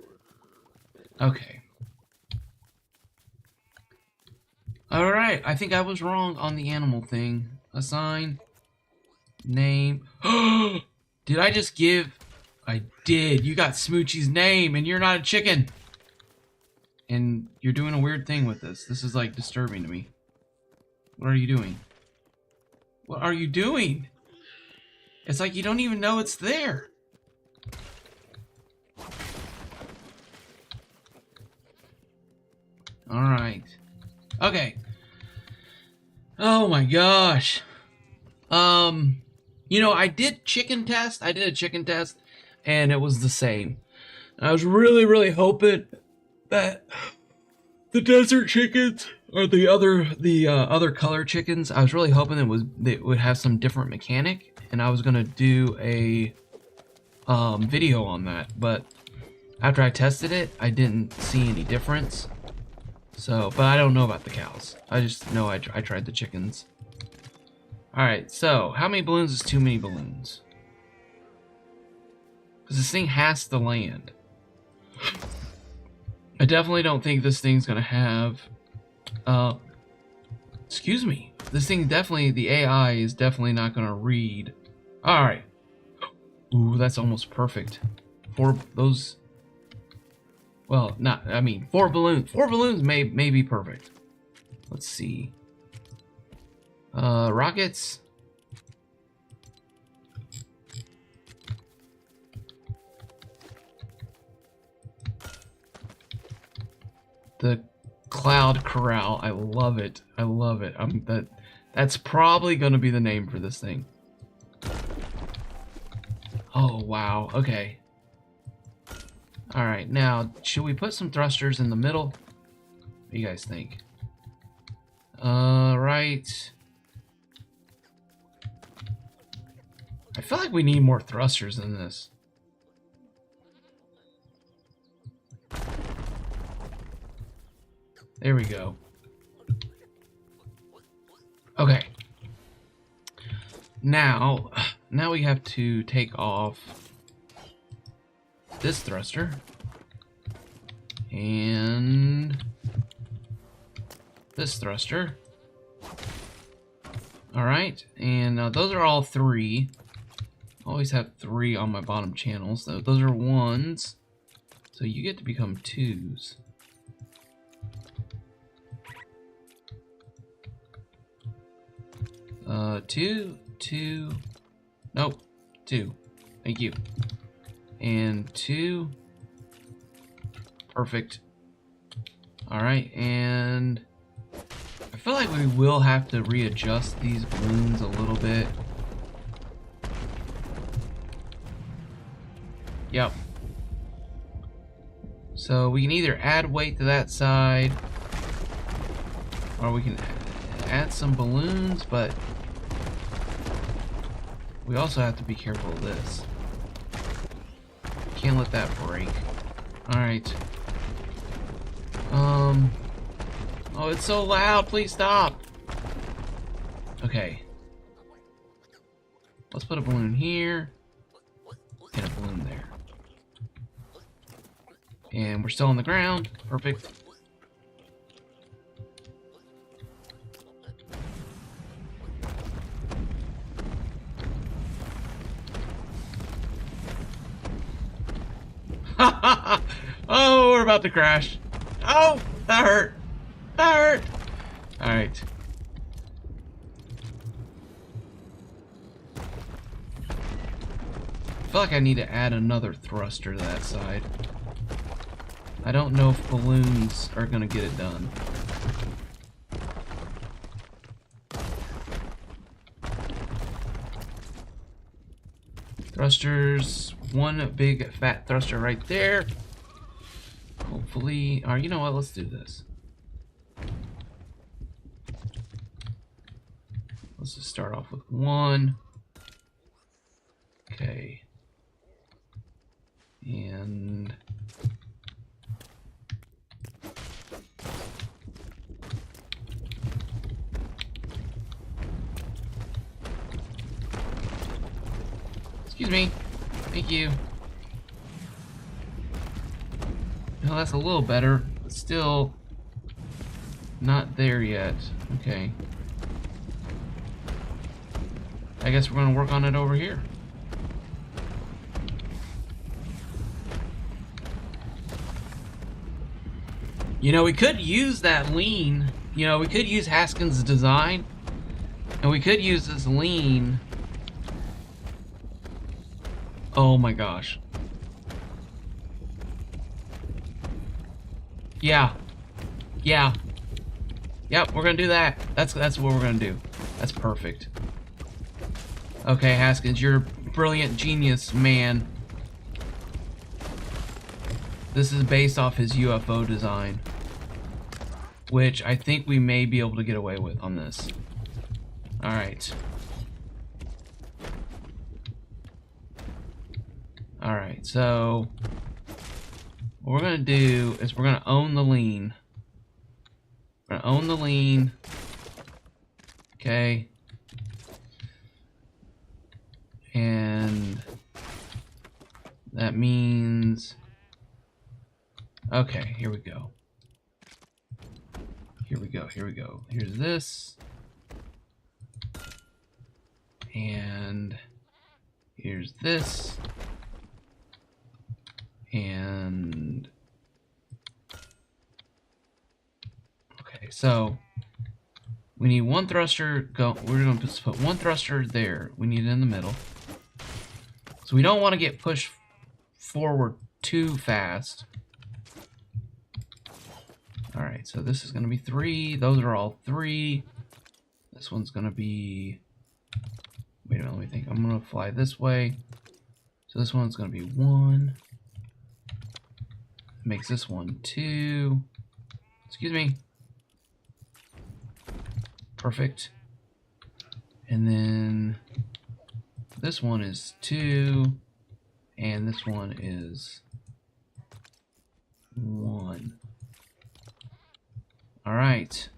Okay. Alright, I think I was wrong on the animal thing. Assign. Name. Did I just give... I did. You got Smoochie's name, and you're not a chicken. And you're doing a weird thing with this. This is, like, disturbing to me. What are you doing? What are you doing? It's like you don't even know it's there. Alright. Okay. Oh my gosh. You know, I did a chicken test, and it was the same. I was really hoping that the desert chickens or the other color chickens, I was really hoping they would have some different mechanic, and I was gonna do a video on that. But after I tested it, I didn't see any difference. So, but I don't know about the cows. I just know I tried the chickens. Alright, so how many balloons is too many balloons? Because this thing has to land. I definitely don't think this thing's gonna have... excuse me. This thing definitely, the AI is definitely not gonna read. Alright. Ooh, that's almost perfect. For those... Well, not, I mean, 4 balloons. 4 balloons may be perfect. Let's see. Rockets. The Cloud Corral. I love it. I love it. That's probably going to be the name for this thing. Oh, wow. Okay. Alright, now, should we put some thrusters in the middle? What do you guys think? Right. I feel like we need more thrusters than this. There we go. Okay. Now we have to take off this thruster and this thruster. Alright, and those are all 3. Always have 3 on my bottom channels. So those are 1s. So you get to become 2s. Two. Nope. 2. Thank you. And 2. Perfect. Alright, and I feel like we will have to readjust these balloons a little bit. Yep. So we can either add weight to that side, or we can add some balloons, but we also have to be careful of this. Can't let that break. Alright. Oh, it's so loud. Please stop. Okay. Let's put a balloon here. And a balloon there. And we're still on the ground. Perfect. Oh, we're about to crash. Oh, that hurt. That hurt. All right. I feel like I need to add another thruster to that side. I don't know if balloons are gonna get it done. Thrusters, one big fat thruster right there. Hopefully, or you know what, let's do this. Let's just start off with one. Okay. And excuse me. Thank you. No, that's a little better, but still not there yet. Okay. I guess we're gonna work on it over here. You know, we could use that lean. You know, we could use Haskins' design, and we could use this lean. Oh my gosh. Yeah. Yeah. Yep, we're gonna do that. That's what we're gonna do. That's perfect. Okay, Haskins, you're a brilliant genius, man. This is based off his UFO design, which I think we may be able to get away with on this. Alright. Alright, so what we're going to do is we're going to own the lean. We're going to own the lean. Okay. And that means... Okay, here we go. Here we go, here we go. Here's this. And here's this. And okay, so we need one thruster we're going to put one thruster there. We need it in the middle. So we don't want to get pushed forward too fast. Alright, so this is going to be 3. Those are all 3. This one's going to be... Wait a minute, let me think. I'm going to fly this way. So this one's going to be 1. Makes this one 2. Excuse me. Perfect. And then this one is 2. And this one is 1. All right.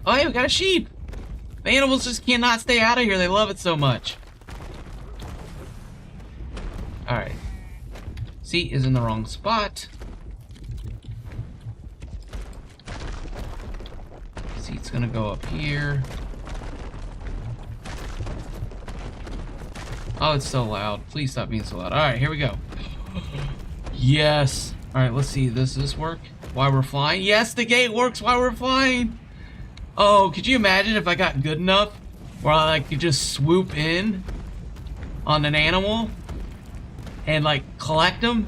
Oh, hey, we got a sheep. The animals just cannot stay out of here. They love it so much. All right. Seat is in the wrong spot. Seat's gonna go up here. Oh, it's so loud. Please stop being so loud. All right, here we go. Yes. All right, let's see. Does this work while we're flying? Yes, the gate works while we're flying. Oh, could you imagine if I got good enough where I could just swoop in on an animal and collect them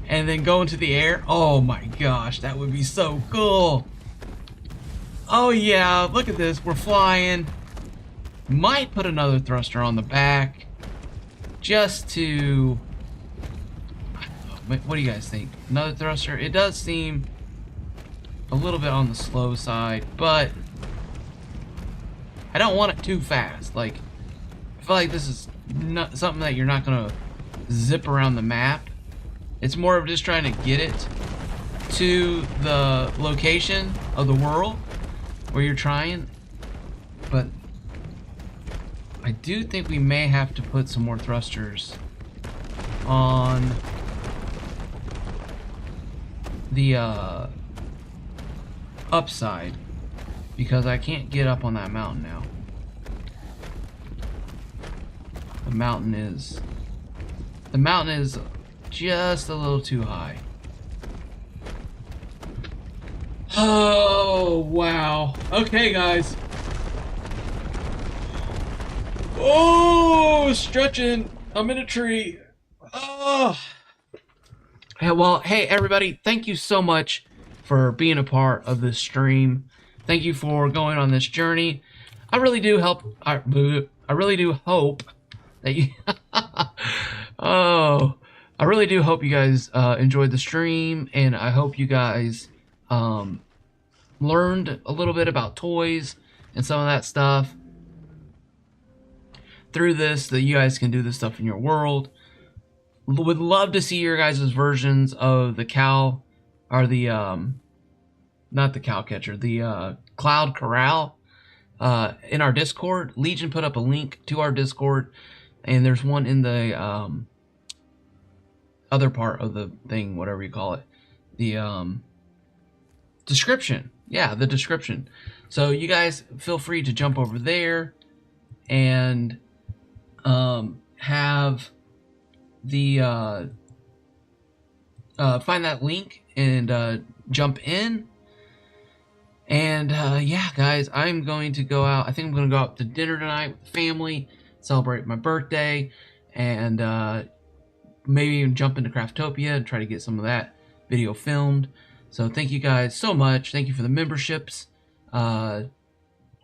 and then go into the air? Oh my gosh, that would be so cool. Oh yeah, look at this. We're flying. Might put another thruster on the back just to... What do you guys think? Another thruster? It does seem a little bit on the slow side, but I don't want it too fast. Like, I feel like this is not something that you're not gonna zip around the map. It's more of just trying to get it to the location of the world where you're trying. But I do think we may have to put some more thrusters on the upside, because I can't get up on that mountain now. The mountain is just a little too high. Oh, wow. Okay, guys. Oh, stretching. I'm in a tree. Oh. Yeah, well, hey, everybody. Thank you so much for being a part of this stream. Thank you for going on this journey. I really do I really do hope that you... Oh, I really do hope you guys enjoyed the stream, and I hope you guys learned a little bit about toys and some of that stuff through this, that you guys can do this stuff in your world. Would love to see your guys' versions of the cow, or the not the cow catcher, the cloud corral in our Discord. Legion put up a link to our Discord, and there's one in the other part of the thing, whatever you call it, the description. Yeah, the description. So you guys feel free to jump over there and have the find that link and jump in. And yeah, guys, I'm going to go out. I think I'm going to go out to dinner tonight with the family, celebrate my birthday, and maybe even jump into Craftopia and try to get some of that video filmed. So thank you guys so much. Thank you for the memberships.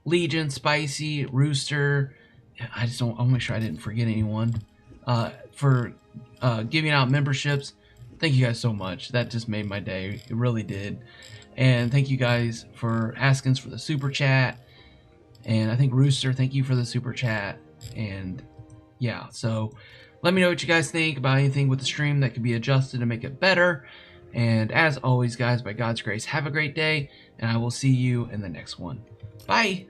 Legion, Spicy, Rooster. I want to make sure I didn't forget anyone. For giving out memberships. Thank you guys so much. That just made my day. It really did. And thank you guys for asking for the super chat. And I think Rooster, thank you for the super chat. And yeah, so let me know what you guys think about anything with the stream that could be adjusted to make it better. And as always, guys, by God's grace, have a great day, and I will see you in the next one. Bye!